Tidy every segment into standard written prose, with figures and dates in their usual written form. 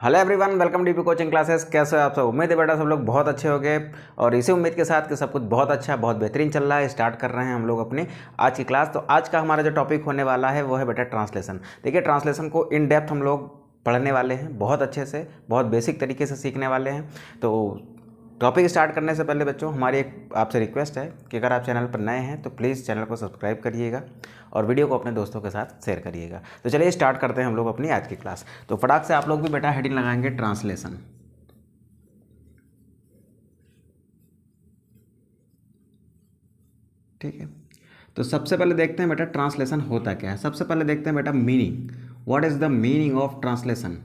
Hello everyone, welcome DP coaching classes. कैसे हो आप सब? उम्मीद है बेटा सब लोग बहुत अच्छे हो गए और इसी उम्मीद के साथ कि सब कुछ बहुत अच्छा बहुत बेहतरीन चल रहा है। स्टार्ट कर रहे हैं हम लोग अपनी आज की क्लास। तो आज का हमारा जो टॉपिक होने वाला है वो है बेटा ट्रांसलेशन। देखिए, ट्रांसलेशन को इन डेप्थ हम लोग पढ़ने वाले हैं, बहुत अच्छे से, बहुत बेसिक तरीके से सीखने वाले हैं। तो टॉपिक स्टार्ट करने से पहले बच्चों हमारी एक आपसे रिक्वेस्ट है कि अगर आप चैनल पर नए हैं तो प्लीज़ चैनल को सब्सक्राइब करिएगा और वीडियो को अपने दोस्तों के साथ शेयर करिएगा। तो चलिए स्टार्ट करते हैं हम लोग अपनी आज की क्लास। तो फटाक से आप लोग भी बेटा हेडिंग लगाएंगे ट्रांसलेशन। ठीक है, तो सबसे पहले देखते हैं बेटा ट्रांसलेशन होता क्या है। सबसे पहले देखते हैं बेटा meaning. What is the meaning of translation.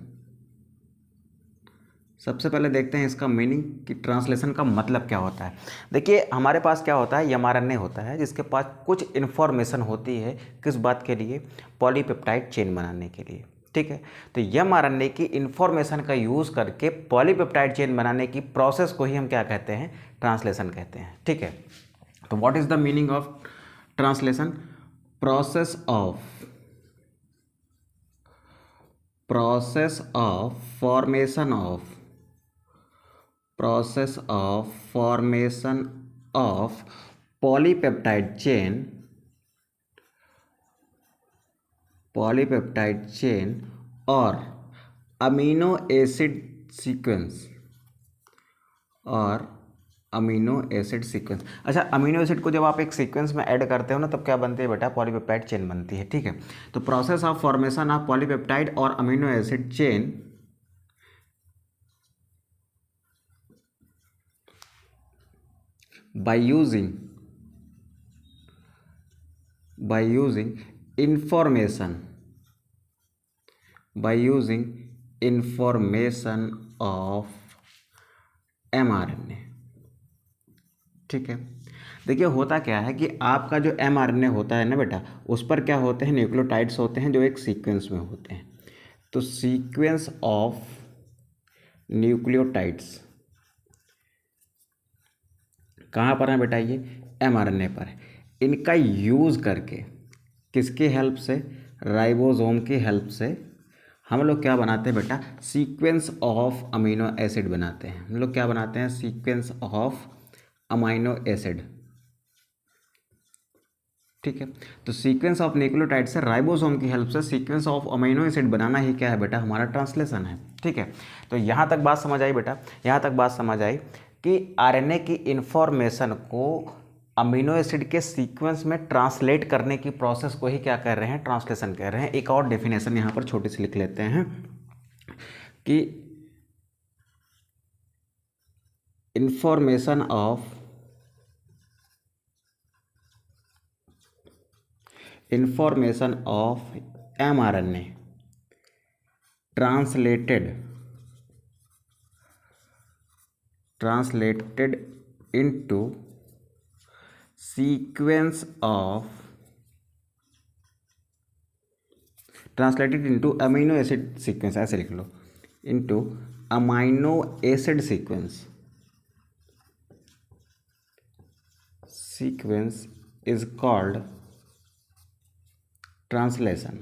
सबसे पहले देखते हैं इसका मीनिंग कि ट्रांसलेशन का मतलब क्या होता है। देखिए, हमारे पास क्या होता है, mRNA होता है जिसके पास कुछ इन्फॉर्मेशन होती है। किस बात के लिए? पॉलीपेप्टाइड चेन बनाने के लिए। ठीक है, तो mRNA की इन्फॉर्मेशन का यूज़ करके पॉलीपेप्टाइड चेन बनाने की प्रोसेस को ही हम क्या कहते हैं? ट्रांसलेशन कहते हैं। ठीक है, तो what is the meaning of translation? Process of formation of polypeptide chain or amino acid sequence। अच्छा, अमीनो एसिड को जब आप एक सीक्वेंस में ऐड करते हो ना तब क्या बनती है बेटा? पॉलीपेप्टाइड चेन बनती है। ठीक है, तो process of formation of polypeptide और amino acid chain by using information of mRNA। ठीक है, देखिए होता क्या है कि आपका जो mRNA होता है ना बेटा, उस पर क्या होते हैं? न्यूक्लियोटाइड्स होते हैं जो एक सीक्वेंस में होते हैं। तो सीक्वेंस ऑफ न्यूक्लियोटाइड्स कहाँ पर है बेटा? ये mRNA पर है। इनका यूज़ करके किसकी हेल्प से? राइबोसोम की हेल्प से हम लोग क्या बनाते हैं बेटा? सीक्वेंस ऑफ अमीनो एसिड बनाते हैं। हम लोग क्या बनाते हैं? Sequence of amino acid. ठीक है, तो सीक्वेंस ऑफ न्यूक्लियोटाइड से राइबोसोम की हेल्प से सीक्वेंस ऑफ अमीनो एसिड बनाना ही क्या है बेटा? हमारा ट्रांसलेशन है। ठीक है, तो यहाँ तक बात समझ आई बेटा? यहाँ तक बात समझ आई कि आरएनए की इंफॉर्मेशन को अमीनो एसिड के सीक्वेंस में ट्रांसलेट करने की प्रोसेस को ही क्या कह रहे हैं? ट्रांसलेशन कह रहे हैं। एक और डेफिनेशन यहाँ पर छोटी सी लिख लेते हैं कि information of mRNA translated into amino acid sequence. ऐसे लिख लो, into amino acid sequence is called translation.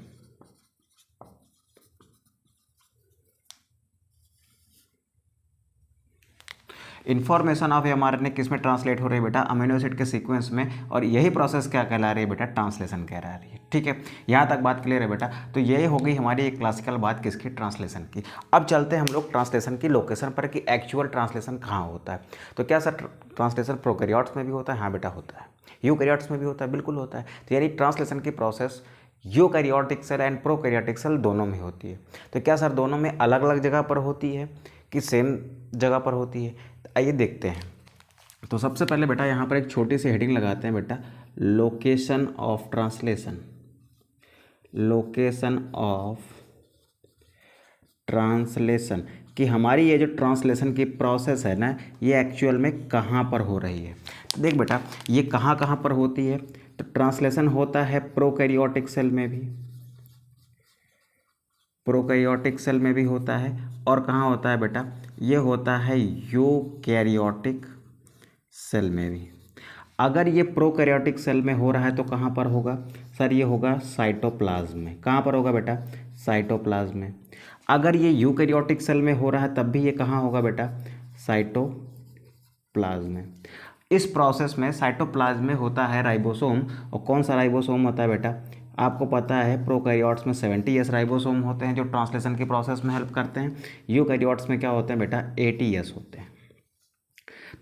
Information of mRNA किस में ट्रांसलेट हो रही है बेटा? अमीनो एसिड के सीक्वेंस में, और यही प्रोसेस क्या कहला रही है बेटा? ट्रांसलेशन कह रही है। ठीक है, यहाँ तक बात क्लियर है बेटा? तो यही हो गई हमारी एक क्लासिकल बात किसकी? ट्रांसलेशन की। अब चलते हैं हम लोग ट्रांसलेशन की लोकेशन पर कि एक्चुअल ट्रांसलेशन कहाँ होता है। तो क्या सर ट्रांसलेशन प्रोकैरियोट्स में भी होता है? हाँ बेटा होता है। यूकैरियोट्स में भी होता है? बिल्कुल होता है। तो यानी ट्रांसलेशन की process eukaryotic cell and prokaryotic cell दोनों में होती है। तो क्या सर दोनों में अलग अलग जगह पर होती है कि सेम जगह पर होती है? आइए देखते हैं। तो सबसे पहले बेटा यहाँ पर एक छोटी सी हेडिंग लगाते हैं बेटा, location of translation. Location of translation कि हमारी ये जो ट्रांसलेशन की प्रोसेस है ना, ये एक्चुअल में कहाँ पर हो रही है। तो देख बेटा, ये कहाँ कहाँ पर होती है? तो ट्रांसलेशन होता है प्रोकैरियोटिक सेल में भी, प्रोकैरियोटिक सेल में भी होता है। और कहाँ होता है बेटा? ये होता है यूकैरियोटिक सेल में भी। अगर ये प्रोकैरियोटिक सेल में हो रहा है तो कहाँ पर होगा? सर ये होगा साइटोप्लाज्म में। कहाँ पर होगा बेटा? साइटोप्लाज्म में। अगर ये यूकैरियोटिक सेल में हो रहा है तब भी ये कहाँ होगा बेटा, साइटोप्लाज्म में। इस प्रोसेस में साइटोप्लाज्म में होता है राइबोसोम, और कौन सा राइबोसोम होता है बेटा, आपको पता है प्रोकैरियोट्स में 70S राइबोसोम होते हैं जो ट्रांसलेशन की प्रोसेस में हेल्प करते हैं। यूकैरियोट्स में क्या होते हैं बेटा, 80S होते हैं।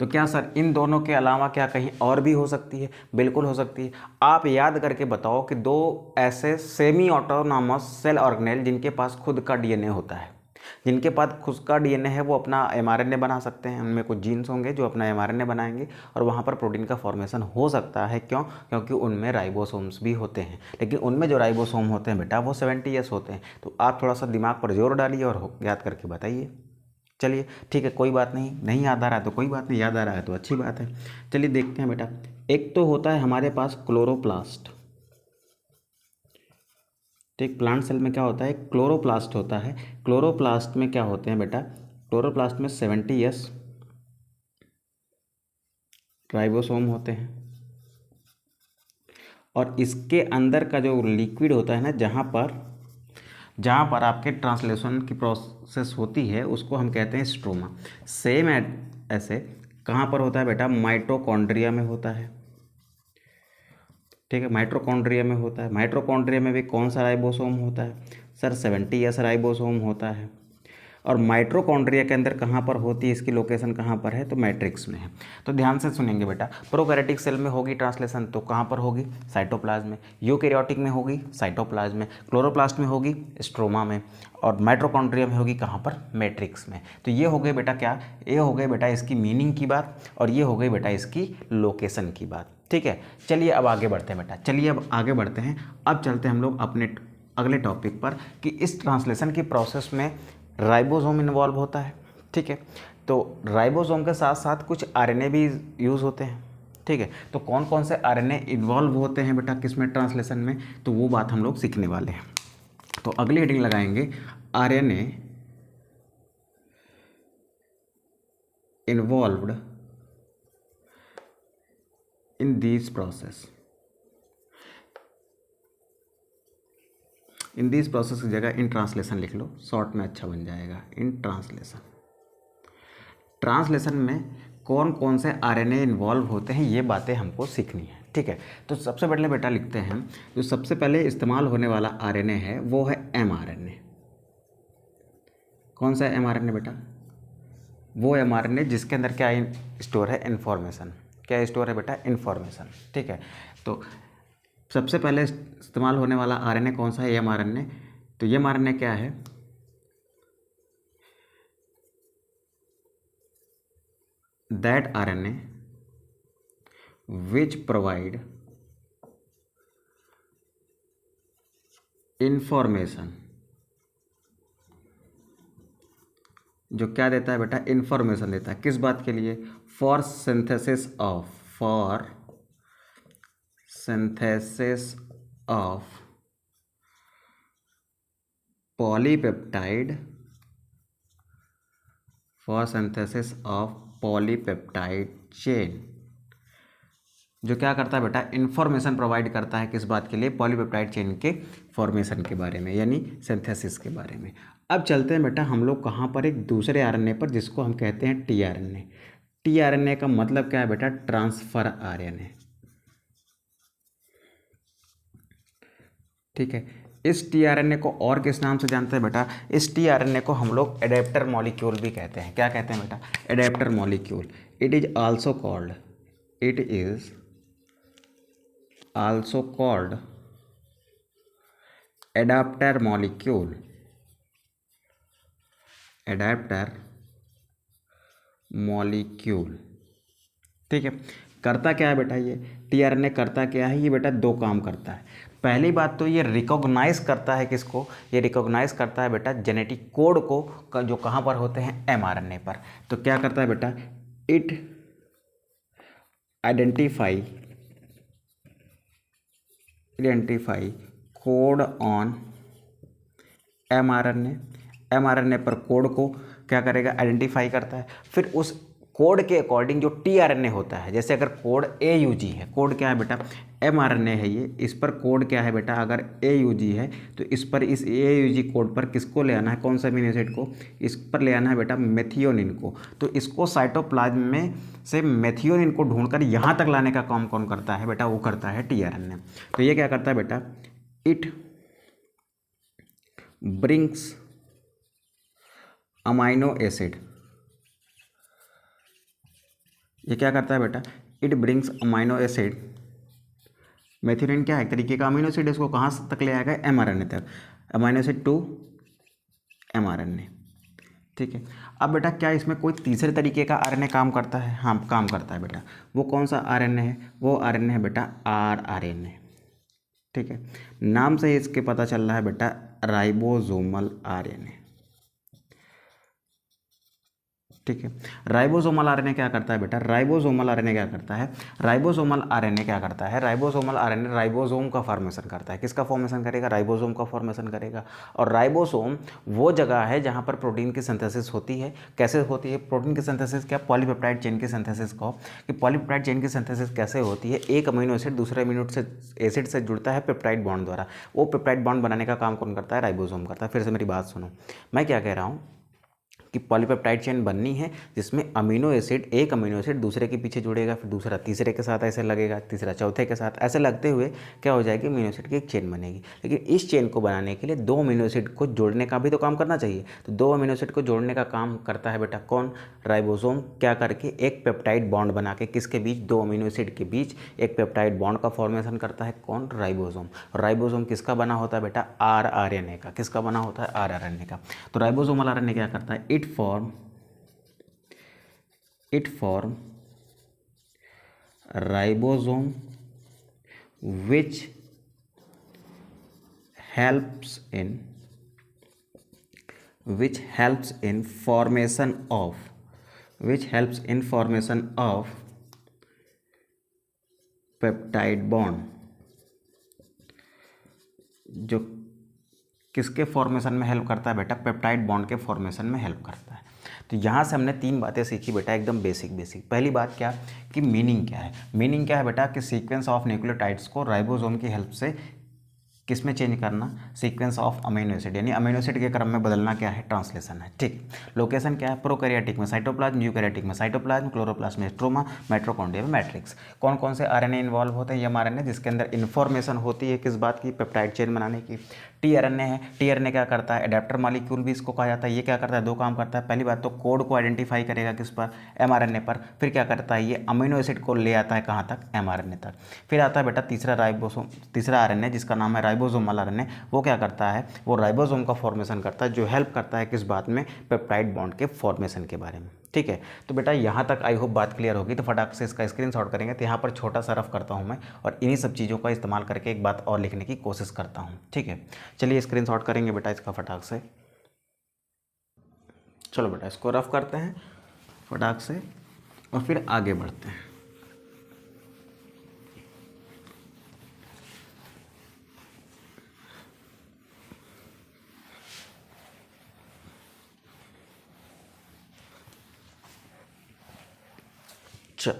तो क्या सर इन दोनों के अलावा क्या कहीं और भी हो सकती है? बिल्कुल हो सकती है। आप याद करके बताओ कि दो ऐसे सेमी ऑटोनॉमस सेल ऑर्गेनेल जिनके पास खुद का डीएनए होता है, जिनके पास खुद का डीएनए है, वो अपना एमआरएनए बना सकते हैं। उनमें कुछ जीन्स होंगे जो अपना एमआरएनए बनाएंगे और वहाँ पर प्रोटीन का फॉर्मेशन हो सकता है। क्यों? क्योंकि उनमें राइबोसोम्स भी होते हैं, लेकिन उनमें जो राइबोसोम होते हैं बेटा वो 70S होते हैं। तो आप थोड़ा सा दिमाग पर जोर डालिए और याद करके बताइए। चलिए ठीक है, कोई बात नहीं, नहीं याद आ रहा है तो कोई बात नहीं, याद आ रहा है तो अच्छी बात है। चलिए देखते हैं बेटा, एक तो होता है हमारे पास क्लोरोप्लास्ट। ठीक, प्लांट सेल में क्या होता है, क्लोरोप्लास्ट होता है। क्लोरोप्लास्ट में क्या होते हैं बेटा, क्लोरोप्लास्ट में 70S राइबोसोम होते हैं, और इसके अंदर का जो लिक्विड होता है ना, जहाँ पर आपके ट्रांसलेशन की प्रोसेस होती है उसको हम कहते हैं स्ट्रोमा। सेम ऐसे कहाँ पर होता है बेटा, माइटोकॉन्ड्रिया में होता है। ठीक है, माइटोकॉन्ड्रिया में होता है। माइटोकॉन्ड्रिया में भी कौन सा राइबोसोम होता है सर, 70S राइबोसोम होता है। और माइटोकॉन्ड्रिया के अंदर कहाँ पर होती है, इसकी लोकेशन कहाँ पर है, तो मैट्रिक्स में है। तो ध्यान से सुनेंगे बेटा, प्रोकैरियोटिक सेल में होगी ट्रांसलेशन तो कहाँ पर होगी, साइटोप्लाज्म में। यूकैरियोटिक में होगी साइटोप्लाज्म में। क्लोरोप्लास्ट में होगी स्ट्रोमा में। और माइटोकॉन्ड्रिया में होगी कहाँ पर, मैट्रिक्स में। तो ये हो गई बेटा क्या, ये हो गई बेटा इसकी मीनिंग की बात, और ये हो गई बेटा इसकी लोकेशन की बात। ठीक है, चलिए अब आगे बढ़ते हैं बेटा, चलिए अब आगे बढ़ते हैं। अब चलते हैं हम लोग अपने अगले टॉपिक पर कि इस ट्रांसलेशन की प्रोसेस में राइबोसोम इन्वॉल्व होता है। ठीक है, तो राइबोसोम के साथ साथ कुछ आरएनए भी यूज़ होते हैं। ठीक है, तो कौन कौन से आरएनए इन्वॉल्व होते हैं बेटा किसमें, ट्रांसलेशन में, तो वो बात हम लोग सीखने वाले हैं। तो अगली हेडिंग लगाएंगे, RNA involved in this process. In this process की जगह इन ट्रांसलेशन लिख लो, शॉर्ट में अच्छा बन जाएगा, इन ट्रांसलेशन। ट्रांसलेशन में कौन कौन से आरएनए इन्वॉल्व होते हैं ये बातें हमको सीखनी है। ठीक है, तो सबसे पहले बेटा लिखते हैं, जो सबसे पहले इस्तेमाल होने वाला आरएनए है वो है एमआरएनए। कौन सा एमआरएनए बेटा, वो एमआरएनए जिसके अंदर क्या स्टोर है, इन्फॉर्मेशन। क्या स्टोर है बेटा, इन्फॉर्मेशन। ठीक है, तो सबसे पहले इस्तेमाल होने वाला आरएनए कौन सा है, एमआरएनए। तो ये एमआरएनए क्या है, that RNA which provide information, जो क्या देता है बेटा, इंफॉर्मेशन देता है। किस बात के लिए, for synthesis of polypeptide, for synthesis of polypeptide chain. जो क्या करता है बेटा, इंफॉर्मेशन प्रोवाइड करता है किस बात के लिए, पॉलीपेप्टाइड चेन के फॉर्मेशन के बारे में, यानी सिंथेसिस के बारे में। अब चलते हैं बेटा हम लोग कहाँ पर, एक दूसरे आरएनए पर जिसको हम कहते हैं टीआरएनए। टीआरएनए का मतलब क्या है बेटा, ट्रांसफर आरएनए। ठीक है, इस टीआरएनए को और किस नाम से जानते हैं बेटा, इस टीआरएनए को हम लोग एडेप्टर मॉलिक्यूल भी कहते हैं। क्या कहते हैं बेटा, adapter molecule. It is also called adapter molecule। ठीक है, करता क्या है बेटा, ये टीआरएनए करता क्या है, ये बेटा दो काम करता है। पहली बात तो ये रिकॉग्नाइज करता है किसको, ये रिकॉग्नाइज करता है बेटा जेनेटिक कोड को, जो कहाँ पर होते हैं, एमआरएनए पर। तो क्या करता है बेटा, it identify code on mRNA. MRNA पर कोड को क्या करेगा, आइडेंटिफाई करता है। फिर उस कोड के अकॉर्डिंग जो टीआरएनए होता है, जैसे अगर कोड एयूजी है, कोड क्या है बेटा, एमआरएनए है ये, इस पर कोड क्या है बेटा, अगर एयूजी है तो इस पर, इस एयूजी कोड पर किसको ले आना है, कौन सा अमीनो एसिड को, इस पर ले आना है बेटा मेथियोनिन को। तो इसको साइटोप्लाज्म में से मेथियोनिन को ढूंढकर यहाँ तक लाने का काम कौन करता है बेटा, वो करता है टीआरएनए। तो ये क्या करता है बेटा, इट ब्रिंग्स अमाइनो एसिड, ये क्या करता है बेटा, it brings amino acid, methionine क्या है, एक तरीके का अमीनो एसिड, इसको कहाँ तक ले आएगा, एमआरएनए तक, अमाइनो एसिड टू एमआरएनए। ठीक है, अब बेटा क्या इसमें कोई तीसरे तरीके का आरएनए काम करता है, हाँ काम करता है बेटा, वो कौन सा आरएनए है, वो आरएनए है बेटा आरआरएनए। ठीक है, नाम से ही इसके पता चल रहा है बेटा राइबोसोमल आरएनए। ठीक है, राइबोसोमल आरएनए क्या करता है बेटा, राइबोसोमल आरएनए क्या करता है, राइबोसोमल आरएनए क्या करता है, राइबोसोमल आरएनए राइबोसोम का फॉर्मेशन करता है, किसका फॉर्मेशन करेगा, राइबोसोम का फॉर्मेशन करेगा। और राइबोसोम वो जगह है जहाँ पर प्रोटीन की सिंथेसिस होती है, कैसे होती है प्रोटीन की सिंथेसिस, क्या पॉलीपेप्टाइड चेन की सिंथेसिस को, कि पॉलीपेप्टाइड चेन की सिंथेसिस कैसे होती है, एक अमीनो एसिड दूसरे अमीनो एसिड से जुड़ता है पेप्टाइड बॉन्ड द्वारा, वो पेप्टाइड बॉन्ड बनाने का काम कौन करता है, राइबोसोम करता है। फिर से मेरी बात सुनो, मैं क्या कह रहा हूँ कि पॉलीपेप्टाइड चेन बननी है जिसमें अमीनो एसिड, एक अमीनो एसिड दूसरे के पीछे जुड़ेगा, फिर दूसरा तीसरे के साथ ऐसे लगेगा, तीसरा चौथे के साथ, ऐसे लगते हुए क्या हो जाएगी, अमीनो एसिड की एक चेन बनेगी। लेकिन इस चेन को बनाने के लिए दो अमीनो एसिड को जोड़ने का भी तो काम करना चाहिए, तो दो अमीनो एसिड को जोड़ने का काम करता है बेटा कौन, राइबोसोम, क्या करके, एक पेप्टाइड बॉन्ड बना के, किसके बीच, दो अमीनो एसिड के बीच एक पेप्टाइड बॉन्ड का फॉर्मेशन करता है कौन, राइबोसोम। राइबोसोम किसका बना होता है बेटा, आरआरएनए का, किसका बना होता है, आरआरएनए का। तो राइबोसोमल आरएनए क्या करता है, it form ribosome which helps in formation of peptide bond, जो किसके फॉर्मेशन में हेल्प करता है बेटा, पेप्टाइड बॉन्ड के फॉर्मेशन में हेल्प करता है। तो यहाँ से हमने तीन बातें सीखी बेटा, एकदम बेसिक। पहली बात क्या कि मीनिंग क्या है, मीनिंग क्या है बेटा कि सीक्वेंस ऑफ न्यूक्लियोटाइड्स को राइबोसोम की हेल्प से किस में चेंज करना, सीक्वेंस ऑफ अमीनो एसिड, यानी अमीनो एसिड के क्रम में बदलना क्या है, ट्रांसलेशन है। ठीक, लोकेशन क्या है, प्रोकैरियोटिक में साइटोप्लाज्म, यूकैरियोटिक में साइटोप्लाज्म, क्लोरोप्लास्ट में स्ट्रोमा, माइटोकॉन्ड्रिया में मैट्रिक्स। कौन कौन से आरएनए इन्वॉल्व होते हैं, ये आरएनए जिसके अंदर इन्फॉर्मेशन होती है किस बात की, पेप्टाइड चेन बनाने की। टीआरएनए है, टीआरएनए क्या करता है, एडेप्टर मॉलिक्यूल भी इसको कहा जाता है। ये क्या करता है, दो काम करता है। पहली बात तो कोड को आइडेंटिफाई करेगा किस पर, एमआरएनए पर। फिर क्या करता है, ये अमीनो एसिड को ले आता है कहाँ तक, एमआरएनए तक। फिर आता है बेटा तीसरा आरएनए जिसका नाम है राइबोसोमल आरएनए। वो क्या करता है, वो राइबोसोम का फॉर्मेशन करता है, जो हेल्प करता है किस बात में, पेप्टाइड बॉन्ड के फॉर्मेशन के बारे में। ठीक है, तो बेटा यहाँ तक आई होप बात क्लियर होगी। तो फटाक से इसका स्क्रीनशॉट करेंगे। तो यहाँ पर छोटा सा रफ करता हूँ मैं, और इन्हीं सब चीज़ों का इस्तेमाल करके एक बात और लिखने की कोशिश करता हूँ। ठीक है, चलिए स्क्रीनशॉट करेंगे बेटा इसका फटाक से। चलो बेटा इसको रफ करते हैं फटाक से और फिर आगे बढ़ते हैं। चल,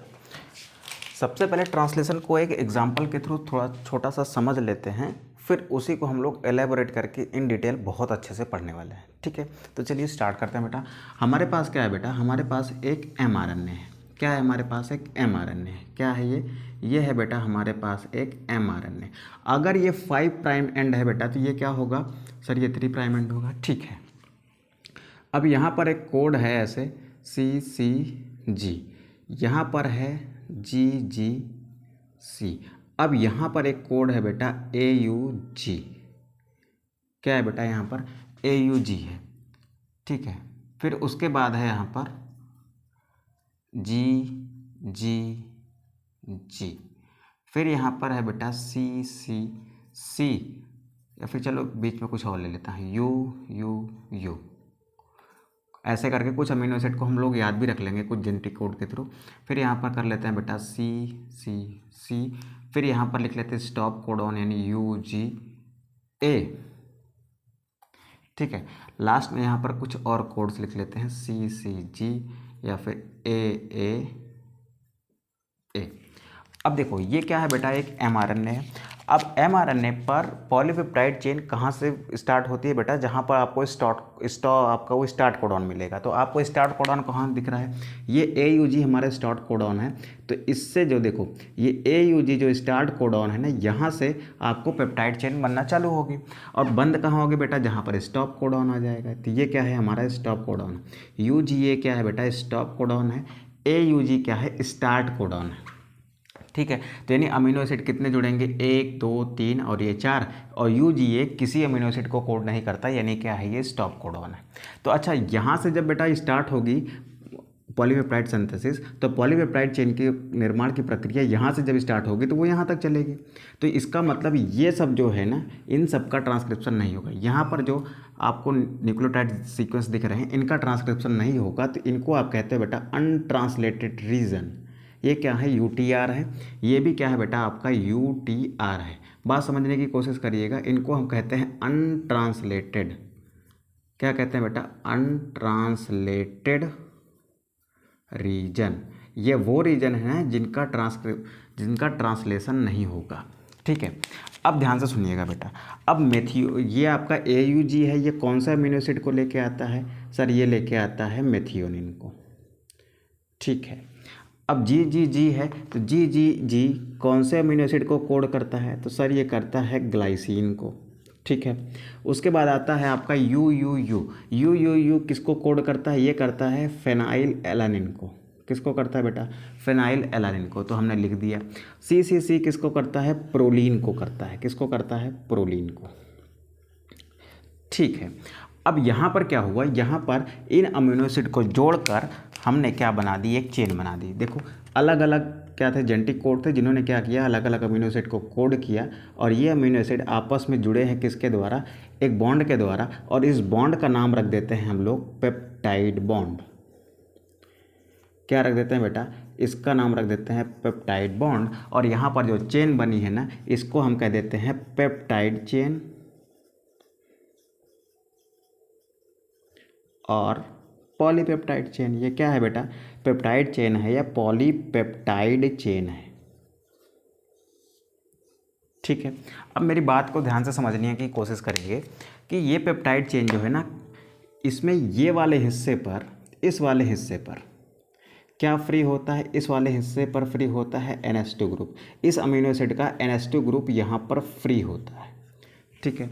सबसे पहले ट्रांसलेशन को एक एग्जाम्पल के थ्रू थोड़ा छोटा सा समझ लेते हैं, फिर उसी को हम लोग एलेबोरेट करके इन डिटेल बहुत अच्छे से पढ़ने वाले हैं। ठीक है, तो चलिए स्टार्ट करते हैं बेटा। हमारे पास क्या है बेटा, हमारे पास एक एमआरएनए है। क्या है हमारे पास, एक एमआरएनए है। क्या है ये है बेटा हमारे पास एक एमआरएनए। अगर ये 5 प्राइम एंड है बेटा, तो ये क्या होगा सर, ये 3 प्राइम एंड होगा। ठीक है, अब यहाँ पर एक कोड है ऐसे CCG, यहाँ पर है GGC। अब यहाँ पर एक कोड है बेटा AUG। क्या है बेटा, यहाँ पर AUG है। ठीक है, फिर उसके बाद है यहाँ पर GGG, फिर यहाँ पर है बेटा CCC, या फिर चलो बीच में कुछ और ले लेता है UUU। ऐसे करके कुछ अमीनो एसिड को हम लोग याद भी रख लेंगे कुछ जेनेटिक कोड के थ्रू। फिर यहाँ पर कर लेते हैं बेटा CCC, फिर यहाँ पर लिख लेते हैं स्टॉप कोडॉन यानी UGA। ठीक है, लास्ट में यहाँ पर कुछ और कोड्स लिख लेते हैं CCG, या फिर ए। अब देखो ये क्या है बेटा, एक mRNA है। अब mRNA पर पॉलीपेप्टाइड चेन कहाँ से स्टार्ट होती है बेटा, जहाँ पर आपको आपका वो स्टार्ट कोडॉन मिलेगा। तो आपको स्टार्ट कोडॉन कहाँ दिख रहा है, ये AUG हमारा स्टार्ट कोडॉन है। तो इससे जो देखो ये AUG जो स्टार्ट कोडॉन है ना, यहाँ से आपको पेप्टाइड चेन बनना चालू होगी। और बंद कहाँ होगी बेटा, जहाँ पर स्टॉप कोडॉन आ जाएगा। तो ये क्या है हमारा स्टॉप कोडॉन। UGA क्या है बेटा, स्टॉप कोडॉन है। AUG क्या है, स्टार्ट कोडॉन है। ठीक है, तो यानी अमीनो एसिड कितने जुड़ेंगे, 1 2 3 और ये 4। और UGA किसी अमीनो एसिड को कोड नहीं करता, यानी क्या है, ये स्टॉप कोडॉन है। तो अच्छा, यहाँ से जब बेटा स्टार्ट होगी पॉलीपेप्टाइड सिंथेसिस, तो पॉलीपेप्टाइड चेन के निर्माण की प्रक्रिया यहाँ से जब स्टार्ट होगी तो वो यहाँ तक चलेगी। तो इसका मतलब ये सब जो है ना, इन सब का ट्रांसक्रिप्शन नहीं होगा। यहाँ पर जो आपको न्यूक्लियोटाइड सीक्वेंस दिख रहे हैं, इनका ट्रांसक्रिप्शन नहीं होगा। तो इनको आप कहते हैं बेटा अनट्रांसलेटेड रीजन। ये क्या है, UTR है। ये भी क्या है बेटा, आपका UTR है। बात समझने की कोशिश करिएगा। इनको हम कहते हैं अनट्रांसलेटेड, क्या कहते हैं बेटा, अनट्रांसलेटेड रीजन। ये वो रीजन है जिनका ट्रांसलेशन नहीं होगा। ठीक है, अब ध्यान से सुनिएगा बेटा। अब ये आपका AUG है, ये कौन सा अमीनो एसिड को लेके आता है सर, ये लेके आता है मेथियोनिन को। ठीक है, अब GGG है, तो GGG कौन से अमीनो एसिड को कोड करता है, तो सर ये करता है ग्लाइसिन को। ठीक है, उसके बाद आता है आपका UUU किसको कोड करता है, ये करता है फेनाइल एलानिन को। किसको करता है बेटा, फेनाइल एलानिन को। तो हमने लिख दिया। CCC किसको करता है, प्रोलीन को करता है। किसको करता है, प्रोलीन को। ठीक है, अब यहाँ पर क्या हुआ, यहाँ पर इन अमीनो एसिड को जोड़कर हमने क्या बना दी, एक चेन बना दी। देखो अलग अलग क्या थे, जेनेटिक कोड थे, जिन्होंने क्या किया, अलग अलग अमीनो एसिड को कोड किया। और ये अमीनो एसिड आपस में जुड़े हैं किसके द्वारा, एक बॉन्ड के द्वारा। और इस बॉन्ड का नाम रख देते हैं हम लोग पेप्टाइड बॉन्ड। क्या रख देते हैं बेटा, इसका नाम रख देते हैं पेप्टाइड बॉन्ड। और यहाँ पर जो चेन बनी है ना, इसको हम कह देते हैं पेप्टाइड चेन और पॉलीपेप्टाइड चेन। ये क्या है बेटा, पेप्टाइड चेन है या पॉलीपेप्टाइड चेन है। ठीक है, अब मेरी बात को ध्यान से समझने की कोशिश करेंगे कि ये पेप्टाइड चेन जो है ना, इसमें ये वाले हिस्से पर, इस वाले हिस्से पर क्या फ्री होता है, इस वाले हिस्से पर फ्री होता है NH2 ग्रुप। इस अमीनो एसिड का NH2 ग्रुप यहाँ पर फ्री होता है। ठीक है,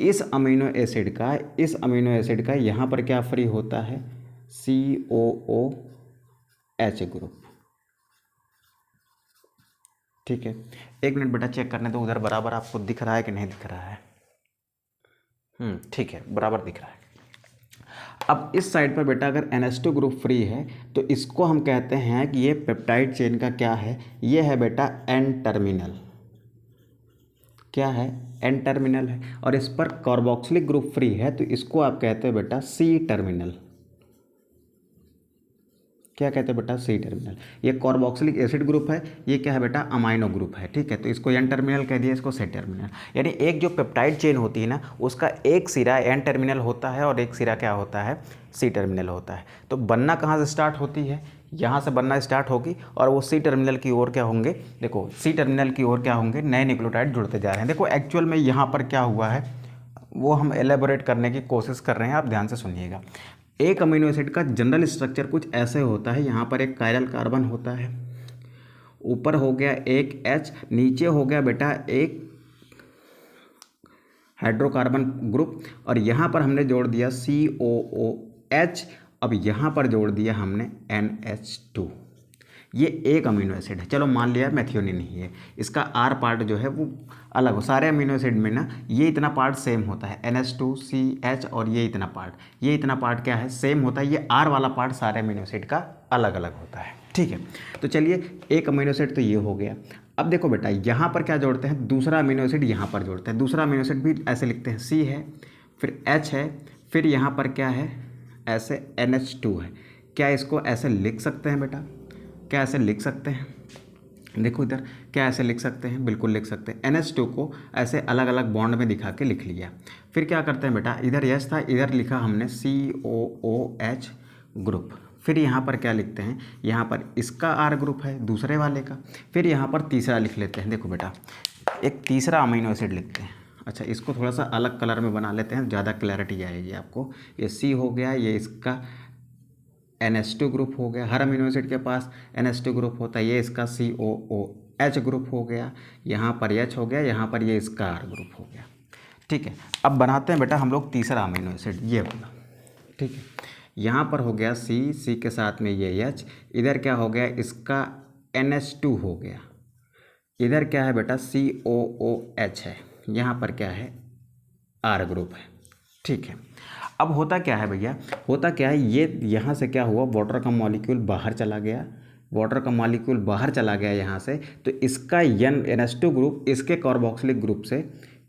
इस अमीनो एसिड का यहाँ पर क्या फ्री होता है, COOH ग्रुप। ठीक है, एक मिनट बेटा चेक करने दो, उधर बराबर आपको दिख रहा है कि नहीं दिख रहा है। ठीक है, बराबर दिख रहा है। अब इस साइड पर बेटा अगर NH2 ग्रुप फ्री है, तो इसको हम कहते हैं कि ये पेप्टाइड चेन का क्या है, ये है बेटा N टर्मिनल। क्या है, N टर्मिनल है। और इस पर कार्बोक्सिलिक ग्रुप फ्री है, तो इसको आप कहते हैं बेटा C टर्मिनल। क्या कहते हैं बेटा, C टर्मिनल। ये कार्बोक्सिलिक एसिड ग्रुप है, ये क्या है बेटा, अमाइनो ग्रुप है। ठीक है, तो इसको N टर्मिनल कह दिया, इसको C टर्मिनल। यानी एक जो पेप्टाइड चेन होती है ना, उसका एक सिरा N टर्मिनल होता है और एक सिरा क्या होता है, C टर्मिनल होता है। तो बनना कहाँ से स्टार्ट होती है, यहाँ से बनना स्टार्ट होगी और वो C टर्मिनल की ओर क्या होंगे, देखो C टर्मिनल की ओर क्या होंगे, नए न्यूक्लियोटाइड जुड़ते जा रहे हैं। देखो एक्चुअल में यहाँ पर क्या हुआ है वो हम एलेबोरेट करने की कोशिश कर रहे हैं, आप ध्यान से सुनिएगा। एक अमीनो एसिड का जनरल स्ट्रक्चर कुछ ऐसे होता है, यहाँ पर एक कायरल कार्बन होता है, ऊपर हो गया एक H, नीचे हो गया बेटा एक हाइड्रोकार्बन ग्रुप, और यहाँ पर हमने जोड़ दिया COOH। अब यहाँ पर जोड़ दिया हमने NH2। ये एक अमीनो एसिड है, चलो मान लिया मेथियोनिन ही है, इसका R पार्ट जो है वो अलग हो। सारे अमीनो एसिड में ना ये इतना पार्ट सेम होता है, NH2CH, और ये इतना पार्ट क्या है, सेम होता है। ये R वाला पार्ट सारे अमीनो एसिड का अलग अलग होता है। ठीक है, तो चलिए एक अमीनो एसिड तो ये हो गया। अब देखो बेटा यहाँ पर क्या जोड़ते हैं, दूसरा अमीनो एसिड यहाँ पर जोड़ते हैं। दूसरा अमीनो एसिड भी ऐसे लिखते हैं, C है, फिर H है, फिर यहाँ पर क्या है, ऐसे NH2 है। क्या इसको ऐसे लिख सकते हैं बेटा, क्या ऐसे लिख सकते हैं, देखो इधर क्या ऐसे लिख सकते हैं, बिल्कुल लिख सकते हैं। NH2 को ऐसे अलग अलग बॉन्ड में दिखा के लिख लिया। फिर क्या करते हैं बेटा, इधर यस था, इधर लिखा हमने COOH ग्रुप। फिर यहाँ पर क्या लिखते हैं, यहाँ पर इसका आर ग्रुप है दूसरे वाले का, फिर यहाँ पर तीसरा लिख लेते हैं। देखो बेटा, एक तीसरा अमीनो एसिड लिखते हैं। अच्छा, इसको थोड़ा सा अलग कलर में बना लेते हैं, ज़्यादा क्लैरिटी आएगी आपको। ये सी हो गया, ये इसका NH2 ग्रुप हो गया। हर अमीनो एसिड के पास NH2 ग्रुप होता है। ये इसका COOH ग्रुप हो गया, यहाँ पर H हो गया, यहाँ पर ये इसका R ग्रुप हो गया। ठीक है, अब बनाते हैं बेटा हम लोग तीसरा अमीनो एसिड, ये वाला। ठीक है, यहाँ पर हो गया C के साथ में ये H, इधर क्या हो गया, इसका NH2 हो गया, इधर क्या है बेटा COOH है, यहाँ पर क्या है R ग्रुप है। ठीक है, अब होता क्या है भैया, होता क्या है, ये यहाँ से क्या हुआ, वाटर का मॉलिक्यूल बाहर चला गया, वाटर का मॉलिक्यूल बाहर चला गया यहाँ से, तो इसका NH2 ग्रुप इसके कार्बोक्सिलिक ग्रुप से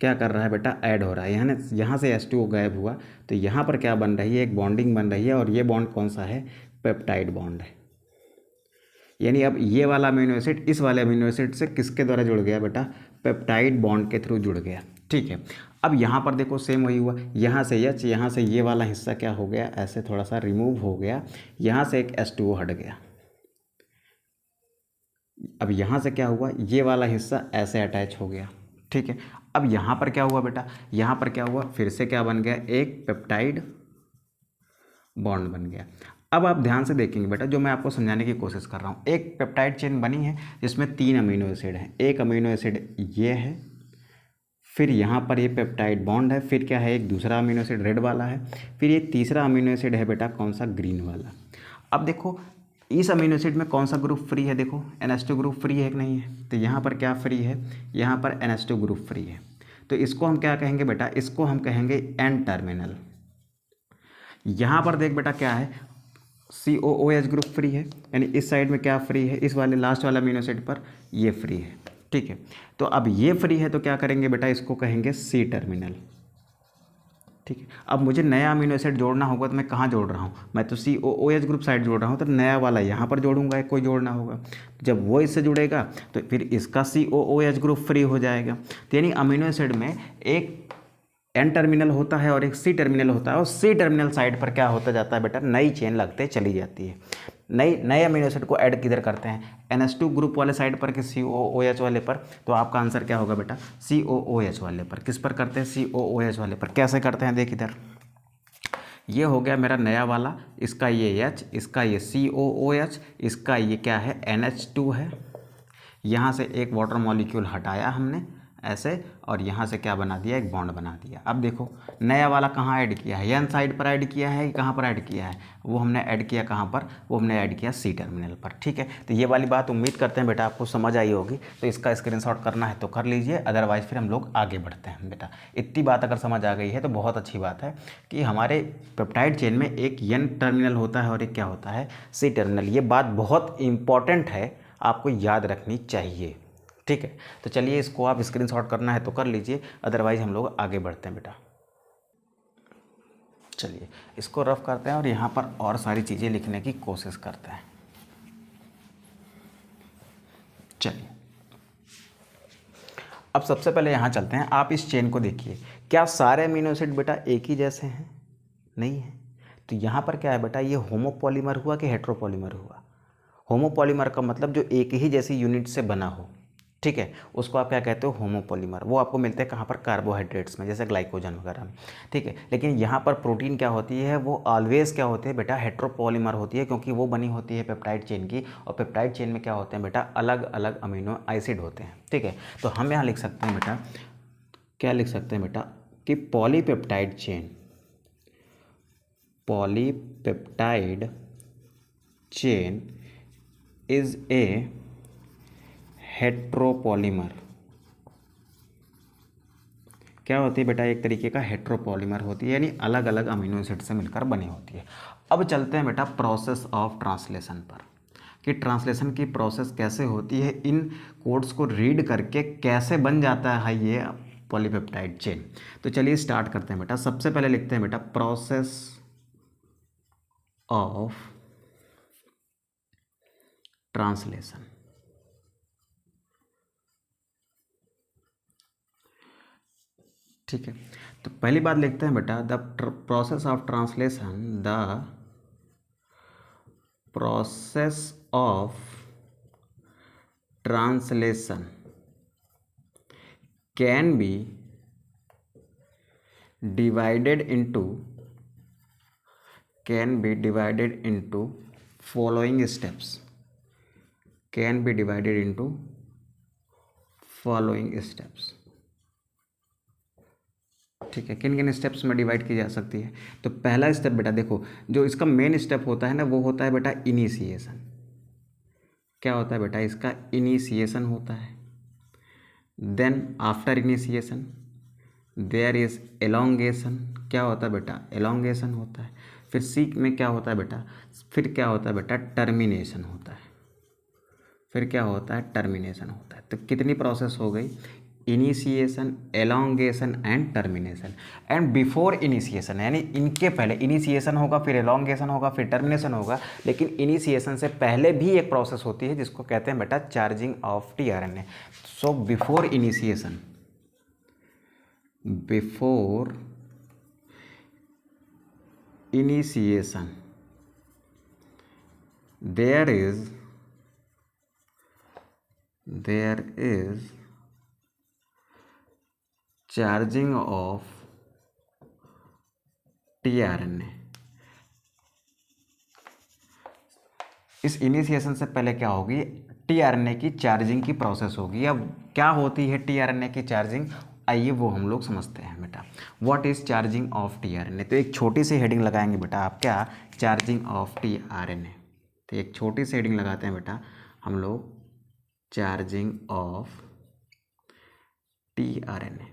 क्या कर रहा है बेटा, ऐड हो रहा है। यहाँ से H2O गायब हुआ, तो यहाँ पर क्या बन रही है, एक बॉन्डिंग बन रही है, और ये बॉन्ड कौन सा है, पेप्टाइड बॉन्ड है। यानी अब ये वाला अमीनो एसिड इस वाले अमीनो एसिड से किसके द्वारा जुड़ गया बेटा, पेप्टाइड बॉन्ड के थ्रू जुड़ गया। ठीक है, अब यहाँ पर देखो सेम वही हुआ, यहाँ से H, यहाँ से ये वाला हिस्सा क्या हो गया, ऐसे थोड़ा सा रिमूव हो गया, यहाँ से एक H2O हट गया। अब यहाँ से क्या हुआ, ये वाला हिस्सा ऐसे अटैच हो गया। ठीक है, अब यहाँ पर क्या हुआ बेटा, यहाँ पर क्या हुआ, फिर से क्या बन गया, एक पेप्टाइड बॉन्ड बन गया। अब आप ध्यान से देखेंगे बेटा, जो मैं आपको समझाने की कोशिश कर रहा हूँ, एक पेप्टाइड चेन बनी है जिसमें 3 अमीनो एसिड हैं। एक अमीनो एसिड ये है, फिर यहाँ पर ये पेप्टाइड बॉन्ड है, फिर क्या है, एक दूसरा अमीनो एसिड रेड वाला है, फिर ये तीसरा अमीनो एसिड है बेटा कौन सा, ग्रीन वाला। अब देखो इस अमीनो एसिड में कौन सा ग्रुप फ्री है, देखो NH2 ग्रुप फ्री है कि नहीं है, तो यहाँ पर क्या फ्री है, यहाँ पर NH2 ग्रुप फ्री है। तो इसको हम क्या कहेंगे बेटा, इसको हम कहेंगे N टर्मिनल। यहाँ पर देख बेटा क्या है, COOH ग्रुप फ्री है, यानी इस साइड में क्या फ्री है, इस वाले लास्ट वाले अमीनो एसिड पर ये फ्री है। ठीक है, तो अब ये फ्री है तो क्या करेंगे बेटा, इसको कहेंगे C टर्मिनल। ठीक है, अब मुझे नया अमीनो एसिड जोड़ना होगा तो मैं कहाँ जोड़ रहा हूँ, मैं तो COOH ग्रुप साइड जोड़ रहा हूँ, तो नया वाला यहाँ पर जोड़ूंगा, एक कोई जोड़ना होगा। जब वो इससे जुड़ेगा तो फिर इसका COOH ग्रुप फ्री हो जाएगा। तो यानी अमीनो एसिड में एक N टर्मिनल होता है और एक C टर्मिनल होता है, और C टर्मिनल साइड पर क्या होता जाता है बेटा, नई चेन लगते चली जाती है। नए अमीनो एसिड को ऐड किधर करते हैं, NH2 ग्रुप वाले साइड पर कि COOH वाले पर, तो आपका आंसर क्या होगा बेटा, COOH वाले पर। किस पर करते हैं, COOH वाले पर। कैसे करते हैं, देख इधर, ये हो गया मेरा नया वाला, इसका ये H, इसका ये COOH, इसका ये क्या है, NH2 है। यहाँ से एक वाटर मॉलिक्यूल हटाया हमने ऐसे, और यहाँ से क्या बना दिया, एक बॉन्ड बना दिया। अब देखो नया वाला कहाँ ऐड किया है, N साइड पर ऐड किया है, कहाँ पर ऐड किया है, वो हमने ऐड किया कहाँ पर, वो हमने ऐड किया C टर्मिनल पर। ठीक है, तो ये वाली बात उम्मीद करते हैं बेटा आपको समझ आई होगी, तो इसका स्क्रीनशॉट करना है तो कर लीजिए, अदरवाइज फिर हम लोग आगे बढ़ते हैं बेटा। इतनी बात अगर समझ आ गई है तो बहुत अच्छी बात है कि हमारे पेप्टाइड चेन में एक N टर्मिनल होता है और एक क्या होता है, C टर्मिनल। ये बात बहुत इंपॉर्टेंट है, आपको याद रखनी चाहिए। ठीक है, तो चलिए इसको आप स्क्रीनशॉट करना है तो कर लीजिए, अदरवाइज हम लोग आगे बढ़ते हैं बेटा। चलिए इसको रफ करते हैं और यहाँ पर और सारी चीज़ें लिखने की कोशिश करते हैं। चलिए अब सबसे पहले यहाँ चलते हैं। आप इस चेन को देखिए, क्या सारे अमीनो एसिड बेटा एक ही जैसे हैं, नहीं है। तो यहाँ पर क्या है बेटा, ये होमोपॉलीमर हुआ कि हेट्रोपॉलीमर हुआ। होमोपॉलीमर का मतलब जो एक ही जैसी यूनिट से बना हो, ठीक है, उसको आप क्या कहते हो, होमोपॉलीमर। वो आपको मिलते हैं कहाँ पर, कार्बोहाइड्रेट्स में, जैसे ग्लाइकोजन वगैरह में। ठीक है, लेकिन यहाँ पर प्रोटीन क्या होती है, वो ऑलवेज क्या होते हैं बेटा, हेट्रोपॉलीमर होती है, क्योंकि वो बनी होती है पेप्टाइड चेन की, और पेप्टाइड चेन में क्या होते हैं बेटा, अलग अलग अमीनो एसिड होते हैं। ठीक है, तो हम यहाँ लिख सकते हैं बेटा, क्या लिख सकते हैं बेटा, कि polypeptide chain, polypeptide chain is a heteropolymer. क्या होती है बेटा, एक तरीके का हेट्रोपॉलीमर होती है, यानी अलग अलग अमीनो एसिड से मिलकर बनी होती है। अब चलते हैं बेटा प्रोसेस ऑफ ट्रांसलेशन पर, कि ट्रांसलेशन की प्रोसेस कैसे होती है, इन कोड्स को रीड करके कैसे बन जाता है ये पॉलीपेप्टाइड चेन। तो चलिए स्टार्ट करते हैं बेटा। सबसे पहले लिखते हैं बेटा प्रोसेस ऑफ ट्रांसलेशन। ठीक है, तो पहली बात लिखते हैं बेटा, the process of translation, the process of translation can be divided into following steps. Can be divided into following steps. ठीक है, किन किन स्टेप्स में डिवाइड की जा सकती है? तो पहला स्टेप बेटा देखो, जो इसका मेन स्टेप होता है ना, वो होता है बेटा इनिशिएशन। क्या होता है बेटा? इसका इनिशिएशन होता है। Then after initiation there is elongation. क्या होता है बेटा? एलोंगेशन होता है। फिर सी में क्या होता है बेटा? फिर क्या होता है बेटा? टर्मिनेशन होता है। फिर क्या होता है? टर्मिनेशन होता है। तो कितनी प्रोसेस हो गई? Initiation, elongation and termination. And before initiation, यानी इनके पहले इनिशिएशन होगा, फिर एलोंगेशन होगा, फिर टर्मिनेशन होगा। लेकिन इनिशिएशन से पहले भी एक प्रोसेस होती है जिसको कहते हैं बेटा charging of tRNA. So before initiation, there is charging of tRNA। इस इनिशिएशन से पहले क्या होगी? टीआरएनए की चार्जिंग की प्रोसेस होगी। अब क्या होती है टीआरएनए की चार्जिंग? आइए वो हम लोग समझते हैं बेटा। What is charging of tRNA? तो एक छोटी सी हेडिंग लगाएंगे बेटा आप, क्या? Charging of tRNA. तो एक छोटी सी हेडिंग लगाते हैं बेटा हम लोग, चार्जिंग ऑफ टीआरएनए।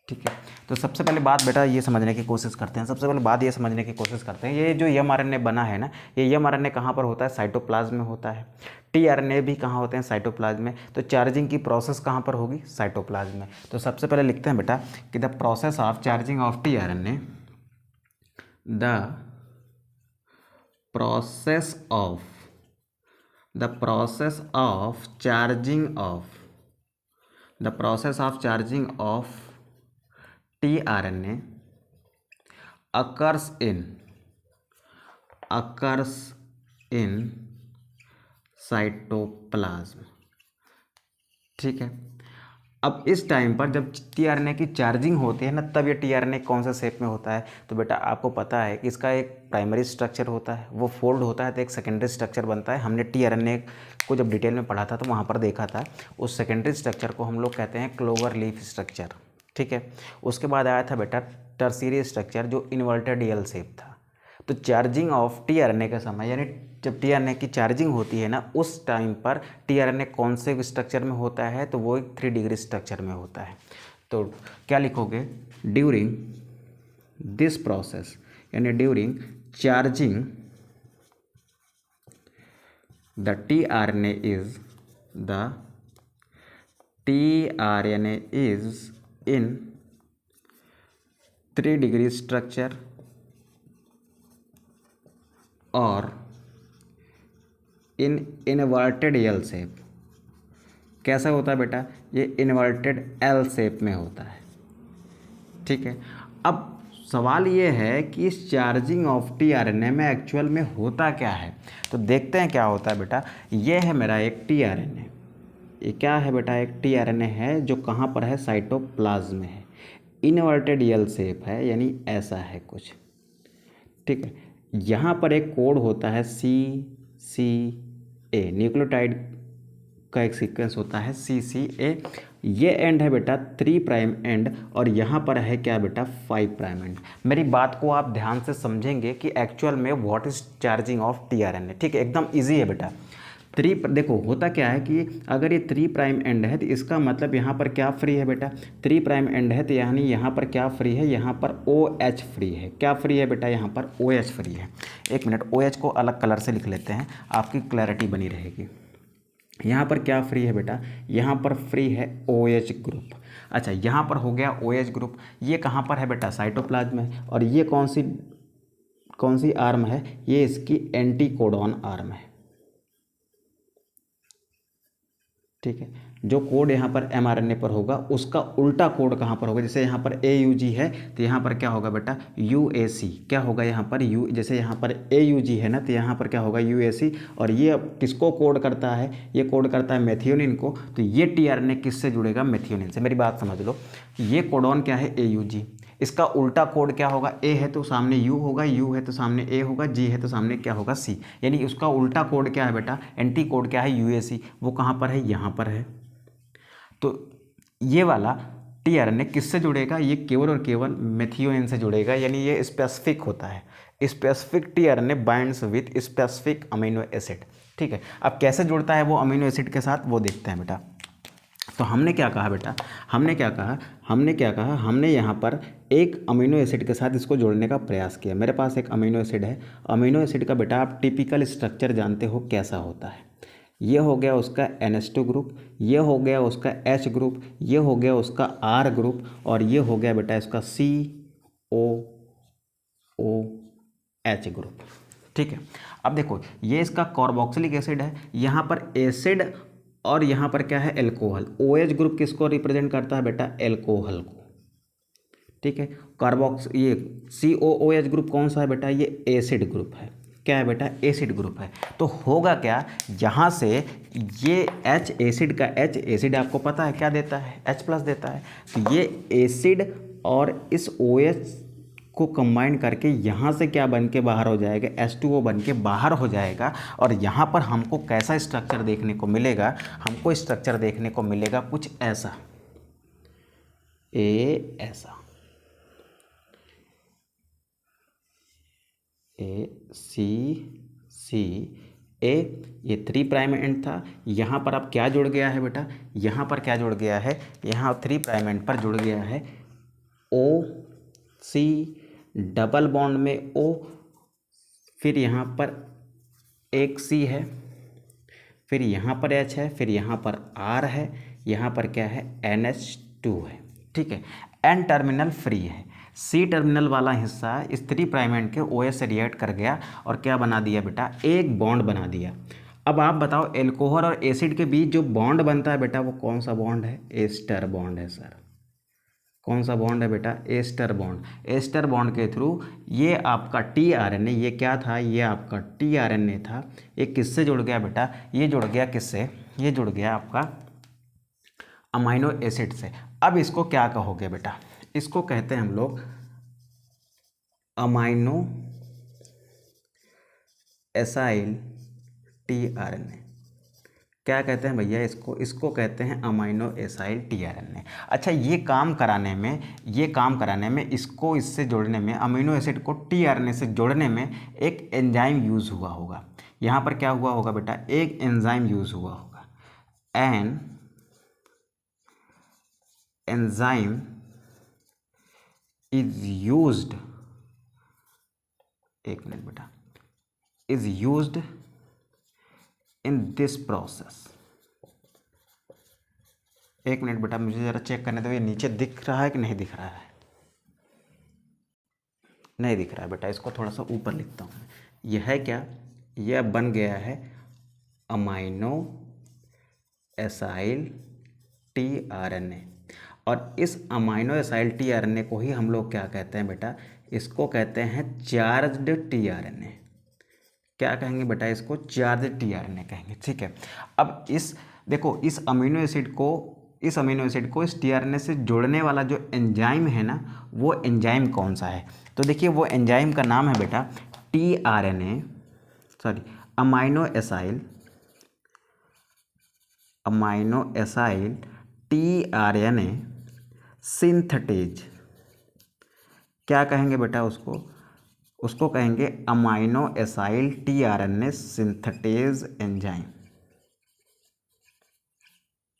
ठीक है, तो सबसे पहले बात बेटा ये समझने की कोशिश करते हैं। ये जो एमआरएनए बना है ना, ये एमआरएनए कहाँ पर होता है? साइटोप्लाज्म में होता है। टीआरएनए भी कहाँ होते हैं? साइटोप्लाज्म में। तो चार्जिंग की प्रोसेस कहाँ पर होगी? साइटोप्लाज्म में। तो सबसे पहले लिखते हैं बेटा कि the process of charging of tRNA, the process of charging of tRNA occurs in cytoplasm. ठीक है, अब इस टाइम पर जब टीआरएनए की चार्जिंग होती है ना, तब ये टीआरएनए कौन सा शेप में होता है? तो बेटा आपको पता है कि इसका एक प्राइमरी स्ट्रक्चर होता है, वो फोल्ड होता है, तो एक सेकेंडरी स्ट्रक्चर बनता है। हमने टीआरएनए को जब डिटेल में पढ़ा था तो वहाँ पर देखा था। उस सेकेंडरी स्ट्रक्चर को हम लोग कहते हैं क्लोवर लीफ स्ट्रक्चर। ठीक है, उसके बाद आया था बेटा टर्शियरी स्ट्रक्चर, जो इन्वर्टेड एल शेप था। तो चार्जिंग ऑफ टीआरएनए का समय, यानी जब टीआरएनए की चार्जिंग होती है ना, उस टाइम पर टीआरएनए कौन से स्ट्रक्चर में होता है? तो वो एक 3 डिग्री स्ट्रक्चर में होता है। तो क्या लिखोगे? ड्यूरिंग दिस प्रोसेस, यानी during charging the tRNA is in 3 degree structure और इन इन्वर्टेड एल शेप। कैसा होता है बेटा? ये इन्वर्टेड एल शेप में होता है। ठीक है, अब सवाल ये है कि इस चार्जिंग ऑफ टीआरएनए में एक्चुअल में होता क्या है? तो देखते हैं क्या होता है बेटा। ये है मेरा एक टीआरएनए। ये क्या है बेटा? एक टीआरएनए है जो कहाँ पर है? साइटोप्लाज्म में है। इन्वर्टेड एल शेप है, यानी ऐसा है कुछ। ठीक है, यहाँ पर एक कोड होता है CCA, न्यूक्लियोटाइड का एक सीक्वेंस होता है CCA। ये एंड है बेटा 3 प्राइम एंड, और यहाँ पर है क्या बेटा? 5 प्राइम एंड। मेरी बात को आप ध्यान से समझेंगे कि एक्चुअल में what is charging of tRNA. ठीक है, एकदम ईजी है बेटा। 3 देखो होता क्या है कि अगर ये 3 प्राइम एंड है तो इसका मतलब यहाँ पर क्या फ्री है बेटा? 3 प्राइम एंड है तो यानी यहाँ पर क्या फ्री है? यहाँ पर OH फ्री है। क्या फ्री है बेटा? यहाँ पर OH फ्री है। एक मिनट, OH को अलग कलर से लिख लेते हैं, आपकी क्लैरिटी बनी रहेगी। यहाँ पर क्या फ्री है बेटा? यहाँ पर फ्री है OH ग्रुप। अच्छा, यहाँ पर हो गया OH ग्रुप। ये कहाँ पर है बेटा? साइटोप्लाज्म में। और ये कौन सी आर्म है? ये इसकी एंटीकोडॉन आर्म है। ठीक है। जो कोड यहाँ पर mRNA पर होगा उसका उल्टा कोड कहाँ पर होगा, जैसे यहाँ पर AUG है तो यहाँ पर क्या होगा बेटा UAC, क्या होगा यहाँ पर जैसे यहाँ पर AUG है ना तो यहाँ पर क्या होगा UAC। और ये अब किसको कोड करता है, ये कोड करता है मेथियोनिन को। तो ये tRNA किससे जुड़ेगा, मेथियोनिन से। मेरी बात समझ लो, ये कोडॉन क्या है AUG, इसका उल्टा कोड क्या होगा, A है तो सामने U होगा, U है तो सामने A होगा, G है तो सामने क्या होगा C। यानी उसका उल्टा कोड क्या है बेटा, एंटी कोड क्या है UAC, वो कहाँ पर है, यहाँ पर है। तो ये वाला tRNA किससे जुड़ेगा, ये केवल और केवल मेथियोनिन से जुड़ेगा, यानी ये स्पेसिफिक होता है। Specific tRNA binds with specific amino acid. ठीक है, अब कैसे जुड़ता है वो अमीनो एसिड के साथ वो देखते हैं बेटा। तो हमने क्या कहा बेटा, हमने यहाँ पर एक अमीनो एसिड के साथ इसको जोड़ने का प्रयास किया। मेरे पास एक अमीनो एसिड है, अमीनो एसिड का बेटा आप टिपिकल स्ट्रक्चर जानते हो कैसा होता है। ये हो गया उसका NH2 ग्रुप, ये हो गया उसका H ग्रुप, ये हो गया उसका R ग्रुप, और ये हो गया बेटा इसका COOH ग्रुप। ठीक है, अब देखो ये इसका कार्बोक्सिलिक एसिड है, यहाँ पर एसिड और यहाँ पर क्या है एल्कोहल। OH ग्रुप किसको रिप्रेजेंट करता है बेटा, एल्कोहल को। ठीक है, ये COOH ग्रुप कौन सा है बेटा, ये एसिड ग्रुप है। क्या है बेटा, एसिड ग्रुप है। तो होगा क्या, यहाँ से ये H एसिड का H एसिड आपको पता है क्या देता है, H+ देता है। तो ये एसिड और इस OH को कंबाइन करके यहाँ से क्या बन के बाहर हो जाएगा, H2O बन के बाहर हो जाएगा। और यहाँ पर हमको कैसा स्ट्रक्चर देखने को मिलेगा, हमको स्ट्रक्चर देखने को मिलेगा कुछ ऐसा, ऐसा A ये 3' एंड था। यहाँ पर अब क्या जुड़ गया है बेटा, यहाँ पर क्या जुड़ गया है, यहाँ 3' एंड पर जुड़ गया है OC, डबल बॉन्ड में O, फिर यहाँ पर एक C है, फिर यहाँ पर H है, फिर यहाँ पर R है, यहाँ पर क्या है NH2 है। ठीक है, N टर्मिनल फ्री है, C टर्मिनल वाला हिस्सा इस 3' एंड के OH से रिएक्ट कर गया और क्या बना दिया बेटा, एक बॉन्ड बना दिया। अब आप बताओ एल्कोहल और एसिड के बीच जो बॉन्ड बनता है बेटा वो कौन सा बॉन्ड है, एस्टर बॉन्ड है सर। कौन सा बॉन्ड है बेटा, एस्टर बॉन्ड। एस्टर बॉन्ड के थ्रू ये आपका tRNA, ये क्या था, ये आपका tRNA था, ये किससे जुड़ गया बेटा, ये जुड़ गया किससे, ये जुड़ गया आपका अमाइनो एसिड से। अब इसको क्या कहोगे बेटा, इसको कहते हैं हम लोग अमाइनो एसाइल tRNA। क्या कहते हैं भैया इसको कहते हैं अमाइनो एसाइल tRNA। अच्छा, ये काम कराने में इसको इससे जोड़ने में, अमीनो एसिड को tRNA से जोड़ने में एक एंजाइम यूज़ हुआ होगा। यहाँ पर क्या हुआ होगा बेटा, एक एंजाइम यूज़ हुआ होगा। एन एंजाइम इज यूज्ड, एक मिनट बेटा, is used in this process. एक मिनट बेटा, मुझे ज़रा चेक करने दो, ये नीचे दिख रहा है कि नहीं दिख रहा है, नहीं दिख रहा है बेटा, इसको थोड़ा सा ऊपर लिखता हूँ। यह है क्या, यह बन गया है अमाइनो एसाइल tRNA। और इस अमाइनो एसाइल tRNA को ही हम लोग क्या कहते हैं बेटा, इसको कहते हैं चार्ज्ड tRNA। क्या कहेंगे बेटा, इसको चार्ज्ड tRNA कहेंगे। ठीक है, अब देखो इस अमीनो एसिड को इस tRNA से जोड़ने वाला जो एंजाइम है ना, वो एंजाइम कौन सा है। तो देखिए वो एंजाइम का नाम है बेटा अमाइनो एसाइल tRNA सिंथेटेज। क्या कहेंगे बेटा उसको कहेंगे amino acyl tRNA synthetase enzyme.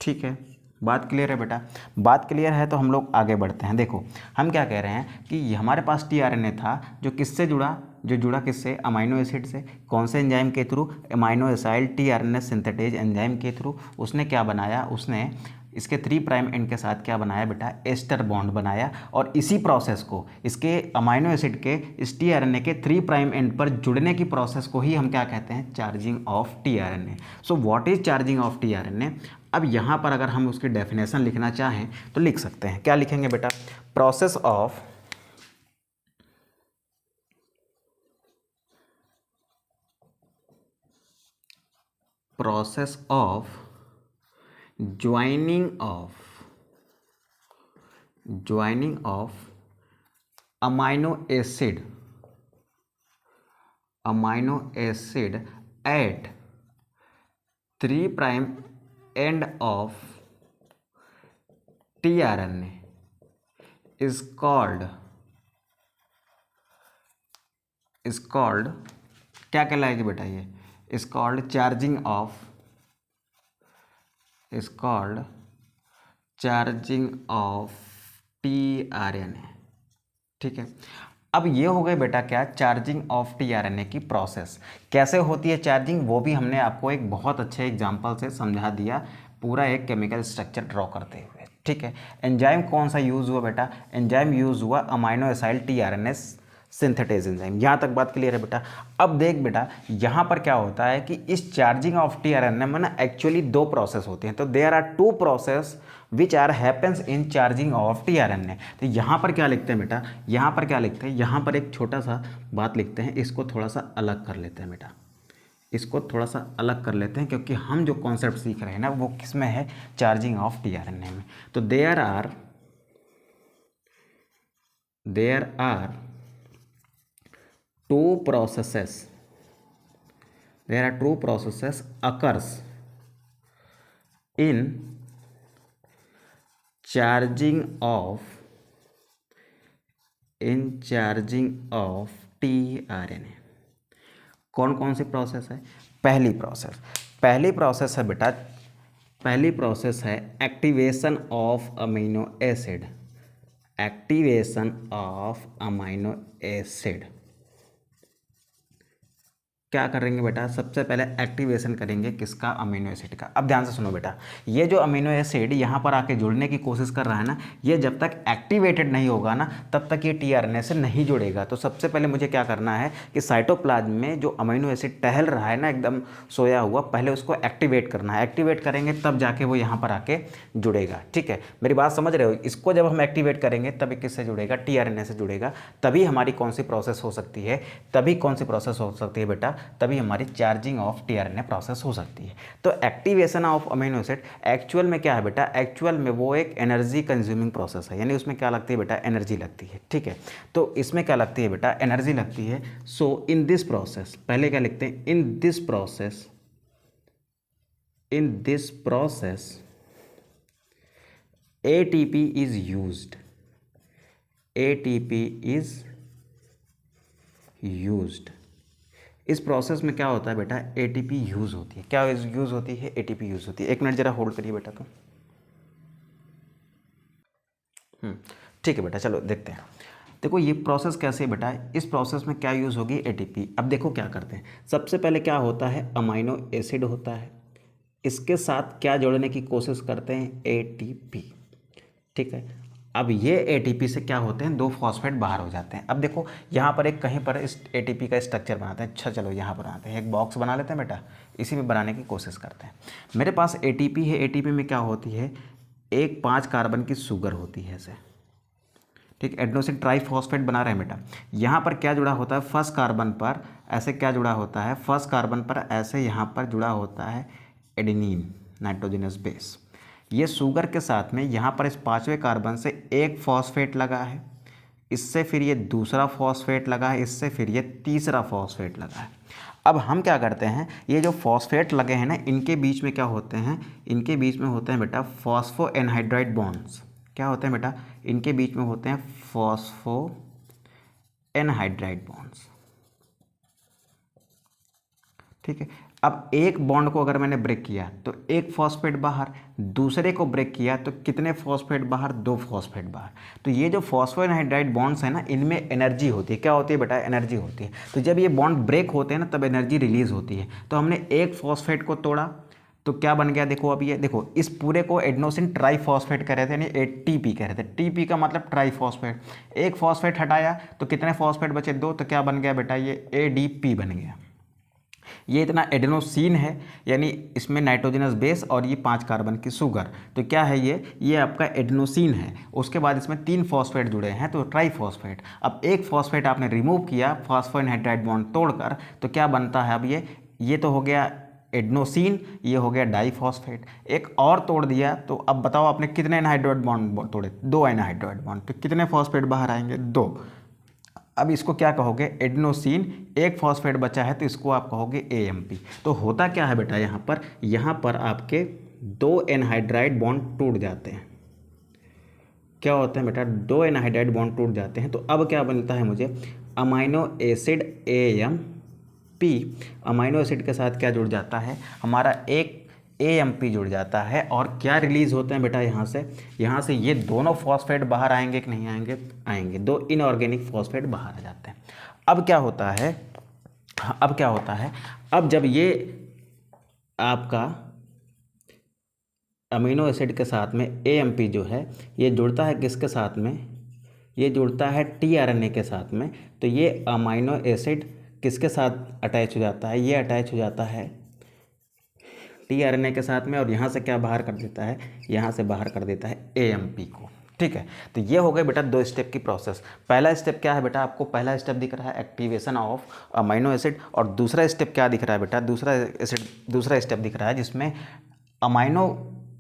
ठीक है, बात क्लियर है बेटा, बात क्लियर है तो हम लोग आगे बढ़ते हैं। देखो हम क्या कह रहे हैं कि हमारे पास tRNA था जो किससे जुड़ा किससे, अमाइनो एसिड से। कौन से एंजाइम के through, amino acyl tRNA synthetase enzyme के थ्रू। उसने क्या बनाया, उसने इसके 3 प्राइम एंड के साथ क्या बनाया बेटा, एस्टर बॉन्ड बनाया, और इसी प्रोसेस को, इसके अमाइनो एसिड के इस टीआरएनए के 3 प्राइम एंड पर जुड़ने की प्रोसेस को ही हम क्या कहते हैं, charging of tRNA. So what is charging of tRNA? अब यहाँ पर अगर हम उसकी डेफिनेशन लिखना चाहें तो लिख सकते हैं। क्या लिखेंगे बेटा, process of joining of amino acid at 3 prime end of tRNA is called क्या कहलाएगी बेटा, ये is called charging of tRNA। ठीक है, अब ये हो गए बेटा क्या, चार्जिंग ऑफ tRNA की प्रोसेस। कैसे होती है चार्जिंग, वो भी हमने आपको एक बहुत अच्छे एग्जांपल से समझा दिया, पूरा एक केमिकल स्ट्रक्चर ड्रॉ करते हुए। ठीक है, एंजाइम कौन सा यूज़ हुआ बेटा, एंजाइम यूज़ हुआ amino acyl tRNA synthetase enzyme. यहाँ तक बात क्लियर है बेटा। अब देख बेटा, यहाँ पर क्या होता है कि इस चार्जिंग ऑफ tRNA में ना एक्चुअली 2 प्रोसेस होते हैं। तो there are 2 process which are happens in charging of tRNA। तो यहाँ पर क्या लिखते हैं बेटा, यहाँ पर क्या लिखते हैं, यहाँ पर एक छोटा सा बात लिखते हैं, इसको थोड़ा सा अलग कर लेते हैं बेटा, इसको थोड़ा सा अलग कर लेते हैं, क्योंकि हम जो कॉन्सेप्ट सीख रहे हैं ना वो किस में है, चार्जिंग ऑफ tRNA में। तो there are 2 processes occurs in charging of tRNA। कौन कौन सी प्रोसेस है? पहली प्रोसेस है बेटा, पहली प्रोसेस है एक्टिवेशन ऑफ अमीनो एसिड। क्या करेंगे बेटा, सबसे पहले एक्टिवेशन करेंगे किसका, अमीनो एसिड का। अब ध्यान से सुनो बेटा, ये जो अमीनो एसिड यहाँ पर आके जुड़ने की कोशिश कर रहा है ना, ये जब तक एक्टिवेटेड नहीं होगा ना तब तक ये tRNA से नहीं जुड़ेगा। तो सबसे पहले मुझे क्या करना है कि साइटोप्लाज्म में जो अमीनो एसिड टहल रहा है ना एकदम सोया हुआ, पहले उसको एक्टिवेट करना है। एक्टिवेट करेंगे तब जाके वो यहाँ पर आके जुड़ेगा। ठीक है, मेरी बात समझ रहे हो? इसको जब हम एक्टिवेट करेंगे तभी किससे जुड़ेगा, tRNA से जुड़ेगा। तभी हमारी कौन सी प्रोसेस हो सकती है, बेटा, तभी हमारी चार्जिंग ऑफ tRNA प्रोसेस हो सकती है। तो activation of amino acid actual में क्या है बेटा, एक्चुअल में वो एक एनर्जी कंज्यूमिंग प्रोसेस है, यानी उसमें क्या लगती है बेटा, एनर्जी लगती है। ठीक है, तो इसमें क्या लगती है बेटा, एनर्जी लगती है। सो इन दिस प्रोसेस, पहले क्या लिखते हैं, in this process ATP is used. इस प्रोसेस में क्या होता है बेटा, ATP यूज़ होती है। क्या यूज़ होती है, ATP यूज़ होती है। एक मिनट जरा होल्ड करिए बेटा। तो ठीक है बेटा, चलो देखते हैं। देखो ये प्रोसेस कैसे है बेटा, इस प्रोसेस में क्या यूज़ होगी, ATP। अब देखो क्या करते हैं, सबसे पहले क्या होता है, अमाइनो एसिड होता है, इसके साथ क्या जोड़ने की कोशिश करते हैं, ATP। ठीक है, अब ये ATP से क्या होते हैं, 2 फॉस्फेट बाहर हो जाते हैं। अब देखो यहाँ पर एक कहीं पर इस ATP का स्ट्रक्चर बनाते हैं। अच्छा चलो यहाँ बनाते हैं, एक बॉक्स बना लेते हैं बेटा, इसी में बनाने की कोशिश करते हैं। मेरे पास ATP है, ATP में क्या होती है, एक 5 कार्बन की शुगर होती है ऐसे। ठीक, एडेनोसिन ट्राइफॉस्फेट बना रहे हैं बेटा। यहाँ पर क्या जुड़ा होता है, फर्स्ट कार्बन पर ऐसे क्या जुड़ा होता है, फर्स्ट कार्बन पर ऐसे यहाँ पर जुड़ा होता है एडेनिन नाइट्रोजनस बेस। ये शुगर के साथ में यहाँ पर इस 5वें कार्बन से एक फॉस्फेट लगा है, इससे फिर ये दूसरा फॉस्फेट लगा है, इससे फिर ये तीसरा फॉस्फेट लगा है। अब हम क्या करते हैं, ये जो फॉस्फेट लगे हैं ना, इनके बीच में क्या होते हैं, इनके बीच में होते हैं बेटा फॉस्फो एनहाइड्राइड बॉन्ड्स। क्या होते हैं बेटा, इनके बीच में होते हैं फॉस्फो एनहाइड्राइड बॉन्ड्स। ठीक है, अब एक बॉन्ड को अगर मैंने ब्रेक किया तो एक फॉस्फेट बाहर, दूसरे को ब्रेक किया तो कितने फॉस्फेट बाहर, 2 फॉस्फेट बाहर। तो ये जो फॉस्फोएनहाइड्राइड बॉन्ड्स है ना, इनमें एनर्जी होती है। क्या होती है बेटा, एनर्जी होती है। तो जब ये बॉन्ड ब्रेक होते हैं ना तब एनर्जी रिलीज होती है। तो हमने एक फॉस्फेट को तोड़ा, तो क्या बन गया देखो, अब ये देखो इस पूरे को एडेनोसिन ट्राइफॉस्फेट कह रहे थे, यानी एटीपी कह रहे थे। टीपी का मतलब ट्राइफॉस्फेट, एक फॉस्फेट हटाया तो कितने फॉस्फेट बचे? 2, तो क्या बन गया बेटा? ये एडीपी बन गया। ये इतना एडेनोसिन है, यानी इसमें नाइट्रोजनस बेस और ये 5 कार्बन की शुगर, तो क्या है ये आपका एडेनोसिन है। उसके बाद इसमें 3 फॉस्फेट जुड़े हैं तो ट्राइफॉस्फेट। अब एक फॉस्फेट आपने रिमूव किया फॉस्फोएनहाइड्राइड बॉन्ड तोड़कर, तो क्या बनता है? अब ये तो हो गया एडेनोसिन, ये हो गया डाइफॉस्फेट। एक और तोड़ दिया तो अब बताओ आपने कितने एनहाइड्राइड बॉन्ड तोड़े? 2 एनहाइड्राइड बॉन्ड, तो कितने फॉस्फेट बाहर आएंगे? 2। अब इसको क्या कहोगे? एडेनोसिन। एक फॉस्फेट बचा है तो इसको आप कहोगे AMP। तो होता क्या है बेटा यहाँ पर आपके 2 एनहाइड्राइड बॉन्ड टूट जाते हैं। क्या होता है बेटा? 2 एनहाइड्राइड बॉन्ड टूट जाते हैं। तो अब क्या बनता है मुझे? Amino acid AMP। Amino acid के साथ क्या जुड़ जाता है? हमारा एक AMP जुड़ जाता है। और क्या रिलीज होते हैं बेटा यहाँ से ये दोनों फॉस्फेट बाहर आएंगे कि नहीं आएंगे? आएंगे। 2 इनऑर्गेनिक फॉस्फेट बाहर आ जाते हैं। अब क्या होता है? अब जब ये आपका अमीनो एसिड के साथ में AMP जो है ये जुड़ता है किसके साथ में? ये जुड़ता है tRNA के साथ में। तो ये अमीनो एसिड किसके साथ अटैच हो जाता है? ये अटैच हो जाता है tRNA के साथ में, और यहाँ से क्या बाहर कर देता है? यहाँ से बाहर कर देता है AMP को। ठीक है, तो ये हो गए बेटा 2 स्टेप की प्रोसेस। पहला स्टेप क्या है बेटा? आपको पहला स्टेप दिख रहा है एक्टिवेशन ऑफ अमीनो एसिड, और दूसरा स्टेप क्या दिख रहा है बेटा? दूसरा स्टेप दिख रहा है जिसमें अमीनो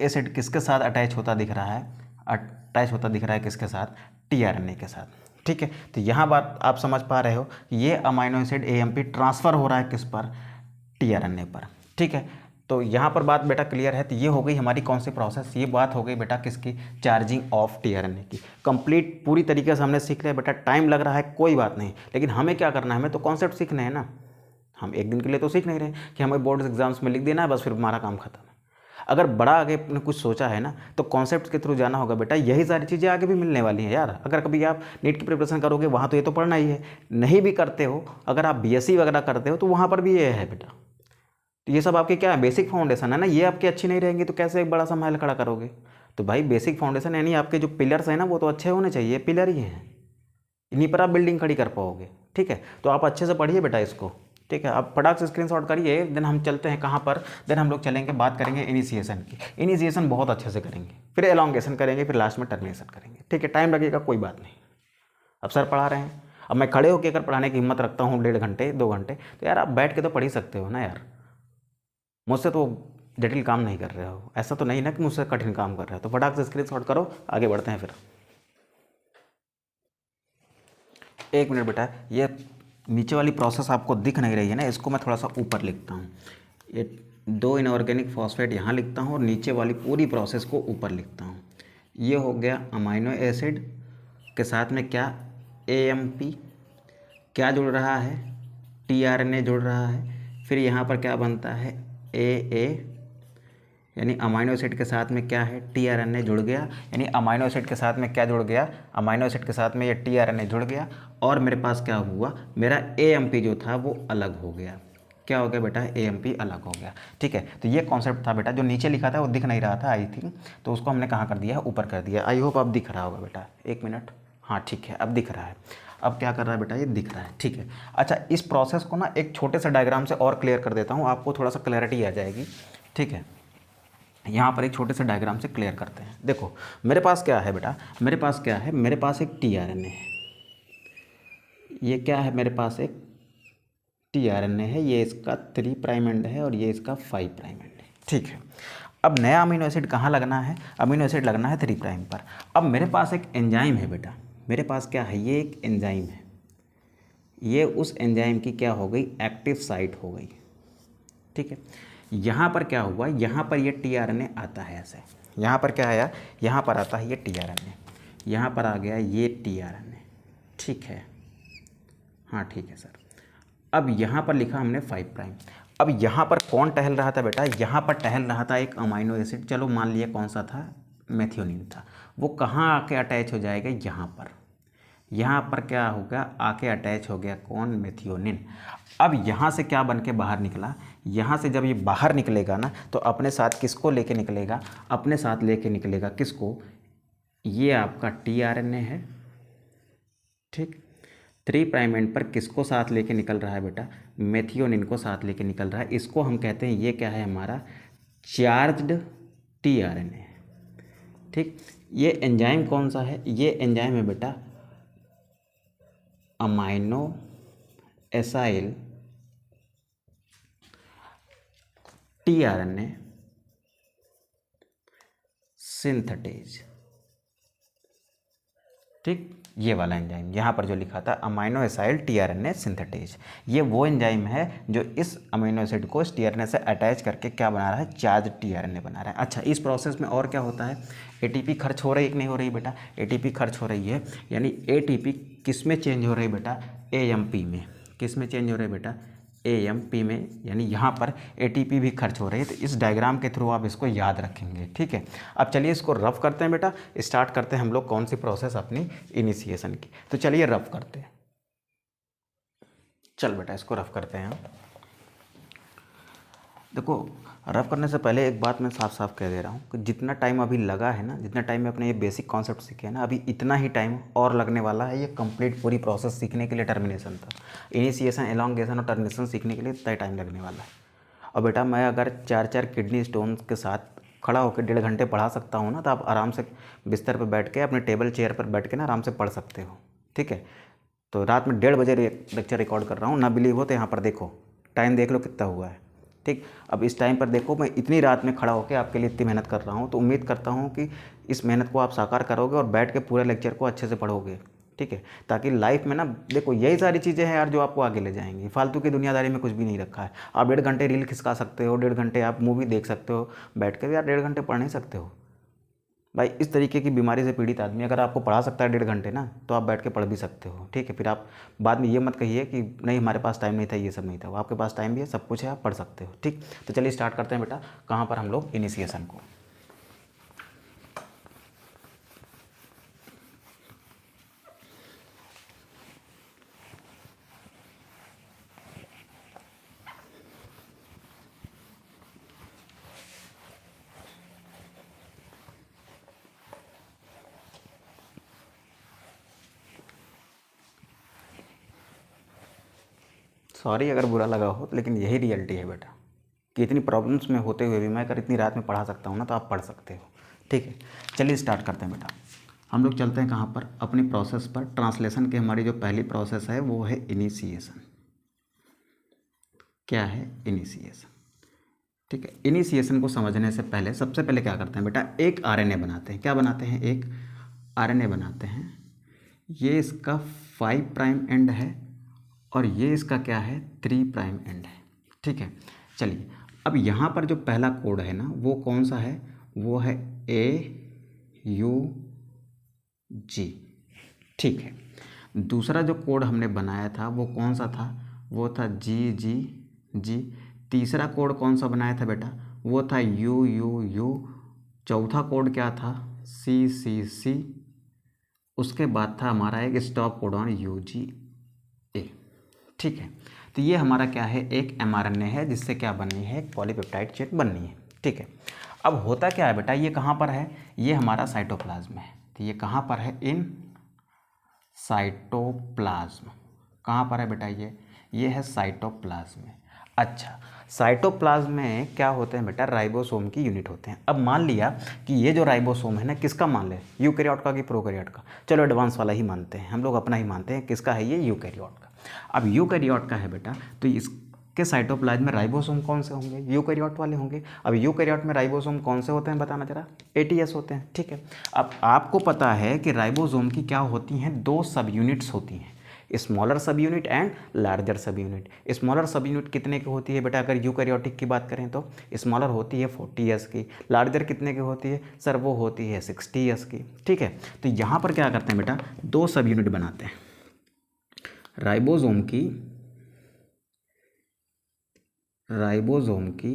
एसिड किसके साथ अटैच होता दिख रहा है? अटैच होता दिख रहा है किसके साथ? tRNA के साथ। ठीक है, तो यहाँ बात आप समझ पा रहे हो, ये अमीनो एसिड AMP ट्रांसफ़र हो रहा है किस पर? tRNA पर। ठीक है, तो यहाँ पर बात बेटा क्लियर है। तो ये हो गई हमारी कौन सी प्रोसेस? ये बात हो गई बेटा किसकी? चार्जिंग ऑफ tRNA की। कंप्लीट पूरी तरीके से हमने सीख लिया बेटा। टाइम लग रहा है कोई बात नहीं, लेकिन हमें क्या करना है? हमें तो कॉन्सेप्ट सीखना है ना। हम एक दिन के लिए तो सीख नहीं रहे कि हमें बोर्ड एग्जाम्स में लिख देना है बस, फिर हमारा काम खत्म है। अगर बड़ा आगे आपने कुछ सोचा है ना तो कॉन्सेप्ट के थ्रू जाना होगा बेटा। यही सारी चीज़ें आगे भी मिलने वाली हैं यार। अगर कभी आप नीट की प्रिपरेशन करोगे वहाँ तो ये तो पढ़ना ही है। नहीं भी करते हो, अगर आप BSc वगैरह करते हो तो वहाँ पर भी ये है बेटा। तो ये सब आपके क्या है? बेसिक फाउंडेशन है ना। ये आपकी अच्छी नहीं रहेंगी तो कैसे एक बड़ा सा महल खड़ा करोगे? तो भाई बेसिक फाउंडेशन यानी आपके जो पिलर्स हैं ना वो तो अच्छे होने चाहिए। पिलर ही हैं, इन्हीं पर आप बिल्डिंग खड़ी कर पाओगे। ठीक है, तो आप अच्छे से पढ़िए बेटा इसको। ठीक है, आप फटाक से स्क्रीनशॉट करिए। देन हम चलते हैं कहाँ पर? देन हम लोग चलेंगे, बात करेंगे इनिशिएशन की। इनिशिएशन बहुत अच्छे से करेंगे, फिर एलोंगेशन करेंगे, फिर लास्ट में टर्मिनेशन करेंगे। ठीक है, टाइम लगेगा कोई बात नहीं। अब सर पढ़ा रहे हैं, अब मैं खड़े होकर अगर पढ़ाने की हिम्मत रखता हूँ 1.5 घंटे 2 घंटे, तो यार आप बैठ के तो पढ़ ही सकते हो ना यार। मुझसे तो जटिल काम नहीं कर रहे हो, ऐसा तो नहीं ना कि मुझसे कठिन काम कर रहे हो। तो फटाक से स्क्रीनशॉट करो, आगे बढ़ते हैं। फिर 1 मिनट बेटा, ये नीचे वाली प्रोसेस आपको दिख नहीं रही है ना, इसको मैं थोड़ा सा ऊपर लिखता हूँ। ये 2 इनऑर्गेनिक फॉस्फेट यहाँ लिखता हूँ और नीचे वाली पूरी प्रोसेस को ऊपर लिखता हूँ। ये हो गया अमीनो एसिड के साथ में क्या? AMP। क्या जुड़ रहा है? tRNA जुड़ रहा है। फिर यहाँ पर क्या बनता है? AA, यानी अमीनो एसिड के साथ में क्या है? tRNA जुड़ गया। यानी अमीनो एसिड के साथ में क्या जुड़ गया? अमीनो एसिड के साथ में ये tRNA जुड़ गया। और मेरे पास क्या हुआ? मेरा AMP जो था वो अलग हो गया। क्या हो गया बेटा? AMP अलग हो गया। ठीक है, तो ये कॉन्सेप्ट था बेटा। जो नीचे लिखा था वो दिख नहीं रहा था आई थिंक, तो उसको हमने कहाँ कर दिया है? ऊपर कर दिया। आई होप अब दिख रहा होगा बेटा। 1 मिनट, हाँ ठीक है, अब दिख रहा है। अब क्या कर रहा है बेटा? ये दिख रहा है। ठीक है, अच्छा इस प्रोसेस को ना एक छोटे से डायग्राम से और क्लियर कर देता हूँ, आपको थोड़ा सा क्लैरिटी आ जाएगी। ठीक है, यहाँ पर एक छोटे से डायग्राम से क्लियर करते हैं। देखो मेरे पास क्या है बेटा? मेरे पास क्या है? मेरे पास एक tRNA है। ये क्या है? मेरे पास एक tRNA है। ये इसका 3 प्राइम एंड है और ये इसका 5 प्राइम एंड है। ठीक है, अब नया अमीनो एसिड कहाँ लगना है? अमीनो एसिड लगना है 3 प्राइम पर। अब मेरे पास एक एंजाइम है बेटा। मेरे पास क्या है? ये एक एंजाइम है। ये उस एंजाइम की क्या हो गई? एक्टिव साइट हो गई। ठीक है, यहाँ पर क्या हुआ? यहाँ पर ये tRNA आता है ऐसे। यहाँ पर क्या आया? यहाँ पर आता है ये tRNA। यहाँ पर आ गया ये tRNA। ठीक है, हाँ ठीक है सर। अब यहाँ पर लिखा हमने 5 प्राइम। अब यहाँ पर कौन टहल रहा था बेटा? यहाँ पर टहल रहा था एक अमीनो एसिड। चलो मान लिया कौन सा था? मेथियोनिन था। वो कहाँ आके अटैच हो जाएगा? यहाँ पर। यहाँ पर क्या हो गया, आके अटैच हो गया कौन, मेथियोनिन। अब यहाँ से क्या बन के बाहर निकला, यहाँ से जब ये बाहर निकलेगा ना तो अपने साथ किसको लेके निकलेगा, अपने साथ लेके निकलेगा किसको, ये आपका टीआरएनए है, ठीक। 3 प्राइम एंड पर किसको साथ लेके निकल रहा है बेटा, मेथियोनिन को साथ लेके निकल रहा है। इसको हम कहते हैं, ये क्या है हमारा चार्ज्ड टीआरएनए, ठीक। ये एंजाइम कौन सा है, ये एंजाइम है बेटा अमाइनो एसाइल टीआरएनए सिंथेटेज, ठीक। ये वाला एंजाइम यहाँ पर जो लिखा था अमीनो एसाइल टीआरएनए सिंथेटेज, ये वो एंजाइम है जो इस अमीनो एसिड को इस टीआरएनए से अटैच करके क्या बना रहा है, चार्ज टीआरएनए बना रहा है। अच्छा, इस प्रोसेस में और क्या होता है, एटीपी खर्च हो रही है कि नहीं हो रही बेटा, एटीपी खर्च हो रही है। यानी एटीपी किस में चेंज हो रही है बेटा, एएमपी में। किस में चेंज हो रही है बेटा, एएमपी में, यानी यहाँ पर एटीपी भी खर्च हो रही है। तो इस डायग्राम के थ्रू आप इसको याद रखेंगे, ठीक है। अब चलिए इसको रफ करते हैं बेटा, स्टार्ट करते हैं हम लोग कौन सी प्रोसेस अपनी इनिशिएशन की। तो चलिए रफ करते हैं, चल बेटा इसको रफ करते हैं। देखो, रफ करने से पहले एक बात मैं साफ साफ कह दे रहा हूँ कि जितना टाइम अभी लगा है ना, जितना टाइम में अपने ये बेसिक कॉन्सेप्ट सीखे हैं ना, अभी इतना ही टाइम और लगने वाला है ये कंप्लीट पूरी प्रोसेस सीखने के लिए। टर्मिनेशन था, इनिशिएशन, एलोंगेशन और टर्मिनेशन सीखने के लिए इतना टाइम लगने वाला है। और बेटा मैं अगर 4 किडनी स्टोन्स के साथ खड़ा होकर 1.5 घंटे पढ़ा सकता हूँ ना, तो आप आराम से बिस्तर पर बैठ के अपने टेबल चेयर पर बैठ के ना आराम से पढ़ सकते हो, ठीक है। तो रात में 1:30 बजे लेक्चर रिकॉर्ड कर रहा हूँ, ना बिलीव हो तो यहाँ पर देखो, टाइम देख लो कितना हुआ है, ठीक। अब इस टाइम पर देखो, मैं इतनी रात में खड़ा होकर आपके लिए इतनी मेहनत कर रहा हूँ, तो उम्मीद करता हूँ कि इस मेहनत को आप साकार करोगे और बैठ के पूरे लेक्चर को अच्छे से पढ़ोगे, ठीक है। ताकि लाइफ में ना, देखो यही सारी चीज़ें हैं यार जो आपको आगे ले जाएंगी। फालतू की दुनियादारी में कुछ भी नहीं रखा है। आप 1.5 घंटे रील खिसका सकते हो, 1.5 घंटे आप मूवी देख सकते हो बैठ कर, यार 1.5 घंटे पढ़ नहीं सकते हो भाई। इस तरीके की बीमारी से पीड़ित आदमी अगर आपको पढ़ा सकता है 1.5 घंटे ना, तो आप बैठ के पढ़ भी सकते हो, ठीक है। फिर आप बाद में ये मत कहिए कि नहीं हमारे पास टाइम नहीं था, ये सब नहीं था। वो आपके पास टाइम भी है, सब कुछ है, आप पढ़ सकते हो, ठीक। तो चलिए स्टार्ट करते हैं बेटा, कहाँ पर हम लोग इनिशिएशन को। सॉरी अगर बुरा लगा हो, लेकिन यही रियलिटी है बेटा कि इतनी प्रॉब्लम्स में होते हुए भी मैं अगर इतनी रात में पढ़ा सकता हूँ ना, तो आप पढ़ सकते हो, ठीक है। चलिए स्टार्ट करते हैं बेटा। हम लोग चलते हैं कहाँ पर, अपनी प्रोसेस पर। ट्रांसलेशन की हमारी जो पहली प्रोसेस है वो है इनिशिएशन। क्या है इनिशिएशन, ठीक है। इनिशिएशन को समझने से पहले सबसे पहले क्या करते हैं बेटा, एक आरएनए बनाते हैं। क्या बनाते हैं, एक आरएनए बनाते हैं। ये इसका 5 प्राइम एंड है और ये इसका क्या है, 3 प्राइम एंड है, ठीक है। चलिए, अब यहाँ पर जो पहला कोड है ना, वो कौन सा है, वो है AUG, ठीक है। दूसरा जो कोड हमने बनाया था वो कौन सा था, वो था GGG। तीसरा कोड कौन सा बनाया था बेटा, वो था UUU। चौथा कोड क्या था, CCC। उसके बाद था हमारा एक स्टॉप कोडॉन UGA, ठीक है। तो ये हमारा क्या है, एक mRNA है जिससे क्या बननी है, एक पॉलीपेप्टाइड चेन बननी है, ठीक है। अब होता क्या है बेटा, ये कहाँ पर है, ये हमारा साइटोप्लाज्म है। तो ये कहाँ पर है, इन साइटोप्लाज्म। कहाँ पर है बेटा, ये है साइटोप्लाज्म में। अच्छा, साइटोप्लाज्म में क्या होते हैं बेटा, राइबोसोम की यूनिट होते हैं। अब मान लिया कि ये जो राइबोसोम है ना, किसका मान ले, यूकैरियोट का कि प्रोकैरियोट का। चलो एडवांस वाला ही मानते हैं, हम लोग अपना ही मानते हैं, किसका है ये, यूकैरियोट का। अब यूकैरियोट का है बेटा, तो इसके साइटोप्लाज्म में राइबोसोम कौन से होंगे, यूकैरियोट वाले होंगे। अब यूकैरियोट में राइबोसोम कौन से होते हैं बताना जरा, ATS होते हैं, ठीक है। अब आपको पता है कि राइबोसोम की क्या होती हैं, 2 सब यूनिट्स होती हैं, स्मॉलर सब यूनिट एंड लार्जर सब यूनिट। स्मॉलर सब यूनिट कितने की होती है बेटा, अगर यूकैरियोटिक की बात करें तो स्मॉलर होती है 40 S की। लार्जर कितने की होती है सर, वो होती है 60 S की, ठीक है। तो यहाँ पर क्या करते हैं बेटा, 2 सब यूनिट बनाते हैं राइबोसोम की।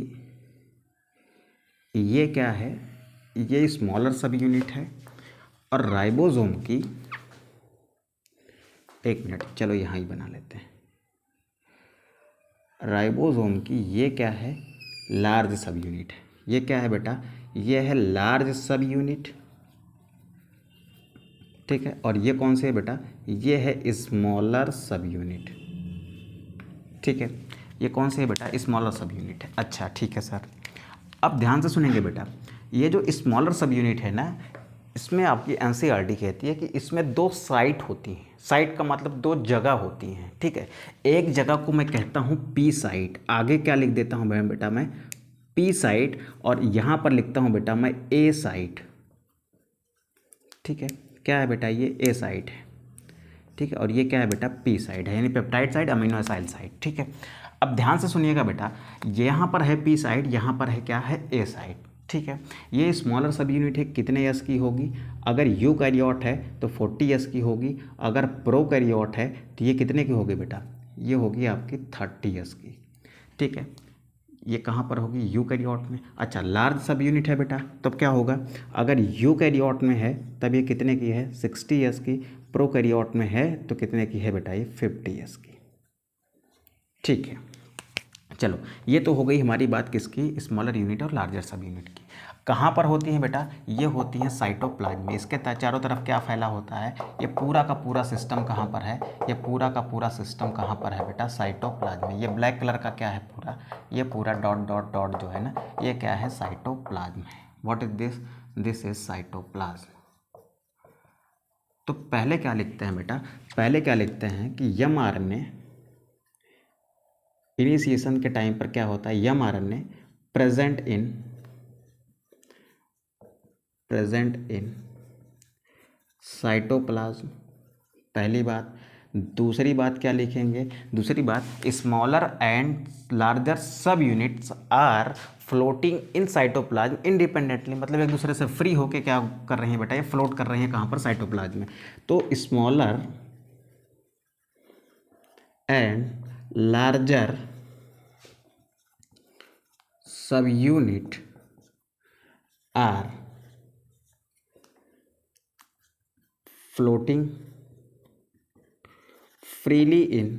ये क्या है, ये स्मॉलर सब यूनिट है। और राइबोसोम की एक मिनट, चलो यहाँ ही बना लेते हैं। राइबोसोम की ये क्या है, लार्ज सब यूनिट है। ये क्या है बेटा, ये है लार्ज सब यूनिट, ठीक है। और ये कौन से है बेटा, ये है स्मॉलर सब यूनिट, ठीक है। ये कौन से है बेटा, स्मॉलर सब यूनिट है। अच्छा ठीक है सर, अब ध्यान से सुनेंगे बेटा, ये जो स्मॉलर सब यूनिट है ना, इसमें आपकी एनसीईआरटी कहती है कि इसमें दो साइट होती हैं। साइट का मतलब दो जगह होती हैं, ठीक है। एक जगह को मैं कहता हूँ पी साइट, आगे क्या लिख देता हूँ बेटा मैं, पी साइट, और यहाँ पर लिखता हूँ बेटा मैं ए साइट, ठीक है। क्या है बेटा, ये ए साइट है, ठीक है। और ये क्या है बेटा, पी साइड है, यानी peptide side, amino acyl side, ठीक है। अब ध्यान से सुनिएगा बेटा, यहाँ पर है पी साइड, यहाँ पर है क्या है, ए साइड, ठीक है। ये स्मॉलर सब यूनिट है, कितने एस की होगी, अगर यूकैरियोट है तो 40 एस की होगी, अगर प्रोकैरियोट है तो ये कितने की होगी बेटा, ये होगी आपकी 30 एस की, ठीक है। ये कहाँ पर होगी, यूकैरियोट में। अच्छा, लार्ज सब यूनिट है बेटा, तब क्या होगा, अगर यूकैरियोट में है तब ये कितने की है, 60 एस की, प्रोकैरियोट में है तो कितने की है बेटा, ये 50 एस की, ठीक है। चलो, ये तो हो गई हमारी बात किसकी, स्मॉलर यूनिट और लार्जर सब यूनिट की। कहाँ पर होती हैं बेटा, ये होती हैं साइटोप्लाज्म में। इसके चारों तरफ क्या फैला होता है, ये पूरा का पूरा सिस्टम कहाँ पर है, ये पूरा का पूरा सिस्टम कहाँ पर है बेटा, साइटोप्लाज्म में। ये ब्लैक कलर का क्या है पूरा, ये पूरा डॉट डॉट डॉट जो है ना, ये क्या है, साइटोप्लाज्म है। What is this, this is cytoplasm. तो पहले क्या लिखते हैं बेटा, पहले क्या लिखते हैं कि mRNA इनिशिएशन के टाइम पर क्या होता है, mRNA प्रेजेंट इन साइटोप्लाज्म, पहली बात। दूसरी बात क्या लिखेंगे, दूसरी बात, smaller and larger subunits are floating in cytoplasm independently, मतलब एक दूसरे से फ्री होके क्या कर रही हैं बेटा, ये फ्लोट कर रही हैं कहाँ पर, साइटोप्लाज्म में। तो smaller and larger subunit are floating freely in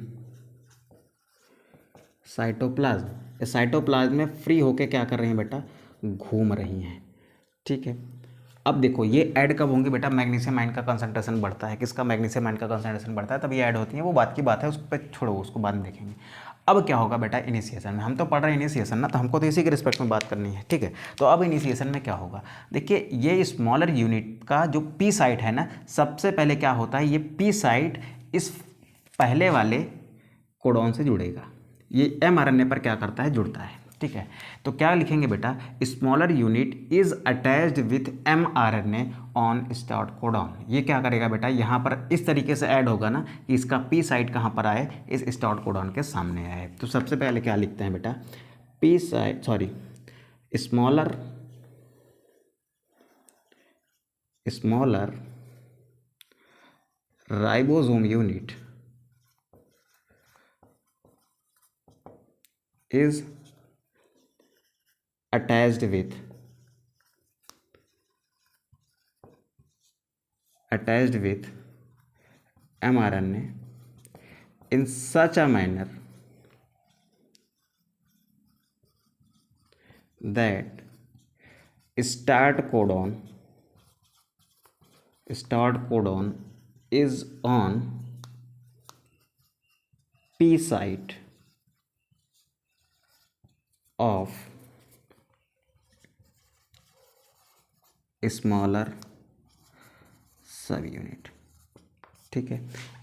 cytoplasm. Cytoplasm में फ्री होके क्या कर रही हैं बेटा, घूम रही हैं, ठीक है। अब देखो, ये ऐड कब होंगे बेटा, मैग्नीशियम आयन का कंसंट्रेशन बढ़ता है, किसका, मैग्नीशियम आयन का कंसंट्रेशन बढ़ता है, तब ये ऐड होती है, वो बात की बात है, उस पर छोड़ो, उसको बाद में देखेंगे। अब क्या होगा बेटा, इनिशिएशन में, हम तो पढ़ रहे हैं इनिशिएशन ना, तो हमको तो इसी के रिस्पेक्ट में बात करनी है, ठीक है। तो अब इनिशिएशन में क्या होगा, देखिए, ये स्मॉलर यूनिट का जो पी साइट है ना, सबसे पहले क्या होता है, ये पी साइट इस पहले वाले कोडॉन से जुड़ेगा, ये mRNA पर क्या करता है, जुड़ता है, ठीक है। तो क्या लिखेंगे बेटा, smaller unit is attached with mRNA on start codon. ये क्या करेगा बेटा, यहाँ पर इस तरीके से ऐड होगा ना कि इसका पी साइट कहाँ पर आए, इस स्टार्ट कोडॉन के सामने आए। तो सबसे पहले क्या लिखते हैं बेटा, P site, sorry, smaller ribosome unit is attached with mRNA in such a manner that start codon is on P site of smaller सब यूनिट, ठीक है।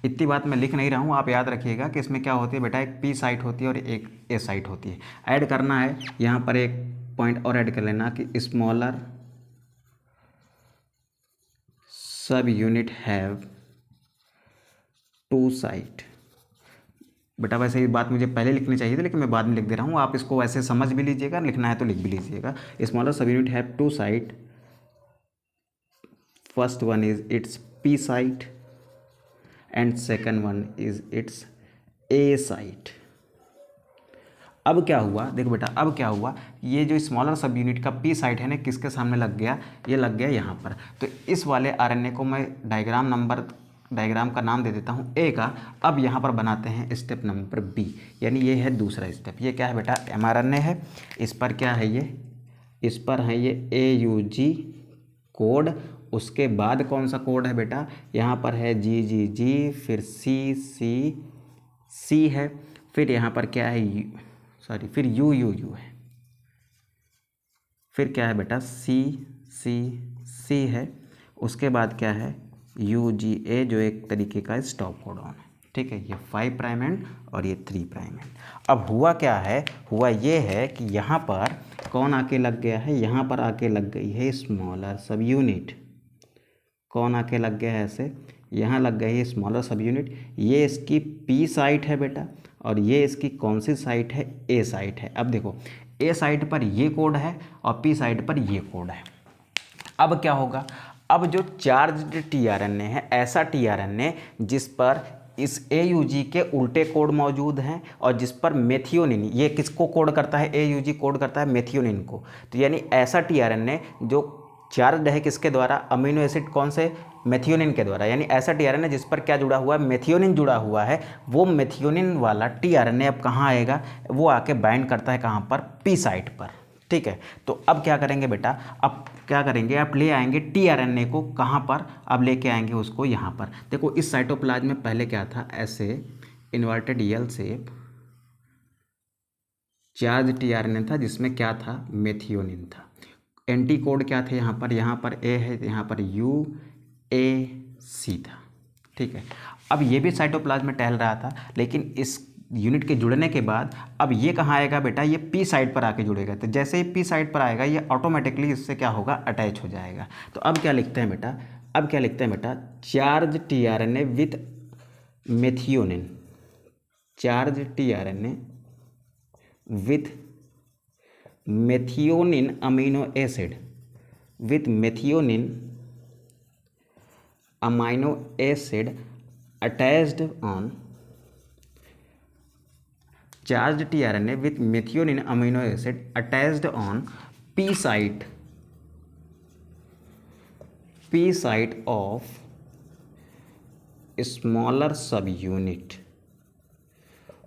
इतनी बात मैं लिख नहीं रहा हूँ, आप याद रखिएगा कि इसमें क्या होती है बेटा, एक पी साइट होती है और एक ए साइट होती है। ऐड करना है, यहाँ पर एक पॉइंट और ऐड कर लेना कि smaller subunit have two site. बेटा वैसे ये बात मुझे पहले लिखनी चाहिए थी, लेकिन मैं बाद में लिख दे रहा हूँ, आप इसको वैसे समझ भी लीजिएगा, लिखना है तो लिख भी लीजिएगा। Smaller subunit have two site, first one is its P site and second one is its A site. अब क्या हुआ, देखो बेटा, अब क्या हुआ, ये जो स्मॉलर सब यूनिट का पी साइट है ना, किसके सामने लग गया, ये लग गया यहाँ पर। तो इस वाले आरएनए को मैं डायग्राम नंबर डायग्राम का नाम दे देता हूँ ए का। अब यहाँ पर बनाते हैं स्टेप नंबर बी, यानी ये है दूसरा स्टेप। ये क्या है बेटा, mRNA है, इस पर क्या है ये, इस पर है ये AUG कोड। उसके बाद कौन सा कोड है बेटा, यहाँ पर है GGG, फिर C है, फिर यहाँ पर क्या है फिर U है, फिर क्या है बेटा C है, उसके बाद क्या है UGA जो एक तरीके का स्टॉप कोडॉन है। ठीक है, ये 5 प्राइम एंड और ये 3 प्राइम एंड। अब हुआ क्या है, हुआ ये है कि यहाँ पर कौन आके लग गया है, यहाँ पर आके लग गई है स्मॉलर सब यूनिट। कौन आके लग गया है ऐसे, यहाँ लग गई है स्मॉलर सब यूनिट। ये इसकी P साइट है बेटा, और ये इसकी कौन सी साइट है, A साइट है। अब देखो A साइट पर ये कोड है और P साइट पर ये कोड है। अब क्या होगा, अब जो चार्ज्ड टीआरएनए है, ऐसा टीआरएनए जिस पर इस AUG के उल्टे कोड मौजूद हैं और जिस पर मेथियोनिन, ये किसको कोड करता है, AUG कोड करता है मेथियोनिन को। तो यानी ऐसा टीआरएनए जो चार्ज्ड है किसके द्वारा, अमीनो एसिड कौन से, मेथियोनिन के द्वारा। यानी ऐसा टीआरएनए जिस पर क्या जुड़ा हुआ है, मेथियोनिन जुड़ा हुआ है, वो मेथियोनिन वाला टीआरएनए अब कहाँ आएगा, वो आके बाइंड करता है कहाँ पर, P साइट पर। ठीक है, तो अब क्या करेंगे बेटा, अब क्या करेंगे, आप ले आएंगे टीआरएनए को कहाँ पर, अब लेके आएंगे उसको यहाँ पर। देखो इस साइटोप्लाज्म में पहले क्या था, ऐसे inverted L shape charge tRNA था जिसमें क्या था, मेथियोनिन था। एंटी कोड क्या थे यहाँ पर A है, यहाँ पर UAC था। ठीक है, अब ये भी साइटोप्लाज्म में टहल रहा था, लेकिन इस यूनिट के जुड़ने के बाद अब ये कहाँ आएगा बेटा, ये P साइड पर आके जुड़ेगा। तो जैसे ही P साइड पर आएगा ये ऑटोमेटिकली इससे क्या होगा, अटैच हो जाएगा। तो अब क्या लिखते हैं बेटा, अब क्या लिखते हैं बेटा, charge tRNA with methionine, charge tRNA with methionine amino acid, with methionine amino acid attached on, charged tRNA with methionine amino acid attached on P site of smaller subunit।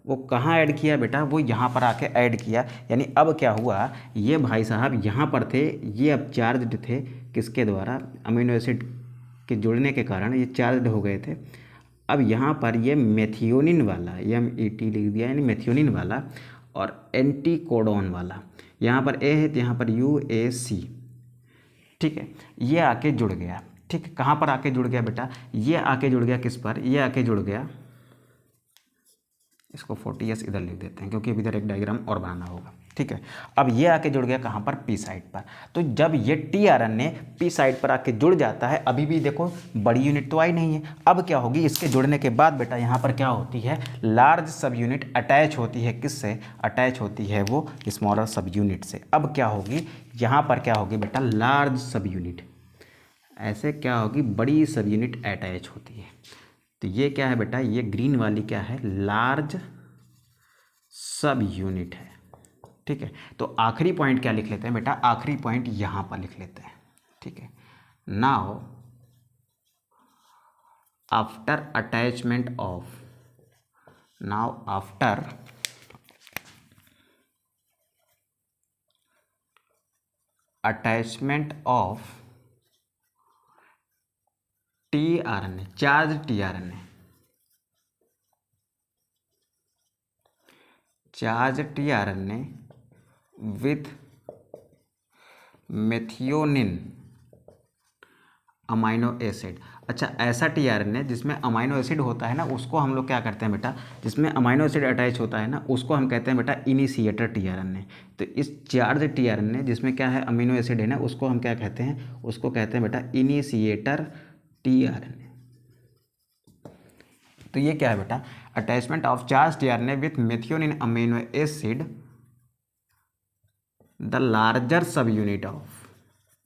वो कहाँ ऐड किया बेटा, वो यहाँ पर आके ऐड किया। यानी अब क्या हुआ, ये भाई साहब यहाँ पर थे, ये अब चार्ज्ड थे किसके द्वारा, अमीनो एसिड के जुड़ने के कारण ये चार्ज्ड हो गए थे। अब यहाँ पर ये मेथियोनिन वाला, ये हम ET लिख दिया, यानी मेथियोनिन वाला और एंटी कोडॉन वाला, यहाँ पर A है तो यहाँ पर UAC। ठीक है, ये आके जुड़ गया। ठीक है, कहाँ पर आके जुड़ गया बेटा, ये आके जुड़ गया किस पर, ये आके जुड़ गया, इसको 40S इधर लिख देते हैं क्योंकि इधर एक डायग्राम और बनाना होगा। ठीक है, अब ये आके जुड़ गया कहाँ पर, P साइट पर। तो जब ये टीआरएनए P साइट पर आके जुड़ जाता है, अभी भी देखो बड़ी यूनिट तो आई नहीं है, अब क्या होगी, इसके जुड़ने के बाद बेटा यहाँ पर क्या होती है, लार्ज सब यूनिट अटैच होती है, किससे अटैच होती है, वो स्मॉलर सब यूनिट से। अब क्या होगी, यहाँ पर क्या होगी बेटा, लार्ज सब यूनिट, ऐसे क्या होगी, बड़ी सब यूनिट अटैच होती है। तो ये क्या है बेटा, ये ग्रीन वाली क्या है, लार्ज सब यूनिट है। ठीक है, तो आखिरी पॉइंट क्या लिख लेते हैं बेटा, आखिरी पॉइंट यहाँ पर लिख लेते हैं। ठीक है, now after attachment of, now after attachment of tRNA, charge tRNA, charge tRNA with methionine amino acid. अच्छा, ऐसा टीआरएनए जिसमें अमाइनो एसिड होता है ना, उसको हम लोग क्या करते हैं बेटा, जिसमें अमाइनो एसिड अटैच होता है ना, उसको हम कहते हैं बेटा इनिशिएटर टीआरएनए। तो इस चार्ज टीआरएनए जिसमें क्या है, अमीनो एसिड है ना, उसको हम क्या कहते हैं, उसको कहते हैं बेटा इनिशिएटर टीआरएनए। तो ये क्या है बेटा, attachment of charge tRNA with methionine amino acid, the larger सब unit of,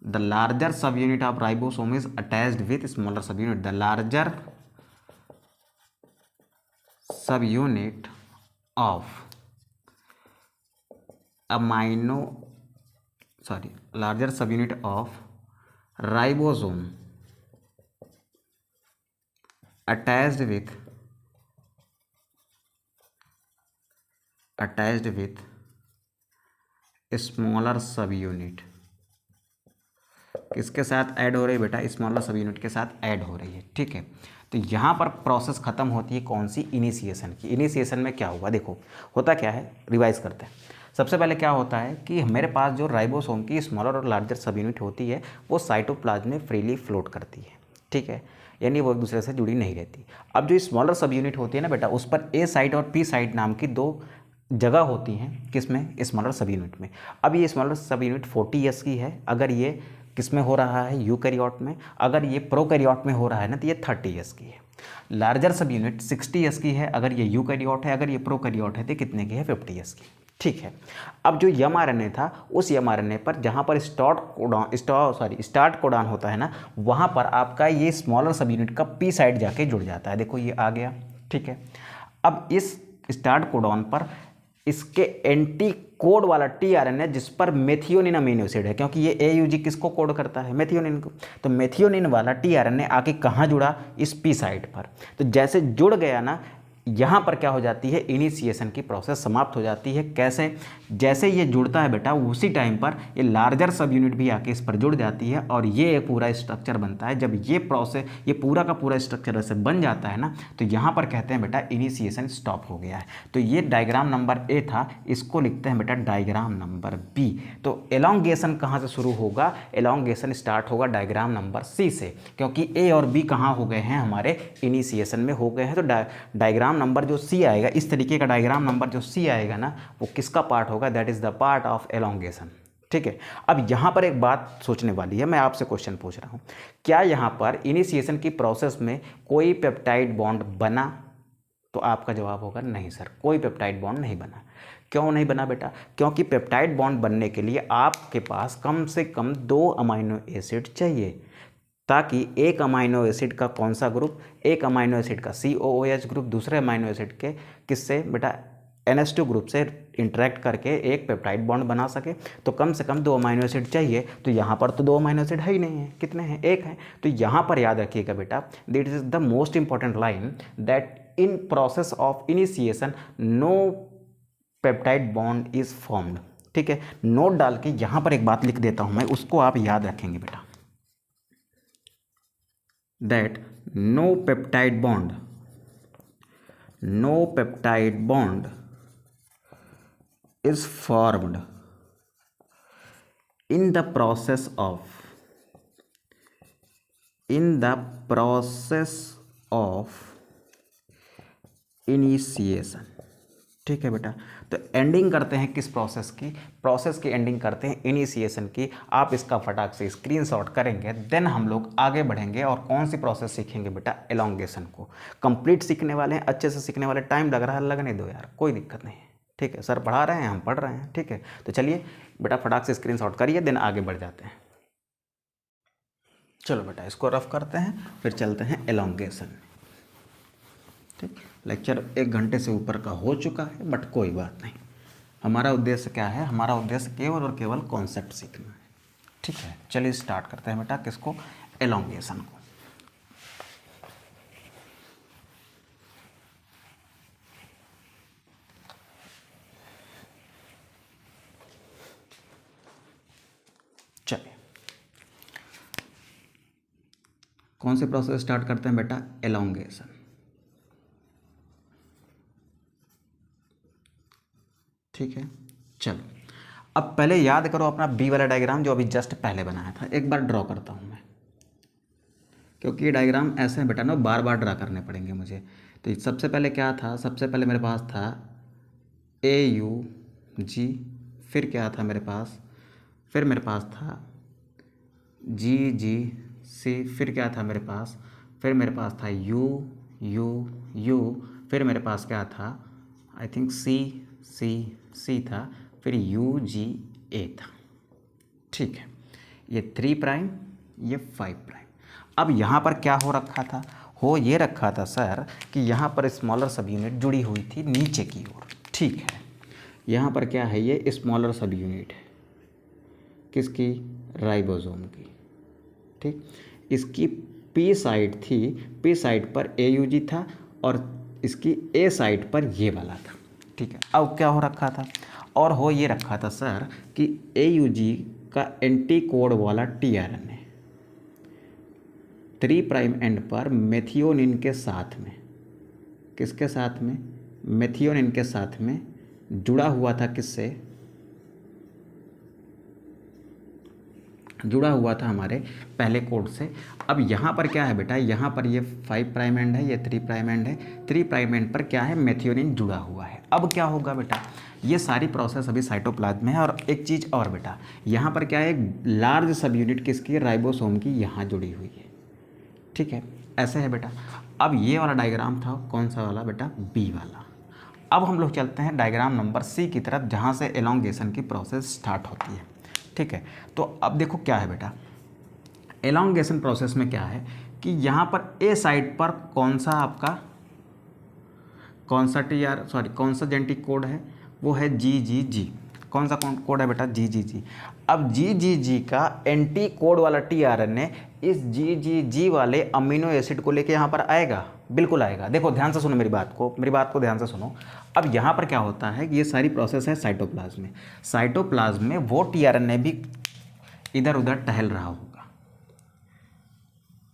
the larger subunit of ribosome is attached with smaller subunit, the larger subunit of amino, larger subunit of ribosome attached with smaller सब unit किसके साथ add हो रही है बेटा, smaller सब unit के साथ ऐड हो रही है। ठीक है, तो यहाँ पर प्रोसेस खत्म होती है कौन सी, इनिशिएशन की। इनिशिएशन में क्या हुआ, देखो होता क्या है, रिवाइज करते हैं। सबसे पहले क्या होता है कि मेरे पास जो राइबोसोम की स्मॉलर और लार्जर सब यूनिट होती है वो साइटोप्लाज्म में फ्रीली फ्लोट करती है। ठीक है, यानी वो एक दूसरे से जुड़ी नहीं रहती। अब जो स्मॉलर सब यूनिट होती है ना बेटा, उस पर ए साइट और पी साइट नाम की दो जगह होती हैं, किसमें, स्मॉलर सब यूनिट में। अब ये स्मॉलर सब यूनिट 40 S की है अगर ये किस में हो रहा है, यूकैरियोट में। अगर ये प्रोकैरियोट में हो रहा है ना तो ये 30 S की है। लार्जर सब यूनिट 60 S की है अगर ये यूकैरियोट है, अगर ये प्रोकैरियोट है तो कितने की है, 50 S की। ठीक है, अब जो mRNA था उस mRNA पर जहाँ पर स्टार्ट कोडॉन होता है ना, वहाँ पर आपका ये स्मॉलर सब यूनिट का पी साइड जाके जुड़ जाता है। देखो ये आ गया। ठीक है, अब इस स्टार्ट कोडॉन पर इसके एंटी कोड वाला टीआरएनए जिस पर मेथियोनिन अमीनो एसिड है, क्योंकि ये एयूजी किसको कोड करता है, मेथियोनिन को। तो मेथियोनिन वाला टीआरएनए आके कहाँ जुड़ा, इस पी साइट पर। तो जैसे जुड़ गया ना, यहाँ पर क्या हो जाती है, इनिशिएशन की प्रोसेस समाप्त हो जाती है। कैसे, जैसे ये जुड़ता है बेटा उसी टाइम पर ये लार्जर सब यूनिट भी आके इस पर जुड़ जाती है और ये एक पूरा स्ट्रक्चर बनता है। जब ये प्रोसेस, ये पूरा का पूरा स्ट्रक्चर ऐसे बन जाता है ना, तो यहाँ पर कहते हैं बेटा इनिशिएशन स्टॉप हो गया है। तो ये डायग्राम नंबर ए था, इसको लिखते हैं बेटा डायग्राम नंबर बी। तो एलोंगेशन कहाँ से शुरू होगा, एलोंगेशन स्टार्ट होगा डायग्राम नंबर सी से, क्योंकि ए और बी कहाँ हो गए हैं, हमारे इनिशिएशन में हो गए हैं। तो डायग्राम नंबर जो सी आएगा, इस तरीके का डायग्राम नंबर जो सी आएगा ना, वो किसका पार्ट होगा, that is the part of elongation. ठीक है, अब यहाँ पर एक बात सोचने वाली है, मैं आपसे क्वेश्चन पूछ रहा हूँ, क्या यहाँ पर इनिशिएशन की प्रोसेस में कोई पेप्टाइड बॉन्ड बना? तो आपका जवाब होगा नहीं सर, कोई पेप्टाइड बॉन्ड नहीं बना। क्यों नहीं बना बेटा? क्योंकि पेप्टाइड बॉन्ड बनने के लिए आपके पास कम से कम 2 अमाइनो एसिड चाहिए, ताकि एक अमाइनो एसिड का कौन सा ग्रुप, एक अमाइनो एसिड का COOH ग्रुप दूसरे अमाइनो एसिड के किससे बेटा, NH2 ग्रुप से इंटरेक्ट करके एक पेप्टाइड बॉन्ड बना सके। तो कम से कम 2 अमाइनो एसिड चाहिए। तो यहाँ पर तो 2 अमाइनो एसिड है ही नहीं है, कितने हैं, एक है। तो यहाँ पर याद रखिएगा बेटा, this is the most important line, that in process of initiation no peptide bond is formed. ठीक है, नोट डाल के यहाँ पर एक बात लिख देता हूँ मैं, उसको आप याद रखेंगे बेटा, that no peptide bond is formed in the process of initiation. ठीक है बेटा, तो एंडिंग करते हैं किस प्रोसेस की, प्रोसेस की एंडिंग करते हैं इनिशिएशन की। आप इसका फटाक से स्क्रीनशॉट करेंगे, देन हम लोग आगे बढ़ेंगे और कौन सी प्रोसेस सीखेंगे बेटा, एलोंगेशन को। कंप्लीट सीखने वाले हैं, अच्छे से सीखने वाले, टाइम लग रहा है लगने दो यार, कोई दिक्कत नहीं है। ठीक है, सर पढ़ा रहे हैं, हम पढ़ रहे हैं। ठीक है, तो चलिए बेटा फटाक से स्क्रीनशॉट करिए, देन आगे बढ़ जाते हैं। चलो बेटा इसको रफ करते हैं, फिर चलते हैं एलोंगेशन। ठीक, लेक्चर 1 घंटे से ऊपर का हो चुका है, बट कोई बात नहीं। हमारा उद्देश्य क्या है, हमारा उद्देश्य केवल और केवल कॉन्सेप्ट सीखना है। ठीक है, चलिए स्टार्ट करते हैं बेटा किसको, एलोंगेशन को। चलिए कौन सी प्रोसेस स्टार्ट करते हैं बेटा, एलोंगेशन। ठीक है, चलो अब पहले याद करो अपना बी वाला डायग्राम जो अभी जस्ट पहले बनाया था, एक बार ड्रॉ करता हूँ मैं, क्योंकि ये डायग्राम ऐसे हैं बेटा ना, बार बार ड्रा करने पड़ेंगे मुझे। तो सबसे पहले क्या था, सबसे पहले मेरे पास था AUG, फिर क्या था मेरे पास, फिर मेरे पास था GGC, फिर क्या था मेरे पास, फिर मेरे पास था U, फिर मेरे पास क्या था, आई थिंक C था, फिर UGA था। ठीक है, ये 3 प्राइम, ये 5 प्राइम। अब यहाँ पर क्या हो रखा था, हो ये रखा था सर कि यहाँ पर स्मॉलर सब यूनिट जुड़ी हुई थी नीचे की ओर। ठीक है, यहाँ पर क्या है, ये स्मॉलर सब यूनिट है किसकी, राइबोसोम की। ठीक, इसकी पी साइड थी, पी साइड पर AUG था और इसकी A साइड पर ये वाला था। ठीक है, अब क्या हो रखा था, और हो ये रखा था सर कि AUG का एंटी कोड वाला tRNA 3 प्राइम एंड पर मेथियोनिन के साथ में, किसके साथ में, मेथियोनिन के साथ में जुड़ा हुआ था, किससे जुड़ा हुआ था, हमारे पहले कोड से। अब यहाँ पर क्या है बेटा, यहाँ पर ये 5 प्राइम एंड है, ये 3 प्राइम एंड है, 3 प्राइम एंड पर क्या है, मेथियोनिन जुड़ा हुआ है। अब क्या होगा बेटा, ये सारी प्रोसेस अभी साइटोप्लाज्म में है। और एक चीज़ और बेटा, यहाँ पर क्या है, एक लार्ज सब यूनिट किसकी, राइबोसोम की यहाँ जुड़ी हुई है। ठीक है, ऐसे है बेटा। अब ये वाला डायग्राम था, कौन सा वाला बेटा, बी वाला। अब हम लोग चलते हैं डायग्राम नंबर सी की तरफ, जहाँ से एलोंगेशन की प्रोसेस स्टार्ट होती है। ठीक है, तो अब देखो क्या है बेटा, एलोंगेशन प्रोसेस में क्या है कि यहाँ पर ए साइड पर कौन सा आपका, कौन सा कौन सा जेनेटिक कोड है, वो है GGG। कौन सा कोड है बेटा, GGG। अब GGG का एंटी कोड वाला tRNA इस GGG वाले अमीनो एसिड को लेके यहाँ पर आएगा, बिल्कुल आएगा। देखो ध्यान से सुनो मेरी बात को ध्यान से सुनो। अब यहाँ पर क्या होता है कि ये सारी प्रोसेस है साइटोप्लाज्म में। साइटोप्लाज्म में वो tRNA भी इधर उधर टहल रहा होगा,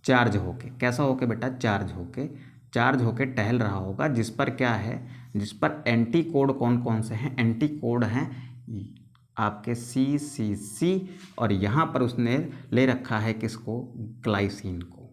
चार्ज होके। कैसा होके बेटा, चार्ज होके टहल रहा होगा, जिस पर क्या है, जिस पर एंटी कोड कौन कौन से हैं, एंटी कोड हैं आपके CCC, और यहाँ पर उसने ले रखा है किसको, ग्लाइसिन को।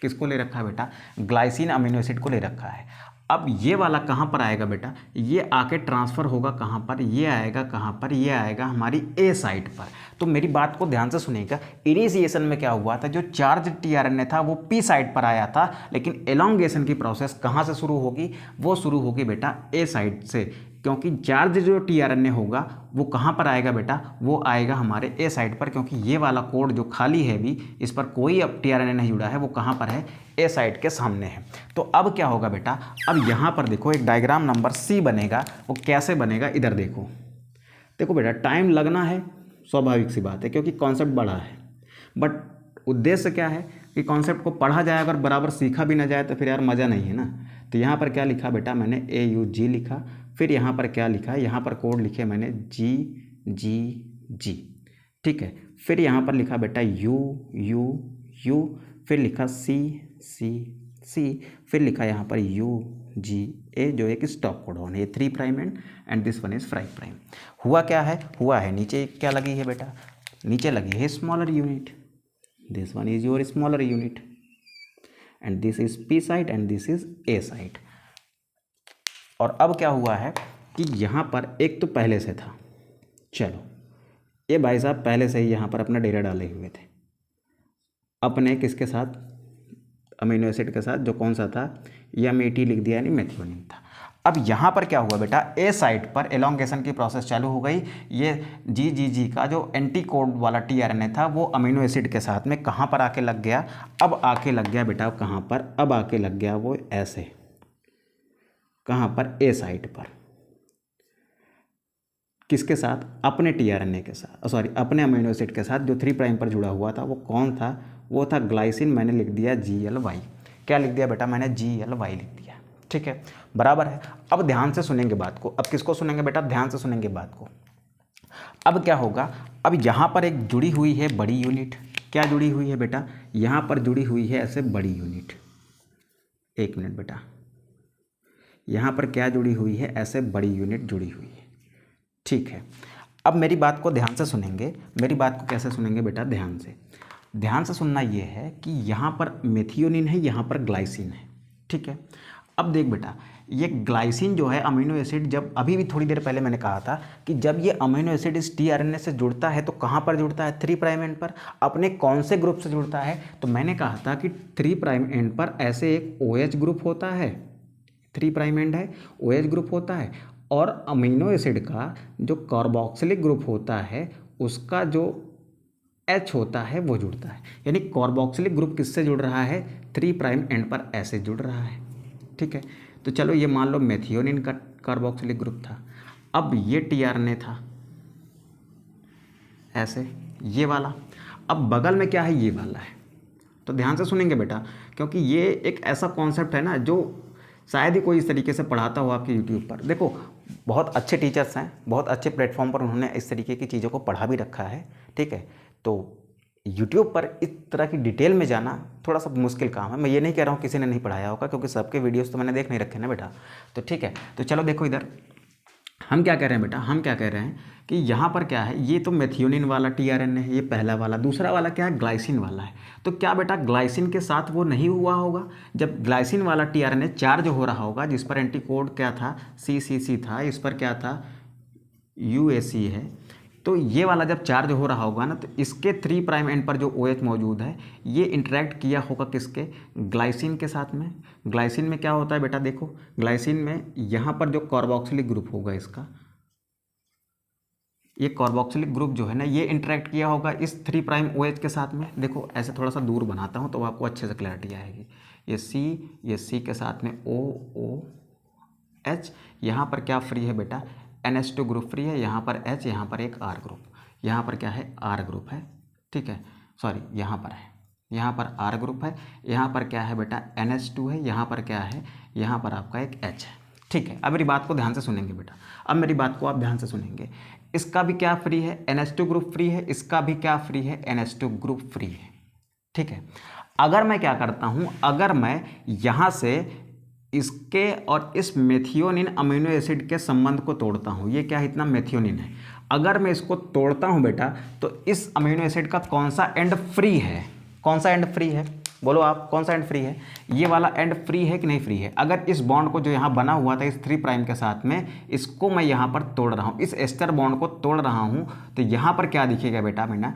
किसको ले रखा है बेटा, ग्लाइसिन अमीनो एसिड को ले रखा है। अब ये वाला कहाँ पर आएगा बेटा, ये आके ट्रांसफ़र होगा कहाँ पर, ये आएगा कहाँ पर, ये आएगा हमारी A साइट पर। तो मेरी बात को ध्यान से सुनिएगा, इनिशिएशन में क्या हुआ था, जो चार्ज tRNA था वो P साइट पर आया था, लेकिन एलोंगेशन की प्रोसेस कहाँ से शुरू होगी, वो शुरू होगी बेटा A साइट से। क्योंकि चार्ज जो tRNA होगा वो कहाँ पर आएगा बेटा, वो आएगा हमारे A साइट पर, क्योंकि ये वाला कोड जो खाली है भी, इस पर कोई अब tRNA नहीं जुड़ा है, वो कहाँ पर है, A साइट के सामने है। तो अब क्या होगा बेटा, अब यहाँ पर देखो एक डायग्राम नंबर C बनेगा। वो कैसे बनेगा, इधर देखो। देखो बेटा, टाइम लगना है, स्वाभाविक सी बात है, क्योंकि कॉन्सेप्ट बड़ा है। बट उद्देश्य क्या है कि कॉन्सेप्ट को पढ़ा जाए, अगर बराबर सीखा भी ना जाए तो फिर यार मज़ा नहीं है ना। तो यहाँ पर क्या लिखा बेटा, मैंने AUG लिखा, फिर यहाँ पर क्या लिखा है, यहाँ पर कोड लिखे मैंने GGG। ठीक है, फिर यहाँ पर लिखा बेटा U, फिर लिखा CCC, फिर लिखा यहाँ पर UGA, जो एक स्टॉप कोडॉन है, 3 prime and this one is 5 prime. हुआ क्या है, हुआ है नीचे क्या लगी है बेटा, नीचे लगी है smaller unit, this one is your smaller unit, and this is P site and this is A site. और अब क्या हुआ है कि यहाँ पर एक तो पहले से था, चलो ये भाई साहब पहले से ही यहाँ पर अपना डेरा डाले हुए थे, अपने किसके साथ, अमीनो एसिड के साथ, जो कौन सा था, MET लिख दिया, यानी मेथियोनिन था। अब यहाँ पर क्या हुआ बेटा, A साइट पर एलोंगेशन की प्रोसेस चालू हो गई। ये GGG का जो एंटी कोड वाला tRNA था वो अमीनो एसिड के साथ में कहाँ पर आके लग गया, अब आके लग गया बेटा कहाँ पर, अब आके लग गया वो ऐसे, कहाँ पर, A साइट पर। किसके साथ, अपने tRNA के साथ, अपने अमीनो एसिड के साथ, जो 3 प्राइम पर जुड़ा हुआ था। वो कौन था, वो था ग्लाइसिन। मैंने लिख दिया GLY। क्या लिख दिया बेटा, मैंने GLY लिख दिया। ठीक है, बराबर है। अब ध्यान से सुनेंगे बात को। अब किसको सुनेंगे बेटा, ध्यान से सुनेंगे बात को। अब क्या होगा, अब यहाँ पर एक जुड़ी हुई है बड़ी यूनिट। क्या जुड़ी हुई है बेटा, यहाँ पर जुड़ी हुई है ऐसे बड़ी यूनिट। एक मिनट बेटा, यहाँ पर क्या जुड़ी हुई है, ऐसे बड़ी यूनिट जुड़ी हुई है। ठीक है, अब मेरी बात को ध्यान से सुनेंगे। मेरी बात को कैसे सुनेंगे बेटा, ध्यान से सुनना ये है कि यहाँ पर मेथियोनिन है, यहाँ पर ग्लाइसिन है। ठीक है, अब देख बेटा, ये ग्लाइसिन जो है अमीनो एसिड, जब अभी भी थोड़ी देर पहले मैंने कहा था कि जब ये अमीनो एसिड इस tRNA से जुड़ता है तो कहाँ पर जुड़ता है, 3 प्राइम एंड पर। अपने कौन से ग्रुप से जुड़ता है, तो मैंने कहा था कि 3 प्राइम एंड पर ऐसे एक OH ग्रुप होता है, 3 प्राइम एंड है, OH ग्रुप होता है, और अमीनो एसिड का जो कार्बोक्सिलिक ग्रुप होता है उसका जो H होता है वो जुड़ता है। यानी कार्बोक्सिलिक ग्रुप किससे जुड़ रहा है, 3 प्राइम एंड पर ऐसे जुड़ रहा है। ठीक है, तो चलो ये मान लो मेथियोनिन का कार्बोक्सिलिक ग्रुप था। अब ये tRNA था ऐसे, ये वाला। अब बगल में क्या है, ये वाला है। तो ध्यान से सुनेंगे बेटा, क्योंकि ये एक ऐसा कॉन्सेप्ट है ना जो शायद ही कोई इस तरीके से पढ़ाता हो आपके यूट्यूब पर। देखो बहुत अच्छे टीचर्स हैं, बहुत अच्छे प्लेटफॉर्म पर उन्होंने इस तरीके की चीज़ों को पढ़ा भी रखा है, ठीक है। तो यूट्यूब पर इस तरह की डिटेल में जाना थोड़ा सा मुश्किल काम है। मैं ये नहीं कह रहा हूँ किसी ने नहीं पढ़ाया होगा, क्योंकि सबके वीडियोस तो मैंने देख नहीं रखे ना बेटा। तो ठीक है, तो चलो देखो इधर हम क्या कह रहे हैं बेटा, हम क्या कह रहे हैं कि यहाँ पर क्या है, ये तो मेथियोनिन वाला टीआरएनए है, ये पहला वाला। दूसरा वाला क्या है, ग्लाइसिन वाला है। तो क्या बेटा ग्लाइसिन के साथ वो नहीं हुआ होगा? जब ग्लाइसिन वाला टीआरएनए चार्ज हो रहा होगा, जिस पर एंटीकोड क्या था, CCC था, इस पर क्या था, UAC है। तो ये वाला जब चार्ज हो रहा होगा ना, तो इसके 3 प्राइम एंड पर जो OH मौजूद है, ये इंटरेक्ट किया होगा किसके, ग्लाइसिन के साथ में। ग्लाइसिन में क्या होता है बेटा, देखो ग्लाइसिन में यहाँ पर जो कार्बोक्सिलिक ग्रुप होगा इसका, ये कार्बोक्सिलिक ग्रुप जो है ना, ये इंटरेक्ट किया होगा इस 3 प्राइम OH के साथ में। देखो ऐसे थोड़ा सा दूर बनाता हूँ तो आपको अच्छे से क्लैरिटी आएगी। ये C के साथ में OH, यहाँ पर क्या फ्री है बेटा, NH2 ग्रुप फ्री है, यहाँ पर H, यहाँ पर एक R ग्रुप, यहाँ पर क्या है, R ग्रुप है, ठीक है। सॉरी यहाँ पर है, यहाँ पर R ग्रुप है, यहाँ पर क्या है बेटा, NH2 है, यहाँ पर क्या है, यहाँ पर आपका एक H है, ठीक है। अब मेरी बात को ध्यान से सुनेंगे बेटा, अब मेरी बात को आप ध्यान से सुनेंगे। इसका भी क्या फ्री है, NH2 ग्रुप फ्री है, इसका भी क्या फ्री है, NH2 ग्रुप फ्री है, ठीक है। अगर मैं क्या करता हूँ, अगर मैं यहाँ से इसके और इस मेथियोनिन अमीनो एसिड के संबंध को तोड़ता हूँ, ये क्या है, इतना मेथियोनिन है, अगर मैं इसको तोड़ता हूँ बेटा, तो इस अमीनो एसिड का कौन सा एंड फ्री है, कौन सा एंड फ्री है, बोलो आप, कौन सा एंड फ्री है, ये वाला एंड फ्री है कि नहीं फ्री है। अगर इस बॉन्ड को जो यहाँ बना हुआ था इस 3 प्राइम के साथ में, इसको मैं यहाँ पर तोड़ रहा हूँ, इस एस्टर बॉन्ड को तोड़ रहा हूँ, तो यहाँ पर क्या दिखेगा बेटा, मैंने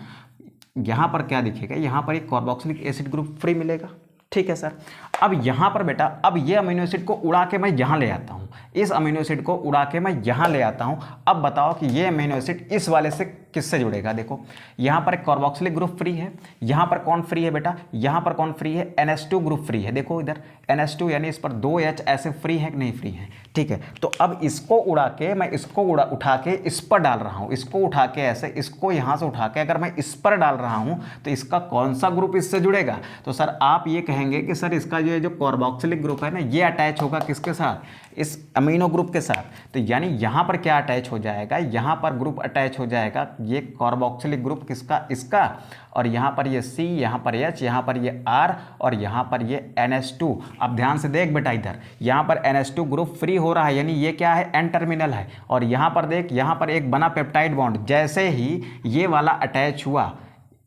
यहाँ पर क्या दिखेगा, यहाँ पर एक कार्बोक्सिलिक एसिड ग्रुप फ्री मिलेगा, ठीक है सर। अब यहाँ पर बेटा, अब ये अमीनो एसिड को उड़ा के मैं यहाँ ले आता हूँ, इस अमीनो एसिड को उड़ा के मैं यहाँ ले आता हूँ। अब बताओ कि ये अमीनो एसिड इस वाले से किससे जुड़ेगा। देखो यहाँ पर एक कार्बोक्सिलिक ग्रुप फ्री है, यहाँ पर कौन फ्री है बेटा, यहाँ पर कौन फ्री है, NH2 ग्रुप फ्री है। देखो इधर NH2 यानी इस पर 2H ऐसे फ्री है कि नहीं फ्री है, ठीक है। तो अब इसको उड़ा के मैं इसको उठा के इस पर डाल रहा हूँ, इसको उठा के ऐसे, इसको यहाँ से उठा के अगर मैं इस पर डाल रहा हूँ, तो इसका कौन सा ग्रुप इससे जुड़ेगा। तो सर आप ये कहेंगे कि सर इसका जो कार्बोक्सिलिक ग्रुप है ना, ये अटैच होगा किसके साथ, इस अमीनो ग्रुप के साथ। तो यानी यहाँ पर क्या अटैच हो जाएगा, यहाँ पर ग्रुप अटैच हो जाएगा, ये कार्बोक्सिलिक ग्रुप किसका, इसका, और यहाँ पर ये C, यहाँ पर H, यहाँ पर ये R, और यहाँ पर ये NH2। अब ध्यान से देख बेटा, इधर यहाँ पर NH2 ग्रुप फ्री हो रहा है, यानी ये क्या है, एन टर्मिनल है। और यहाँ पर देख, यहाँ पर एक बना पेप्टाइड बॉन्ड, जैसे ही ये वाला अटैच हुआ,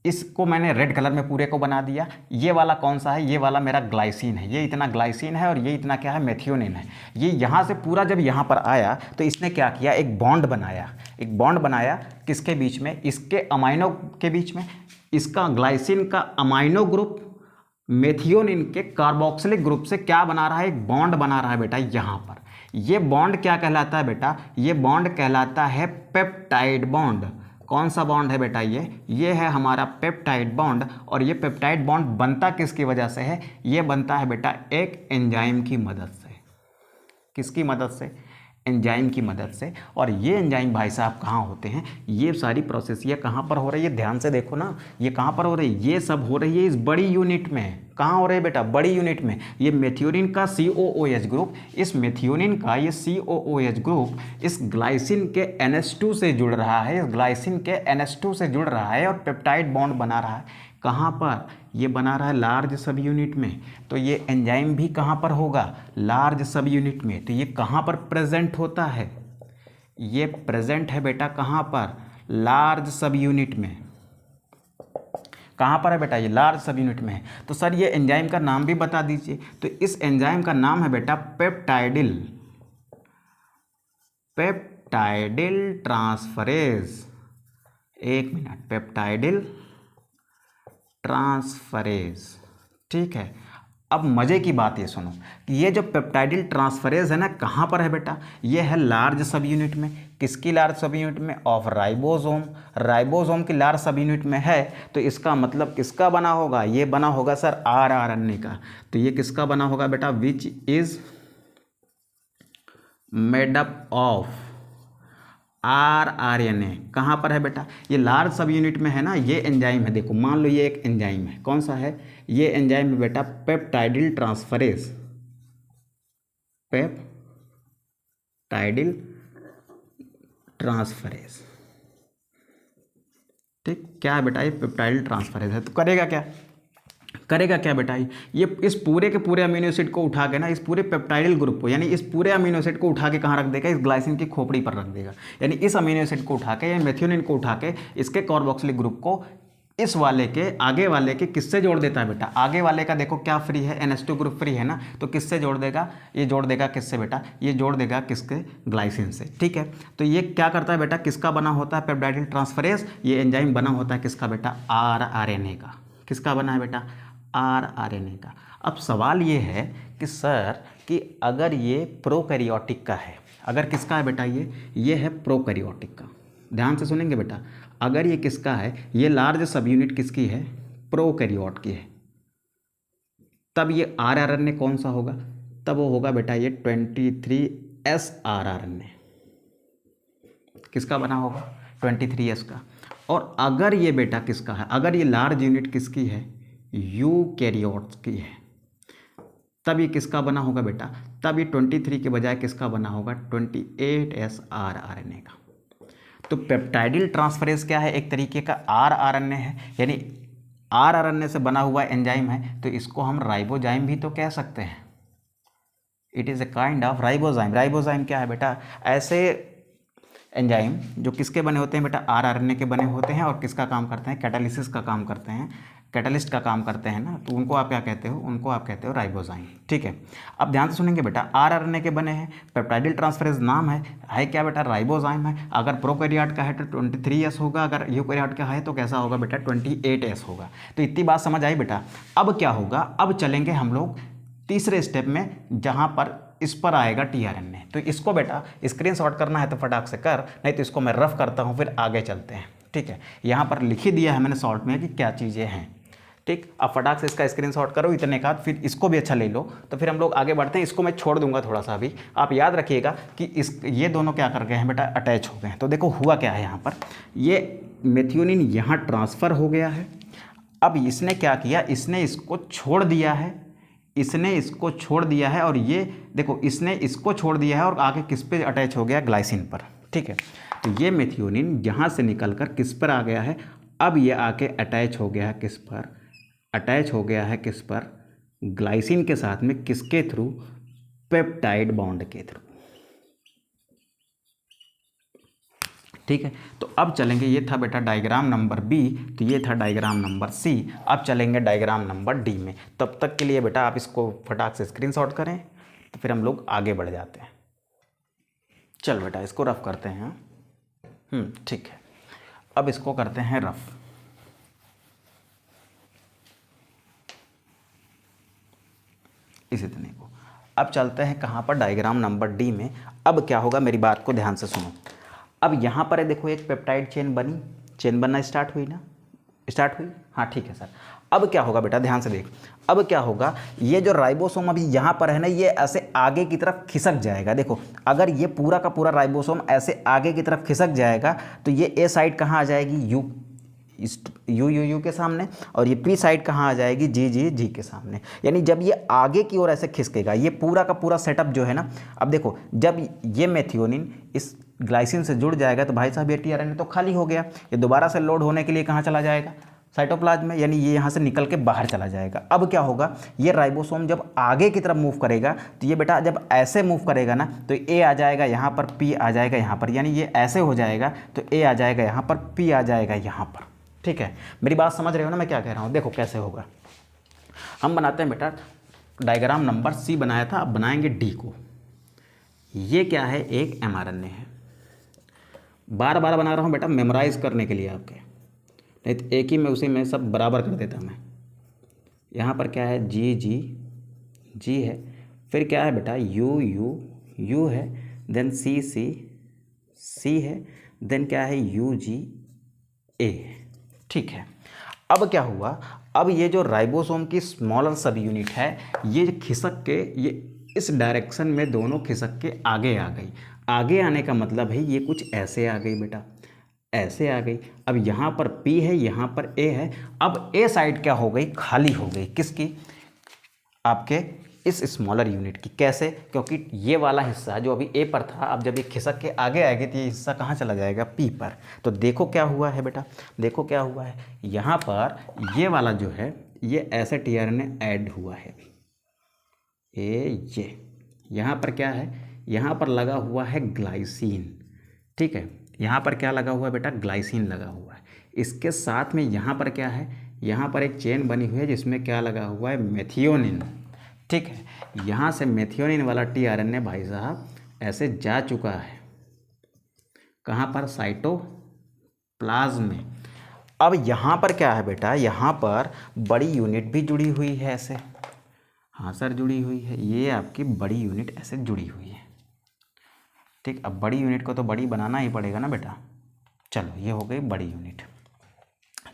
इसको मैंने रेड कलर में पूरे को बना दिया। ये वाला कौन सा है, ये वाला मेरा ग्लाइसिन है, ये इतना ग्लाइसिन है और ये इतना क्या है, मेथियोनिन है। ये यहाँ से पूरा जब यहाँ पर आया तो इसने क्या किया, एक बॉन्ड बनाया, एक बॉन्ड बनाया किसके बीच में, इसके अमाइनो के बीच में। इसका ग्लाइसिन का अमाइनो ग्रुप मेथियोनिन के कार्बोक्सिलिक ग्रुप से क्या बना रहा है, एक बॉन्ड बना रहा है बेटा यहाँ पर। ये बॉन्ड क्या कहलाता है बेटा, ये बॉन्ड कहलाता है पेप्टाइड बॉन्ड। कौन सा बॉन्ड है बेटा, ये है हमारा पेप्टाइड बॉन्ड। और ये पेप्टाइड बॉन्ड बनता किसकी वजह से है, ये बनता है बेटा एक एंजाइम की मदद से। किसकी मदद से, एंजाइम की मदद से। और ये एंजाइम भाई साहब कहाँ होते हैं, ये सारी प्रोसेस ये कहाँ पर हो रही है, ध्यान से देखो ना, ये कहाँ पर हो रही है, ये सब हो रही है इस बड़ी यूनिट में। कहाँ हो रही है बेटा, बड़ी यूनिट में। ये मेथियोनिन का COOH ग्रुप, इस मेथियोनिन का ये COOH ग्रुप इस ग्लाइसिन के NH2 से जुड़ रहा है, इस ग्लाइसिन के NH2 से जुड़ रहा है और पेप्टाइड बॉन्ड बना रहा है। कहाँ पर, ये बना रहा है लार्ज सब यूनिट में। तो ये एंजाइम भी कहाँ पर होगा, लार्ज सब यूनिट में। तो ये कहाँ पर प्रेजेंट होता है, ये प्रेजेंट है बेटा कहाँ पर, लार्ज सब यूनिट में। कहाँ पर है बेटा, ये लार्ज सब यूनिट में है। तो सर ये एंजाइम का नाम भी बता दीजिए। तो इस एंजाइम का नाम है बेटा पेप्टाइडिल, पेप्टाइडिल ट्रांसफरेज। एक मिनट, पेप्टाइडिल ट्रांसफरेज, ठीक है। अब मजे की बात ये सुनो कि ये जो पेप्टाइडिल ट्रांसफरेज है ना, कहाँ पर है बेटा, ये है लार्ज सब यूनिट में। किसकी लार्ज सब यूनिट में, ऑफ राइबोसोम। राइबोसोम की लार्ज सब यूनिट में है, तो इसका मतलब किसका बना होगा, ये बना होगा सर RNA का। तो ये किसका बना होगा बेटा, which is made up of rRNA कहाँ पर है बेटा, ये लार्ज सब यूनिट में है ना, ये एंजाइम है। देखो मान लो ये एक एंजाइम है, कौन सा है ये एंजाइम है बेटा, पेप्टाइडिल ट्रांसफरेज, पेप्टाइडिल ट्रांसफरेज। ठीक, क्या है बेटा, ये पेप्टाइडिल ट्रांसफरेज है। तो करेगा क्या बेटा, ये इस पूरे के पूरे अमीनो एसिड को उठा के ना, इस पूरे पेप्टाइडिल ग्रुप को, यानी इस पूरे अमीनो एसिड को उठा के कहाँ रख देगा, इस ग्लाइसिन की खोपड़ी पर रख देगा। यानी इस अमीनो एसिड को उठा के या मेथियोनिन को उठा के इसके कार्बोक्सिलिक ग्रुप को इस वाले के आगे वाले के किससे जोड़ देता है बेटा, आगे वाले का देखो क्या फ्री है, NH2 ग्रुप फ्री है ना, तो किससे जोड़ देगा, ये जोड़ देगा किससे बेटा, ये जोड़ देगा किसके, ग्लाइसिन से। ठीक है, तो ये क्या करता है बेटा, किसका बना होता है, पेप्टाइडिल ट्रांसफरेज, ये एंजाइम बना होता है किसका बेटा, rRNA का। किसका बना है बेटा, rRNA का। अब सवाल ये है कि सर कि अगर ये प्रोकैरियोटिक का है, अगर किसका है बेटा, ये है प्रोकैरियोटिक का, ध्यान से सुनेंगे बेटा, अगर ये किसका है, ये लार्ज सब यूनिट किसकी है, प्रोकैरियोट की है, तब ये rRNA कौन सा होगा, तब वो होगा बेटा ये 23S rRNA। किसका बना होगा, 23S का। और अगर ये बेटा किसका है, अगर ये लार्ज यूनिट किसकी है, यूकैरियोट्स की है, तब ये किसका बना होगा बेटा, तब ये 23 के बजाय किसका बना होगा, 28S rRNA का। तो पेप्टाइडिल ट्रांसफरेज क्या है, एक तरीके का rRNA है, यानी rRNA से बना हुआ एंजाइम है, तो इसको हम राइबोजाइम भी तो कह सकते हैं। It is a kind of ribozyme. Ribozyme क्या है बेटा, ऐसे एंजाइम जो किसके बने होते हैं बेटा, rRNA के बने होते हैं, और किसका काम करते हैं, कैटालिसिस का काम करते हैं, कैटलिस्ट का काम करते हैं ना, तो उनको आप क्या कहते हो, उनको आप कहते हो राइबोजाइम। ठीक है, अब ध्यान से सुनेंगे बेटा, rRNA के बने हैं, पेप्टाइडिल ट्रांसफरेज नाम है क्या बेटा, राइबोजाइम है। अगर प्रोकैरियोट का है तो 23S होगा, अगर यूकैरियोट का है तो कैसा होगा बेटा, 28S होगा। तो इतनी बात समझ आई बेटा। अब क्या होगा, अब चलेंगे हम लोग तीसरे स्टेप में, जहाँ पर इस पर आएगा tRNA। तो इसको बेटा स्क्रीनशॉट करना है तो फटाक से कर, नहीं तो इसको मैं रफ करता हूँ, फिर आगे चलते हैं। ठीक है, यहाँ पर लिख ही दिया है मैंने शॉर्ट में कि क्या चीज़ें हैं। ठीक, अब फटाक से इसका स्क्रीनशॉट करो इतने का, फिर इसको भी अच्छा ले लो, तो फिर हम लोग आगे बढ़ते हैं। इसको मैं छोड़ दूंगा थोड़ा सा अभी, आप याद रखिएगा कि ये दोनों क्या कर गए हैं बेटा, अटैच हो गए हैं। तो देखो हुआ क्या है, यहाँ पर ये मेथियोनिन यहाँ ट्रांसफ़र हो गया है। अब इसने क्या किया, इसने इसको छोड़ दिया है, इसने इसको छोड़ दिया है, और ये देखो इसने इसको छोड़ दिया है और आगे किस पे अटैच हो गया, ग्लाइसिन पर। ठीक है, तो ये मेथियोनिन यहाँ से निकल कर किस पर आ गया है, अब ये आके अटैच हो गया है किस पर, अटैच हो गया है किस पर, ग्लाइसिन के साथ में, किसके थ्रू, पेप्टाइड बॉन्ड के थ्रू। ठीक है, तो अब चलेंगे, ये था बेटा डायग्राम नंबर B, तो ये था डायग्राम नंबर C। अब चलेंगे डायग्राम नंबर D में। तब तक के लिए बेटा आप इसको फटाक से स्क्रीनशॉट करें, तो फिर हम लोग आगे बढ़ जाते हैं। चल बेटा इसको रफ करते हैं। ठीक है, अब इसको करते हैं रफ। इस इतने को अब चलते हैं कहाँ पर, डायग्राम नंबर D में। अब क्या होगा, मेरी बात को ध्यान से सुनो। अब यहाँ पर है देखो, एक पेप्टाइड चेन बनी, चेन बनना स्टार्ट हुई ना, स्टार्ट हुई, हाँ ठीक है सर। अब क्या होगा बेटा, ध्यान से देख, अब क्या होगा, ये जो राइबोसोम अभी यहाँ पर है ना, ये ऐसे आगे की तरफ खिसक जाएगा। देखो अगर ये पूरा का पूरा राइबोसोम ऐसे आगे की तरफ खिसक जाएगा, तो ये ए साइड कहाँ आ जाएगी, यू के सामने, और ये पी साइड कहाँ आ जाएगी, जी के सामने। यानी जब ये आगे की ओर ऐसे खिसकेगा, ये पूरा का पूरा सेटअप जो है ना, अब देखो जब ये मेथियोनिन इस ग्लाइसिन से जुड़ जाएगा, तो भाई साहब ये tRNA तो खाली हो गया, ये दोबारा से लोड होने के लिए कहाँ चला जाएगा, साइटोप्लाज्म में, यानी ये यहाँ से निकल के बाहर चला जाएगा। अब क्या होगा, ये राइबोसोम जब आगे की तरफ मूव करेगा, तो ये बेटा जब ऐसे मूव करेगा ना, तो ए आ जाएगा यहाँ पर, पी आ जाएगा यहाँ पर, यानी ये ऐसे हो जाएगा, तो ए आ जाएगा यहाँ पर, पी आ जाएगा यहाँ पर। ठीक है, मेरी बात समझ रहे हो ना मैं क्या कह रहा हूँ। देखो कैसे होगा, हम बनाते हैं बेटा, डायग्राम नंबर C बनाया था, अब बनाएंगे D को। ये क्या है, एक mRNA है, बार बार बना रहा हूँ बेटा मेमोराइज करने के लिए आपके, नहीं तो एक ही में उसी में सब बराबर कर देता मैं। यहाँ पर क्या है, जी है, फिर क्या है बेटा, यू है, देन सी है, देन क्या है, UGA है। ठीक है, अब क्या हुआ, अब ये जो राइबोसोम की स्मॉलर सब यूनिट है, ये खिसक के ये इस डायरेक्शन में दोनों खिसक के आगे आ गई। आगे आने का मतलब है ये कुछ ऐसे आ गई बेटा, ऐसे आ गई। अब यहाँ पर P है, यहाँ पर A है। अब A साइड क्या हो गई, खाली हो गई। किसकी, आपके इस स्मॉलर यूनिट की। कैसे, क्योंकि ये वाला हिस्सा जो अभी A पर था, अब जब ये खिसक के आगे आएगी तो ये हिस्सा कहाँ चला जाएगा, P पर। तो देखो क्या हुआ है बेटा, देखो क्या हुआ है, यहाँ पर ये वाला जो है ये ऐसे tRNA ऐड हुआ है। ये यहाँ पर क्या है, यहाँ पर लगा हुआ है ग्लाइसिन। ठीक है, यहाँ पर क्या लगा हुआ है बेटा, ग्लाइसिन लगा हुआ है। इसके साथ में यहाँ पर क्या है, यहाँ पर एक चेन बनी हुई है जिसमें क्या लगा हुआ है, मेथियोनिन। ठीक है, यहाँ से मेथियोनिन वाला tRNA भाई साहब ऐसे जा चुका है कहाँ पर, साइटोप्लाज्म में। अब यहाँ पर क्या है बेटा, यहाँ पर बड़ी यूनिट भी जुड़ी हुई है ऐसे। हाँ सर जुड़ी हुई है, ये आपकी बड़ी यूनिट ऐसे जुड़ी हुई है। ठीक, अब बड़ी यूनिट को तो बड़ी बनाना ही पड़ेगा ना बेटा। चलो ये हो गई बड़ी यूनिट।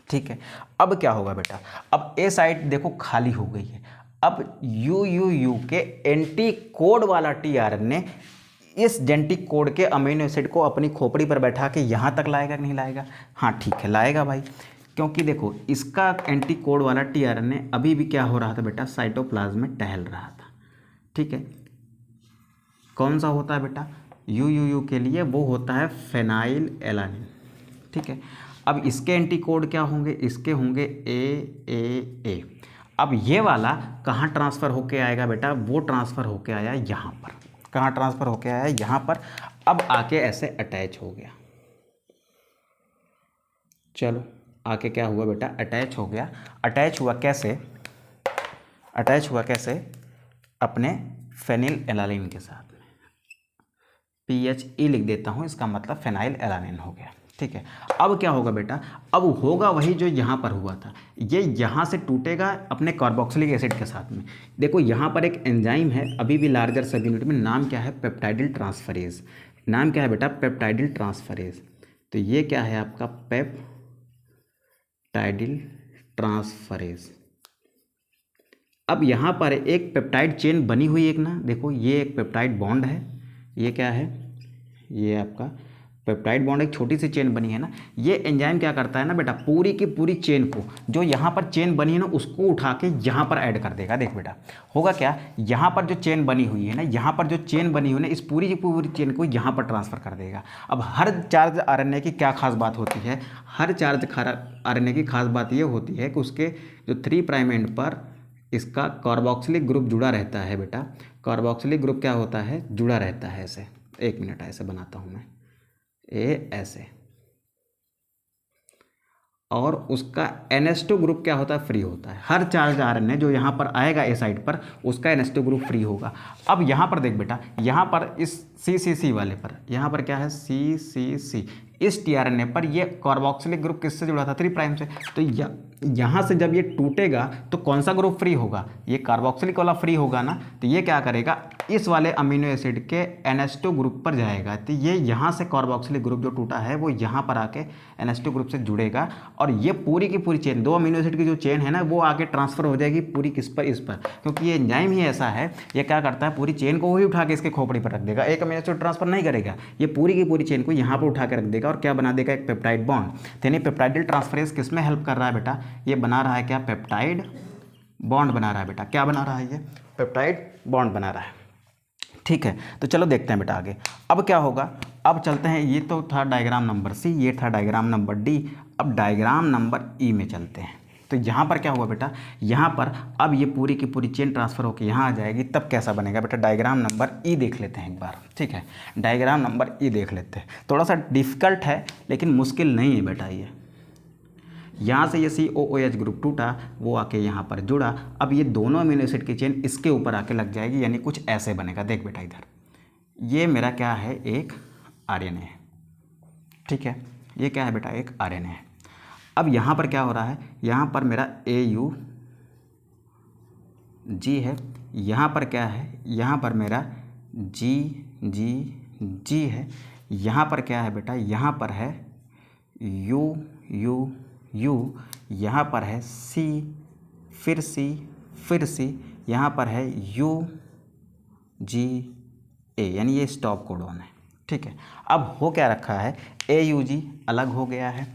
ठीक है, अब क्या होगा बेटा, अब ए साइड देखो खाली हो गई है। अब यू के एंटी कोड वाला tRNA इस जेनेटिक कोड के अमीनो एसिड को अपनी खोपड़ी पर बैठा के यहाँ तक लाएगा कि नहीं लाएगा, हाँ ठीक है लाएगा भाई। क्योंकि देखो इसका एंटी कोड वाला tRNA अभी भी क्या हो रहा था बेटा, साइटोप्लाज्म में टहल रहा था। ठीक है, कौन सा होता है बेटा, यू के लिए वो होता है फेनाइल एलानिन। ठीक है, अब इसके एंटी कोड क्या होंगे, इसके होंगे ए। अब ये वाला कहाँ ट्रांसफ़र होके आएगा बेटा, वो ट्रांसफ़र होके आया यहाँ पर। कहाँ ट्रांसफ़र होके आया, यहाँ पर। अब आके ऐसे अटैच हो गया। चलो आके क्या हुआ बेटा, अटैच हो गया। अटैच हुआ कैसे, अटैच हुआ कैसे, अपने फेनिल एलानिन के साथ में। PHE लिख देता हूँ, इसका मतलब फेनाइल एलानिन हो गया। ठीक है, अब क्या होगा बेटा, अब होगा वही जो यहाँ पर हुआ था। ये यहाँ से टूटेगा अपने कार्बोक्सिलिक एसिड के साथ में। देखो यहाँ पर एक एंजाइम है अभी भी लार्जर सब यूनिट में, नाम क्या है, पेप्टाइडिल ट्रांसफरेज। नाम क्या है बेटा, पेप्टाइडिल ट्रांसफरेज। तो ये क्या है आपका, पेप्टाइडिल ट्रांसफरेज। अब यहाँ पर एक पेप्टाइड चेन बनी हुई एक ना, देखो ये एक पेप्टाइड बॉन्ड है, ये क्या है, ये आपका पेप्टाइड बॉन्ड, एक छोटी सी चेन बनी है ना। ये एंजाइम क्या करता है ना बेटा, पूरी की पूरी चेन को, जो यहाँ पर चेन बनी है ना, उसको उठा के यहाँ पर ऐड कर देगा। देख बेटा होगा क्या, यहाँ पर जो चेन बनी हुई है ना, यहाँ पर जो चेन बनी हुई है ना, इस पूरी की पूरी चेन को यहाँ पर ट्रांसफ़र कर देगा। अब हर चार्ज RNA की क्या खास बात होती है, हर चार्ज RNA की खास बात ये होती है कि उसके जो 3 प्राइम एंड पर इसका कार्बोक्सिलिक ग्रुप जुड़ा रहता है बेटा। कार्बोक्सिलिक ग्रुप क्या होता है, जुड़ा रहता है ऐसे। एक मिनट ऐसे बनाता हूँ मैं, ऐसे। और उसका NH2 ग्रुप क्या होता है, फ्री होता है। हर चार्ज RNA जो यहाँ पर आएगा ए साइड पर, उसका NH2 ग्रुप फ्री होगा। अब यहाँ पर देख बेटा, यहाँ पर इस CCC वाले पर, यहाँ पर क्या है, CCC, इस tRNA पर ये कार्बोक्सिलिक ग्रुप किससे जुड़ा था, 3 प्राइम से। तो यहाँ से जब ये टूटेगा तो कौन सा ग्रुप फ्री होगा, ये कार्बोक्सिलिक वाला फ्री होगा ना। तो ये क्या करेगा, इस वाले अमीनो एसिड के NH2 ग्रुप पर जाएगा। तो ये यहाँ से कार्बोक्सिलिक ग्रुप जो टूटा है वो यहाँ पर आके NH2 ग्रुप से जुड़ेगा, और ये पूरी की पूरी चेन, 2 अमीनो एसिड की जो चेन है ना, वो आगे ट्रांसफ़र हो जाएगी पूरी किस पर, इस पर। क्योंकि ये एंजाइम ही ऐसा है, ये क्या करता है, पूरी चेन को वही उठा के इसके खोपड़ी पर रख देगा। एक अमीनो एसिड ट्रांसफ़र नहीं करेगा, ये पूरी की पूरी चेन को यहाँ पर उठा के रख देगा और क्या बना देगा, एक पेप्टाइड बॉन्ड। तो यानी पेप्टाइडिल ट्रांसफरेज किस में हेल्प कर रहा है बेटा, ये बना रहा है क्या, पेप्टाइड बॉन्ड बना रहा है बेटा। क्या बना रहा है, ये पेप्टाइड बॉन्ड बना रहा है। ठीक है, तो चलो देखते हैं बेटा आगे। अब क्या होगा, अब चलते हैं, ये तो था डायग्राम नंबर C, ये था डायग्राम नंबर D। अब डायग्राम नंबर E में चलते हैं। तो यहाँ पर क्या हुआ बेटा, यहाँ पर अब ये पूरी की पूरी चेन ट्रांसफ़र होकर यहाँ आ जाएगी। तब कैसा बनेगा बेटा, डायग्राम नंबर E देख लेते हैं एक बार। ठीक है, डायग्राम नंबर E देख लेते हैं। थोड़ा सा डिफ़िकल्ट है लेकिन मुश्किल नहीं है बेटा। ये यहाँ से ये COOH ग्रुप टूटा, वो आके यहाँ पर जुड़ा। अब ये दोनों अमीनो एसिड की चेन इसके ऊपर आके लग जाएगी, यानी कुछ ऐसे बनेगा। देख बेटा इधर, ये मेरा क्या है, एक RNA है। ठीक है, ये क्या है बेटा, एक RNA है। अब यहाँ पर क्या हो रहा है, यहाँ पर मेरा AUG है, यहाँ पर क्या है, यहाँ पर मेरा GG है, यहाँ पर क्या है बेटा, यहाँ पर है U, यहाँ पर है C, फिर C, यहाँ पर है UGA, यानी ये स्टॉप कोडॉन है। ठीक है। अब हो क्या रखा है, AUG अलग हो गया है।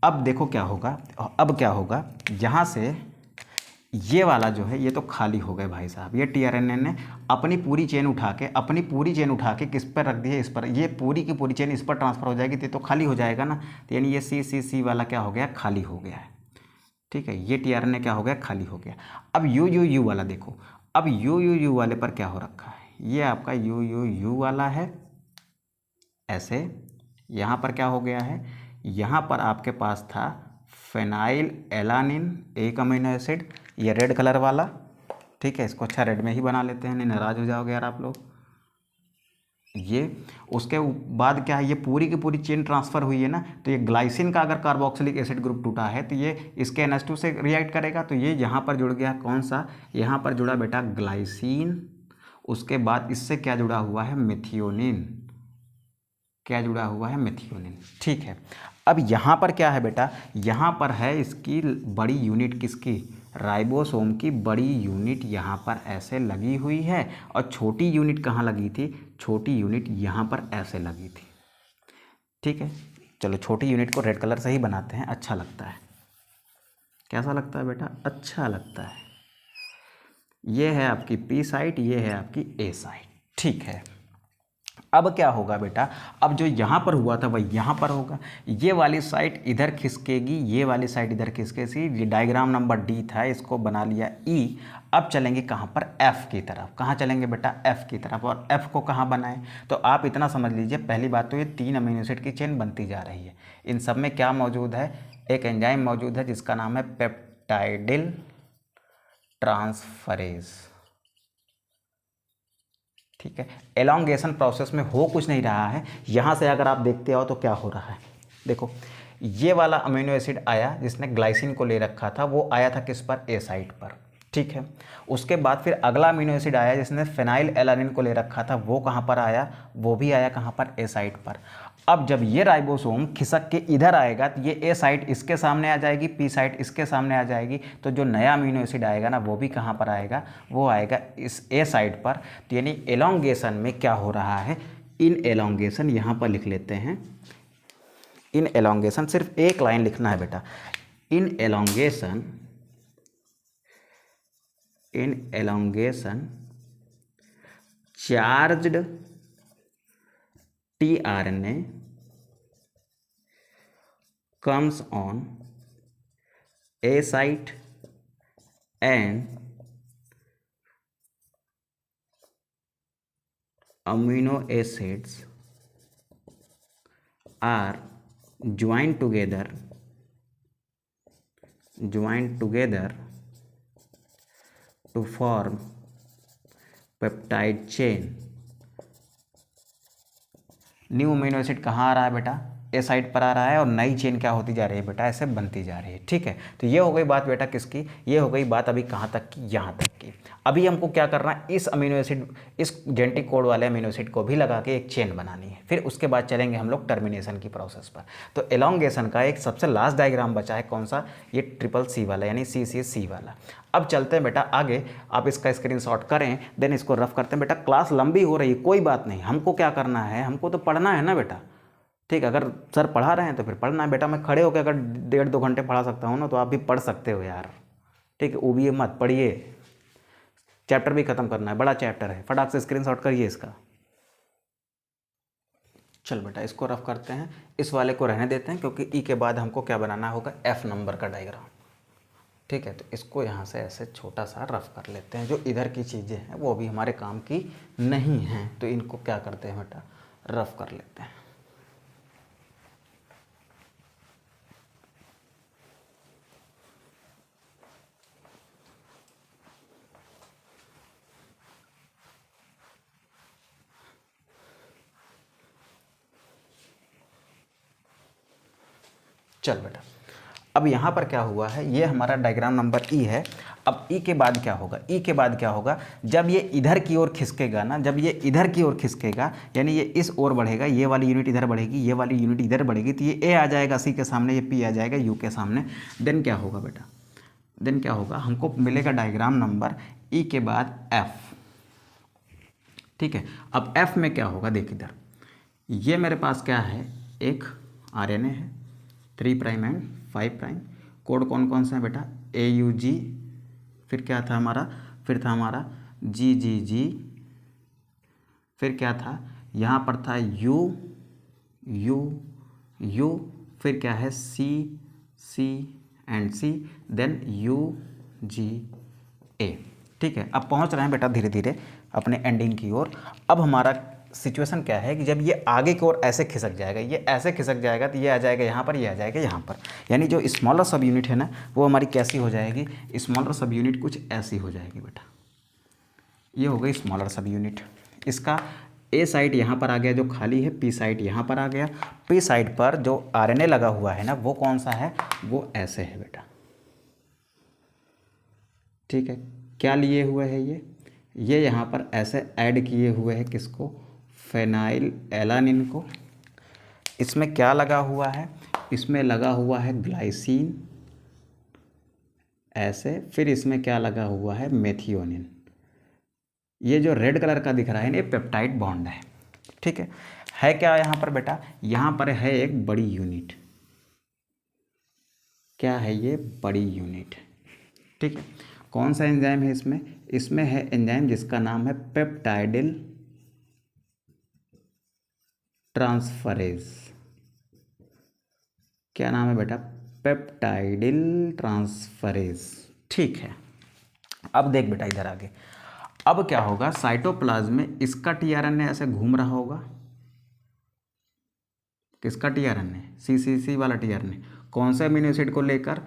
अब देखो क्या होगा, अब क्या होगा, यहाँ से ये वाला जो है ये तो खाली हो गए भाई साहब। ये tRNA ने अपनी पूरी चेन उठा के किस पर रख दी है, इस पर। ये पूरी की पूरी चेन इस पर ट्रांसफर हो जाएगी तो ये तो खाली हो जाएगा ना। तो यानी ये C वाला क्या हो गया, खाली हो गया है। ठीक है, ये tRNA क्या हो गया, खाली हो गया। अब UUU वाला देखो, अब UUU वाले पर क्या हो रखा है, ये आपका UUU वाला है ऐसे। यहाँ पर क्या हो गया है, यहाँ पर आपके पास था फेनाइल एलानिन एक अमीनो एसिड, ये रेड कलर वाला। ठीक है, इसको अच्छा रेड में ही बना लेते हैं, नहीं नाराज हो जाओगे यार आप लोग। ये उसके बाद क्या है, ये पूरी की पूरी चेन ट्रांसफ़र हुई है ना। तो ये ग्लाइसिन का अगर कार्बोक्सिलिक एसिड ग्रुप टूटा है तो ये इसके NH2 से रिएक्ट करेगा। तो ये यहाँ पर जुड़ गया कौन सा, यहाँ पर जुड़ा बेटा ग्लाइसिन। उसके बाद इससे क्या जुड़ा हुआ है, मेथियोनिन। क्या जुड़ा हुआ है, मेथियोनिन। ठीक है, अब यहाँ पर क्या है बेटा, यहाँ पर है इसकी बड़ी यूनिट, किसकी, राइबोसोम की बड़ी यूनिट यहाँ पर ऐसे लगी हुई है। और छोटी यूनिट कहाँ लगी थी, छोटी यूनिट यहाँ पर ऐसे लगी थी। ठीक है, चलो छोटी यूनिट को रेड कलर से ही बनाते हैं, अच्छा लगता है। कैसा लगता है बेटा, अच्छा लगता है। ये है आपकी P साइट, ये है आपकी A साइट। ठीक है, अब क्या होगा बेटा, अब जो यहाँ पर हुआ था वही यहाँ पर होगा। ये वाली साइड इधर खिसकेगी, ये वाली साइड इधर खिसकेगी। ये डायग्राम नंबर D था, इसको बना लिया E। अब चलेंगे कहाँ पर, F की तरफ। कहाँ चलेंगे बेटा, F की तरफ। और F को कहाँ बनाएं, तो आप इतना समझ लीजिए, पहली बात तो ये 3 अमीनो एसिड की चेन बनती जा रही है। इन सब में क्या मौजूद है, एक एंजाइम मौजूद है जिसका नाम है पेप्टाइडिल ट्रांसफरेज। ठीक है, एलोंगेशन प्रोसेस में हो कुछ नहीं रहा है। यहाँ से अगर आप देखते हो तो क्या हो रहा है, देखो ये वाला अमीनो एसिड आया जिसने ग्लाइसिन को ले रखा था, वो आया था किस पर, A साइट पर। ठीक है, उसके बाद फिर अगला अमीनो एसिड आया जिसने फेनाइल एलानिन को ले रखा था, वो कहाँ पर आया, वो भी आया कहाँ पर, A साइट पर। अब जब ये राइबोसोम खिसक के इधर आएगा तो ये A साइट इसके सामने आ जाएगी, P साइट इसके सामने आ जाएगी। तो जो नया अमीनो एसिड आएगा ना, वो भी कहाँ पर आएगा, वो आएगा इस A साइट पर। तो यानी एलोंगेशन में क्या हो रहा है, इन एलोंगेशन यहाँ पर लिख लेते हैं। इन एलोंगेशन सिर्फ एक लाइन लिखना है बेटा, in elongation, in elongation charged tRNA comes on A site and amino acids are joined together to form peptide chain। New amino acid कहाँ आ रहा है बेटा, ए साइड पर आ रहा है, और नई चेन क्या होती जा रही है बेटा, ऐसे बनती जा रही है। ठीक है, तो ये हो गई बात बेटा किसकी, ये हो गई बात अभी कहाँ तक की, यहाँ तक की। अभी हमको क्या करना है, इस अमीनो एसिड, इस जेनेटिक कोड वाले अमीनो एसिड को भी लगा के एक चेन बनानी है। फिर उसके बाद चलेंगे हम लोग टर्मिनेशन की प्रोसेस पर। तो एलोंगेशन का एक सबसे लास्ट डायग्राम बचा है, कौन सा, ये CCC वाला, यानी CCC वाला। अब चलते हैं बेटा आगे, आप इसका स्क्रीनशॉट करें, देन इसको रफ करते हैं। बेटा क्लास लंबी हो रही है, कोई बात नहीं, हमको क्या करना है, हमको तो पढ़ना है ना बेटा। ठीक है, अगर सर पढ़ा रहे हैं तो फिर पढ़ना है बेटा। मैं खड़े होकर अगर 1.5-2 घंटे पढ़ा सकता हूँ ना, तो आप भी पढ़ सकते हो यार। ठीक है, उबिए मत, पढ़िए, चैप्टर भी खत्म करना है, बड़ा चैप्टर है। फटाक से स्क्रीनशॉट करिए इसका। चल बेटा इसको रफ करते हैं, इस वाले को रहने देते हैं, क्योंकि ई के बाद हमको क्या बनाना होगा, F नंबर का डायग्राम। ठीक है, तो इसको यहाँ से ऐसे छोटा सा रफ कर लेते हैं। जो इधर की चीज़ें हैं वो अभी हमारे काम की नहीं हैं, तो इनको क्या करते हैं बेटा, रफ कर लेते हैं। चल बेटा, अब यहाँ पर क्या हुआ है, ये हमारा डायग्राम नंबर ई है। अब ई के बाद क्या होगा, ई के बाद क्या होगा, जब ये इधर की ओर खिसकेगा ना, जब ये इधर की ओर खिसकेगा, यानी ये इस ओर बढ़ेगा, ये वाली यूनिट इधर बढ़ेगी, ये वाली यूनिट इधर बढ़ेगी, तो ये ए आ जाएगा सी के सामने, ये पी आ जाएगा यू के सामने। देन क्या होगा बेटा, देन क्या होगा, हमको मिलेगा डायग्राम नंबर ई के बाद एफ। ठीक है, अब एफ में क्या होगा, देख इधर, ये मेरे पास क्या है, एक RNA है 3 प्राइम एंड 5 प्राइम। कोड कौन कौन सा है बेटा, AUG, फिर क्या था हमारा, फिर था हमारा GGG, फिर क्या था यहाँ पर था U, फिर क्या है C and C, then UGA। ठीक है, अब पहुँच रहे हैं बेटा धीरे धीरे अपने एंडिंग की ओर। अब हमारा सिचुएशन क्या है कि जब ये आगे की ओर ऐसे खिसक जाएगा, ये ऐसे खिसक जाएगा तो ये आ जाएगा यहाँ पर, ये आ जाएगा यहाँ पर, यानी जो स्मॉलर सब यूनिट है ना वो हमारी कैसी हो जाएगी, स्मॉलर सब यूनिट कुछ ऐसी हो जाएगी बेटा। ये हो गई स्मॉलर सब यूनिट। इसका A साइट यहाँ पर आ गया जो खाली है, P साइट यहाँ पर आ गया। P साइट पर जो RNA लगा हुआ है ना वो कौन सा है, वो ऐसे है बेटा। ठीक है, क्या लिए हुए है ये यहाँ पर ऐसे ऐड किए हुए है किसको, फेनाइल एलानिन को। इसमें क्या लगा हुआ है, इसमें लगा हुआ है ग्लाइसिन ऐसे, फिर इसमें क्या लगा हुआ है, मेथियोनिन। ये जो रेड कलर का दिख रहा है ना ये पेप्टाइड बॉन्ड है। ठीक है क्या यहाँ पर बेटा, यहाँ पर है एक बड़ी यूनिट, क्या है ये, बड़ी यूनिट। ठीक है, कौन सा एंजाइम है इसमें, इसमें है एंजाइम जिसका नाम है पेप्टाइडिल ट्रांसफरेज। क्या नाम है बेटा, पेप्टाइडिल ट्रांसफरेज। ठीक है, अब देख बेटा इधर आगे, अब क्या होगा, साइटोप्लाज्म में इसका टीआरएनए ऐसे घूम रहा होगा, किसका टीआरएनए, CCC वाला टीआरएनए, कौन से अमीनो एसिड को लेकर,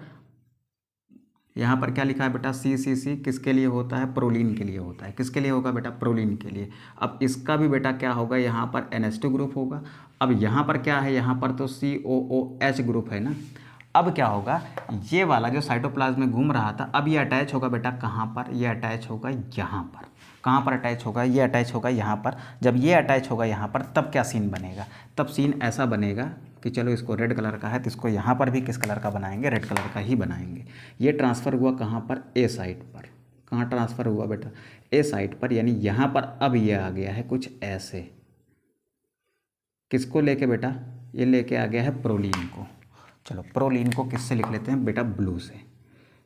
यहाँ पर क्या लिखा है बेटा, CCC किसके लिए होता है, प्रोलीन के लिए होता है। किसके लिए होगा बेटा, प्रोलीन के लिए। अब इसका भी बेटा क्या होगा, यहाँ पर NH2 ग्रुप होगा। अब यहाँ पर क्या है, यहाँ पर तो COOH ग्रुप है ना। अब क्या होगा, ये वाला जो साइटोप्लाज्म में घूम रहा था अब ये अटैच होगा बेटा कहाँ पर, ये अटैच होगा यहाँ पर। कहाँ पर अटैच होगा, ये अटैच होगा यहाँ पर। जब ये अटैच होगा यहाँ पर तब क्या सीन बनेगा, तब सीन ऐसा बनेगा कि चलो इसको रेड कलर का है तो इसको यहाँ पर भी किस कलर का बनाएंगे, रेड कलर का ही बनाएंगे। ये ट्रांसफ़र हुआ कहाँ पर, A साइट पर। कहाँ ट्रांसफ़र हुआ बेटा, A साइट पर, यानी यहाँ पर अब ये आ गया है कुछ ऐसे। किसको लेके बेटा, ये लेके आ गया है प्रोलीन को। चलो प्रोलीन को किससे लिख लेते हैं बेटा, ब्लू से।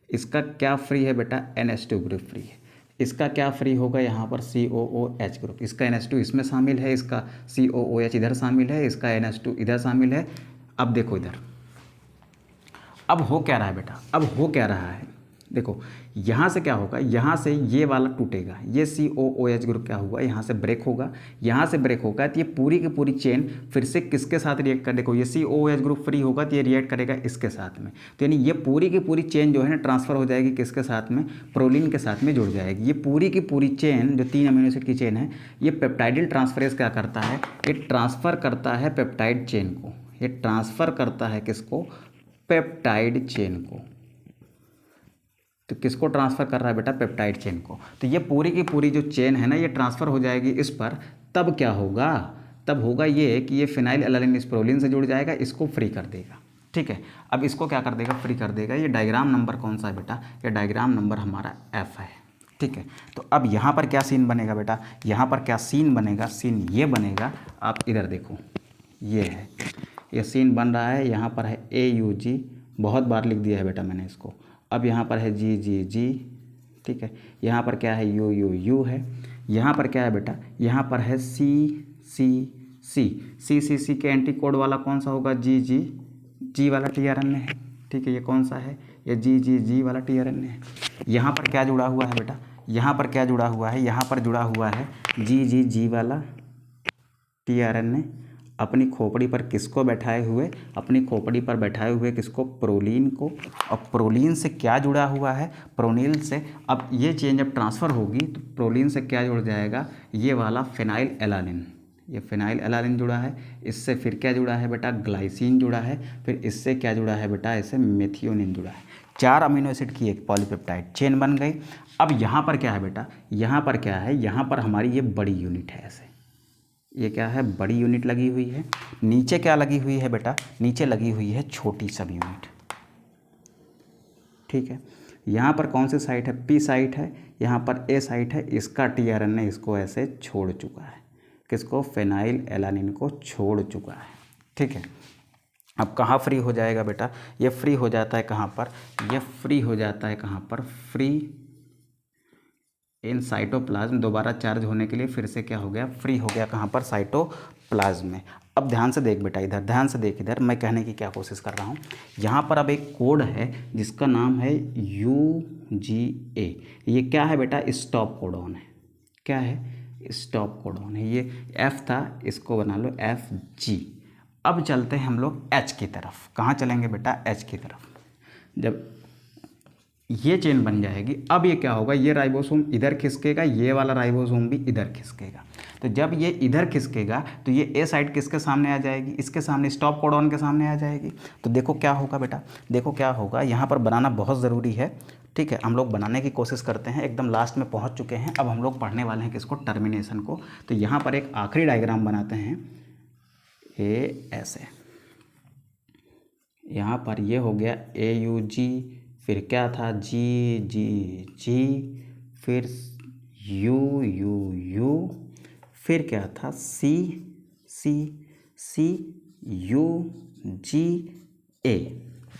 इसका क्या फ्री है बेटा, NH2 ग्रुप फ्री है। इसका क्या फ्री होगा यहाँ पर, COOH ग्रुप। इसका NH2 इसमें शामिल है, इसका COOH इधर शामिल है, इसका NH2 इधर शामिल है। अब देखो इधर, अब हो क्या रहा है बेटा, अब हो क्या रहा है, देखो यहाँ से क्या होगा, यहाँ से ये वाला टूटेगा, ये COOH ग्रुप क्या हुआ, यहाँ से ब्रेक होगा, यहाँ से ब्रेक होगा तो ये पूरी की पूरी चेन फिर से किसके साथ रिएक्ट कर, देखो ये COOH ग्रुप फ्री होगा तो ये रिएक्ट करेगा इसके साथ में। तो यानी ये पूरी की पूरी चेन जो है ना ट्रांसफ़र हो जाएगी किसके साथ में, प्रोलीन के साथ में जुड़ जाएगी। ये पूरी की पूरी चेन जो 3 अमीनो एसिड की चेन है, ये पेप्टाइडिल ट्रांसफरेज क्या करता है, ये ट्रांसफ़र करता है पेप्टाइड चेन को। ये ट्रांसफ़र करता है किसको, पेप्टाइड चेन को। तो किसको ट्रांसफ़र कर रहा है बेटा, पेप्टाइड चेन को। तो ये पूरी की पूरी जो चेन है ना ये ट्रांसफ़र हो जाएगी इस पर। तब क्या होगा, तब होगा ये कि ये फिनाइल एलानिन इस प्रोलीन से जुड़ जाएगा, इसको फ्री कर देगा। ठीक है, अब इसको क्या कर देगा, फ्री कर देगा। ये डायग्राम नंबर कौन सा है बेटा, ये डायग्राम नंबर हमारा F है। ठीक है, तो अब यहाँ पर क्या सीन बनेगा बेटा, यहाँ पर क्या सीन बनेगा, सीन ये बनेगा, आप इधर देखो ये है, ये सीन बन रहा है। यहाँ पर है AUG, बहुत बार लिख दिया है बेटा मैंने इसको। अब यहाँ पर है GGG, ठीक है, यहाँ पर क्या है UUU है, यहाँ पर क्या है बेटा, यहाँ पर है CCC के एंटी कोड वाला कौन सा होगा, GGG वाला टीआरएनए है। ठीक है, ये कौन सा है, ये GGG वाला टीआरएनए है। यहाँ पर क्या जुड़ा हुआ है बेटा, यहाँ पर क्या जुड़ा हुआ है, यहाँ पर जुड़ा हुआ है GGG वाला टीआरएनए। अपनी खोपड़ी पर किसको बैठाए हुए, अपनी खोपड़ी पर बैठाए हुए किसको, प्रोलीन को। और प्रोलीन से क्या जुड़ा हुआ है, प्रोनील से। अब ये चेंज जब ट्रांसफ़र होगी तो प्रोलीन से क्या जुड़ जाएगा, ये वाला फिनाइल एलानिन। ये फिनाइल एलानिन जुड़ा है, इससे फिर क्या जुड़ा है बेटा, ग्लाइसिन जुड़ा है, फिर इससे क्या जुड़ा है बेटा, इससे मेथियोनिन जुड़ा है। 4 अमीनो एसिड की एक पॉलीपेप्टाइड चेन बन गई। अब यहाँ पर क्या है बेटा, यहाँ पर क्या है, यहाँ पर हमारी ये बड़ी यूनिट है ऐसे, ये क्या है, बड़ी यूनिट लगी हुई है। नीचे क्या लगी हुई है बेटा, नीचे लगी हुई है छोटी सब यूनिट। ठीक है, यहाँ पर कौन सी साइट है, P साइट है, यहाँ पर A साइट है। इसका टीआरएनए इसको ऐसे छोड़ चुका है, किसको, फेनाइल एलानिन को छोड़ चुका है। ठीक है, अब कहाँ फ्री हो जाएगा बेटा, ये फ्री हो जाता है कहाँ पर, ये फ्री हो जाता है कहाँ पर, फ्री इन साइटोप्लाज्म, दोबारा चार्ज होने के लिए फिर से क्या हो गया, फ्री हो गया कहाँ पर, साइटोप्लाज्म में। अब ध्यान से देख बेटा, इधर ध्यान से देख, इधर मैं कहने की क्या कोशिश कर रहा हूँ, यहाँ पर अब एक कोड है जिसका नाम है UGA। ये क्या है बेटा, स्टॉप कोडॉन है। क्या है, स्टॉप कोडॉन है। ये F था, इसको बना लो FG। अब चलते हैं हम लोग H की तरफ। कहाँ चलेंगे बेटा, H की तरफ। जब ये चेन बन जाएगी, अब ये क्या होगा, ये राइबोसोम इधर खिसकेगा, ये वाला राइबोसोम भी इधर खिसकेगा। तो जब ये इधर खिसकेगा तो ये ए साइड किसके सामने आ जाएगी, इसके सामने, स्टॉप कोडॉन के सामने आ जाएगी। तो देखो क्या होगा बेटा, देखो क्या होगा, यहाँ पर बनाना बहुत ज़रूरी है। ठीक है, हम लोग बनाने की कोशिश करते हैं, एकदम लास्ट में पहुँच चुके हैं। अब हम लोग पढ़ने वाले हैं किसको, टर्मिनेशन को। तो यहाँ पर एक आखिरी डायग्राम बनाते हैं, ये ऐसे, यहाँ पर ये हो गया AUG, फिर क्या था GGG, फिर UUU, फिर क्या था CCCUGA।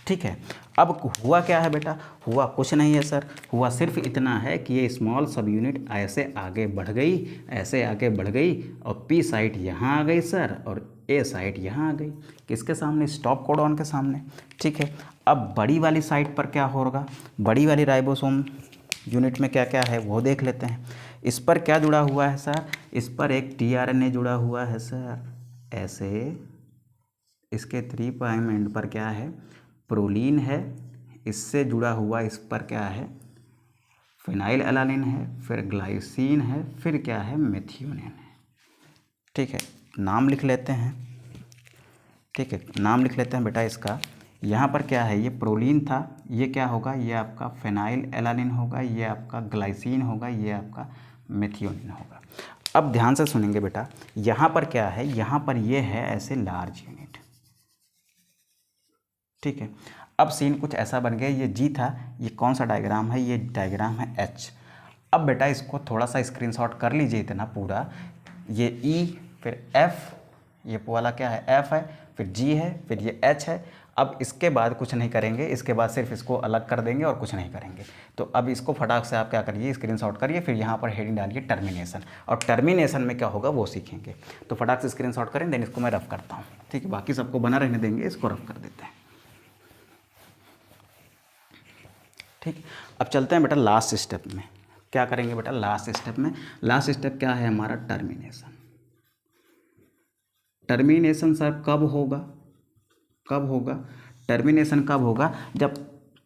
ठीक है, अब हुआ क्या है बेटा, हुआ कुछ नहीं है सर, हुआ सिर्फ इतना है कि ये स्मॉल सब यूनिट ऐसे आगे बढ़ गई, ऐसे आगे बढ़ गई, और P साइट यहाँ आ गई सर, और A साइट यहाँ आ गई, किसके सामने, स्टॉप कोडॉन के सामने। ठीक है, अब बड़ी वाली साइट पर क्या होगा, बड़ी वाली राइबोसोम यूनिट में क्या क्या है वो देख लेते हैं। इस पर क्या जुड़ा हुआ है सर, इस पर एक tRNA जुड़ा हुआ है सर, ऐसे, इसके 3' एंड पर क्या है, प्रोलीन है, इससे जुड़ा हुआ इस पर क्या है, फिनाइल एलानिन है, फिर ग्लाइसिन है, फिर क्या है, मेथियोनिन है। ठीक है, नाम लिख लेते हैं। ठीक है, नाम लिख लेते हैं बेटा इसका। यहाँ पर क्या है, ये प्रोलीन था, ये क्या होगा, ये आपका फेनाइल एलानिन होगा, ये आपका ग्लाइसिन होगा, ये आपका मेथियोनिन होगा। अब ध्यान से सुनेंगे बेटा, यहाँ पर क्या है, यहाँ पर ये है ऐसे लार्ज यूनिट। ठीक है, अब सीन कुछ ऐसा बन गया, ये G था, ये कौन सा डायग्राम है, ये डायग्राम है H। अब बेटा इसको थोड़ा सा स्क्रीनशॉट कर लीजिए, इतना पूरा, ये E, फिर F, ये वाला क्या है, F है, फिर G है, फिर ये H है। अब इसके बाद कुछ नहीं करेंगे, इसके बाद सिर्फ इसको अलग कर देंगे और कुछ नहीं करेंगे। तो अब इसको फटाक से आप क्या करिए, स्क्रीनशॉट करिए, फिर यहाँ पर हेडिंग डालिए टर्मिनेशन, और टर्मिनेशन में क्या होगा वो सीखेंगे। तो फटाक से स्क्रीनशॉट करें, देन इसको मैं रफ करता हूँ। ठीक है, बाकी सबको बना रहने देंगे, इसको रफ कर देते हैं। ठीक, अब चलते हैं बेटा लास्ट स्टेप में। क्या करेंगे बेटा लास्ट स्टेप में, लास्ट स्टेप क्या है हमारा, टर्मिनेशन। टर्मिनेशन सर कब होगा, कब होगा, टर्मिनेशन कब होगा, जब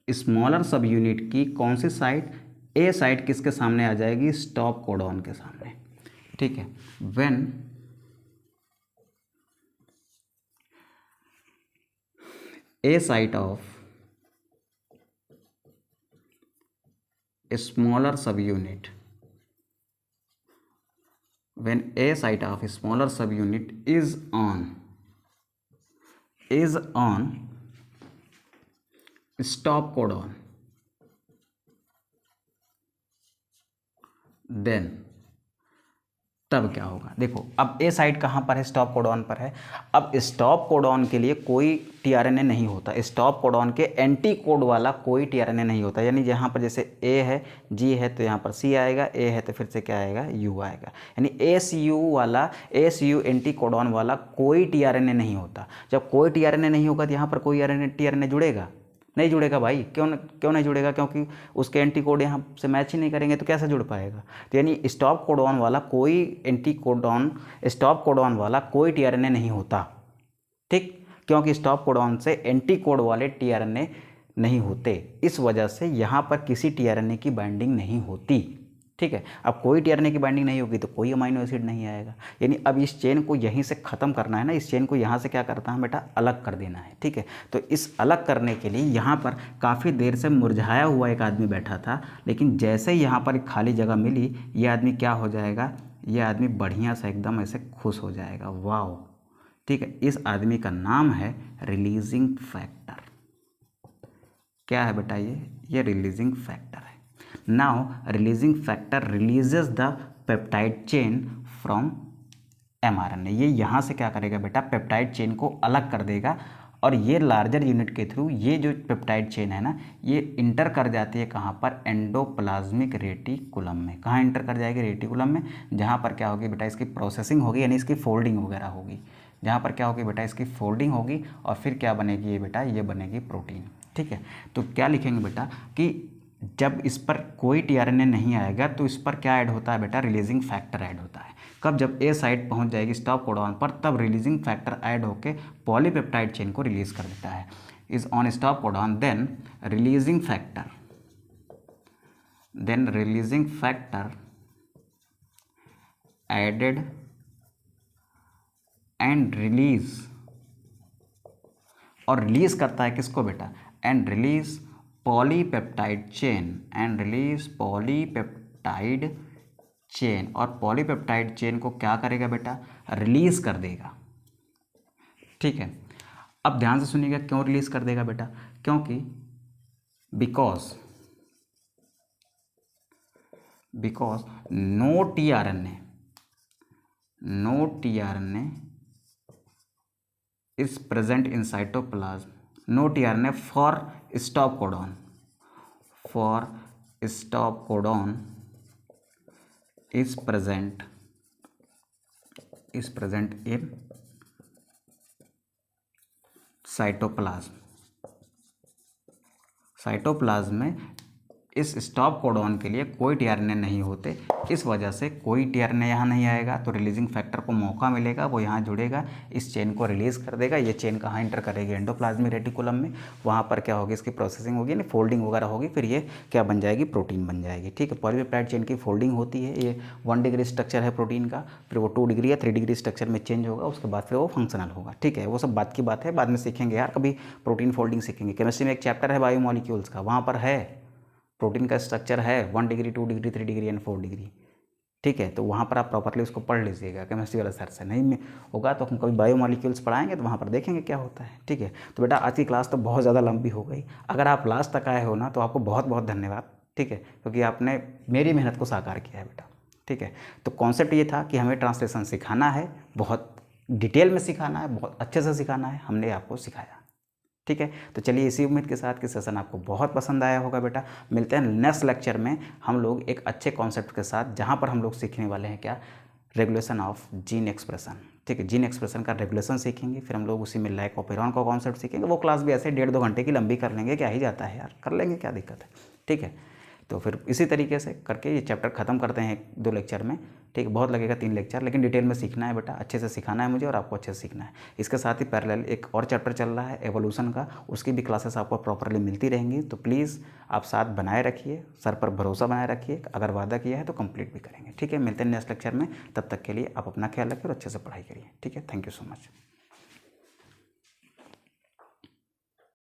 स्मॉलर सब यूनिट की कौन सी साइट, ए साइट किसके सामने आ जाएगी, स्टॉप कोडॉन के सामने। ठीक है, when A site of a smaller subunit, when a site of a smaller subunit is on stop codon, then तब क्या होगा, देखो अब ए साइट कहाँ पर है, स्टॉप कोडॉन पर है। अब स्टॉप कोडॉन के लिए कोई टीआरएनए नहीं होता, स्टॉप कोडॉन के एंटी कोड वाला कोई टीआरएनए नहीं होता। यानी यहाँ पर जैसे ए है, जी है, तो यहाँ पर सी आएगा, ए है तो फिर से क्या आएगा, यू आएगा। यानी एसयू वाला, एसयू एंटी कोडॉन वाला कोई टीआरएनए नहीं होता। जब कोई टीआरएनए नहीं होगा तो यहाँ पर कोई टीआरएनए जुड़ेगा, नहीं जुड़ेगा भाई। क्यों नहीं जुड़ेगा, क्योंकि उसके एंटी कोड यहाँ से मैच ही नहीं करेंगे, तो कैसे जुड़ पाएगा। तो यानी स्टॉप कोडॉन वाला कोई एंटी कोडॉन, स्टॉप कोडॉन वाला कोई टीआरएनए नहीं होता। ठीक, क्योंकि स्टॉप कोडॉन से एंटी कोड वाले टीआरएनए नहीं होते, इस वजह से यहाँ पर किसी टीआरएनए की बाइंडिंग नहीं होती। ठीक है, अब कोई टीआरएनए की बाइंडिंग नहीं होगी तो कोई अमीनो एसिड नहीं आएगा। यानी अब इस चेन को यहीं से ख़त्म करना है ना, इस चेन को यहाँ से क्या करता है बेटा, अलग कर देना है। ठीक है, तो इस अलग करने के लिए यहाँ पर काफ़ी देर से मुरझाया हुआ एक आदमी बैठा था, लेकिन जैसे ही यहाँ पर एक खाली जगह मिली, ये आदमी क्या हो जाएगा, ये आदमी बढ़िया से एकदम ऐसे खुश हो जाएगा, वाह। ठीक है, इस आदमी का नाम है रिलीजिंग फैक्टर। क्या है बेटा, ये रिलीजिंग फैक्टर है। Now releasing factor releases the peptide chain from mRNA। ये यहाँ से क्या करेगा बेटा, पेप्टाइड चेन को अलग कर देगा और ये लार्जर यूनिट के थ्रू ये जो पेप्टाइड चेन है ना, ये इंटर कर जाती है कहाँ पर, एंडोप्लाज्मिक रेटिकुलम में। कहाँ इंटर कर जाएगी, रेटिकुलम में, जहाँ पर क्या होगी बेटा, इसकी प्रोसेसिंग होगी, यानी इसकी फोल्डिंग वगैरह होगी। जहाँ पर क्या होगी बेटा, इसकी फोल्डिंग होगी और फिर क्या बनेगी ये बेटा, ये बनेगी प्रोटीन। ठीक है, तो क्या लिखेंगे बेटा कि जब इस पर कोई टीआरएनए नहीं आएगा तो इस पर क्या ऐड होता है बेटा, रिलीजिंग फैक्टर ऐड होता है। कब, जब ए साइट पहुंच जाएगी स्टॉप कोडॉन पर, तब रिलीजिंग फैक्टर ऐड होकर पॉलीपेप्टाइड चेन को रिलीज कर देता है। Is on stop codon then releasing factor added and release, और रिलीज करता है किसको बेटा, एंड रिलीज पॉलीपेप्टाइड चेन, और पॉलीपेप्टाइड चेन को क्या करेगा बेटा, रिलीज कर देगा। ठीक है, अब ध्यान से सुनिएगा क्यों रिलीज कर देगा बेटा, क्योंकि because no tRNA is present in cytoplasm, no tRNA for stop codon is present in cytoplasm में इस स्टॉप कोडॉन के लिए कोई टीआरएनए नहीं होते, इस वजह से कोई टीआरएनए यहाँ नहीं आएगा, तो रिलीजिंग फैक्टर को मौका मिलेगा, वो यहाँ जुड़ेगा, इस चेन को रिलीज कर देगा। ये चेन कहाँ इंटर करेगी, एंडोप्लाज्मिक रेटिकुलम में, वहाँ पर क्या होगी, इसकी प्रोसेसिंग होगी, यानी फोल्डिंग वगैरह होगी, फिर ये क्या बन जाएगी, प्रोटीन बन जाएगी। ठीक है, पॉलीपेप्टाइड चेन की फोल्डिंग होती है, ये 1 डिग्री स्ट्रक्चर है प्रोटीन का, फिर वो 2 डिग्री या 3 डिग्री स्ट्रक्चर में चेंज होगा, उसके बाद फिर वो फंक्शनल होगा। ठीक है, वो सब बात की बात है, बाद में सीखेंगे यार, कभी प्रोटीन फोल्डिंग सीखेंगे। केमिस्ट्री में एक चैप्टर है बायोमॉलिक्यूल्स का, वहाँ पर है प्रोटीन का स्ट्रक्चर है 1 degree 2 degree 3 degree and 4 degree. ठीक है, तो वहाँ पर आप प्रॉपर्ली उसको पढ़ लीजिएगा, केमिस्ट्री वाला सर से नहीं में होगा तो हम कभी बायोमॉलिक्यूल्स पढ़ाएंगे तो वहाँ पर देखेंगे क्या होता है। ठीक है, तो बेटा आज की क्लास तो बहुत ज़्यादा लंबी हो गई, अगर आप लास्ट तक आए हो ना तो आपको बहुत बहुत धन्यवाद। ठीक है, क्योंकि आपने मेरी मेहनत को साकार किया है बेटा। ठीक है, तो कॉन्सेप्ट ये था कि हमें ट्रांसलेशन सिखाना है, बहुत डिटेल में सिखाना है, बहुत अच्छे से सिखाना है, हमने आपको सिखाया। ठीक है, तो चलिए इसी उम्मीद के साथ कि सेशन आपको बहुत पसंद आया होगा बेटा। मिलते हैं नेक्स्ट लेक्चर में हम लोग एक अच्छे कॉन्सेप्ट के साथ, जहाँ पर हम लोग सीखने वाले हैं क्या, रेगुलेशन ऑफ जीन एक्सप्रेशन। ठीक है, जीन एक्सप्रेशन का रेगुलेशन सीखेंगे, फिर हम लोग उसी में लैक ऑपेरॉन का कॉन्सेप्ट सीखेंगे। वो क्लास भी ऐसे 1.5-2 घंटे की लंबी कर लेंगे, क्या ही जाता है यार, कर लेंगे, क्या दिक्कत है। ठीक है, तो फिर इसी तरीके से करके ये चैप्टर खत्म करते हैं 2 लेक्चर में। ठीक है, बहुत लगेगा 3 लेक्चर, लेकिन डिटेल में सीखना है बेटा, अच्छे से सिखाना है मुझे और आपको अच्छे से सीखना है। इसके साथ ही पैरेलल एक और चैप्टर चल रहा है एवोल्यूशन का, उसकी भी क्लासेस आपको प्रॉपरली मिलती रहेंगी। तो प्लीज़ आप साथ बनाए रखिए, सर पर भरोसा बनाए रखिए, अगर वादा किया है तो कंप्लीट भी करेंगे। ठीक है, मिलते हैं नेक्स्ट लेक्चर में, तब तक के लिए आप अपना ख्याल रखिए और अच्छे से पढ़ाई करिए। ठीक है, थैंक यू सो मच।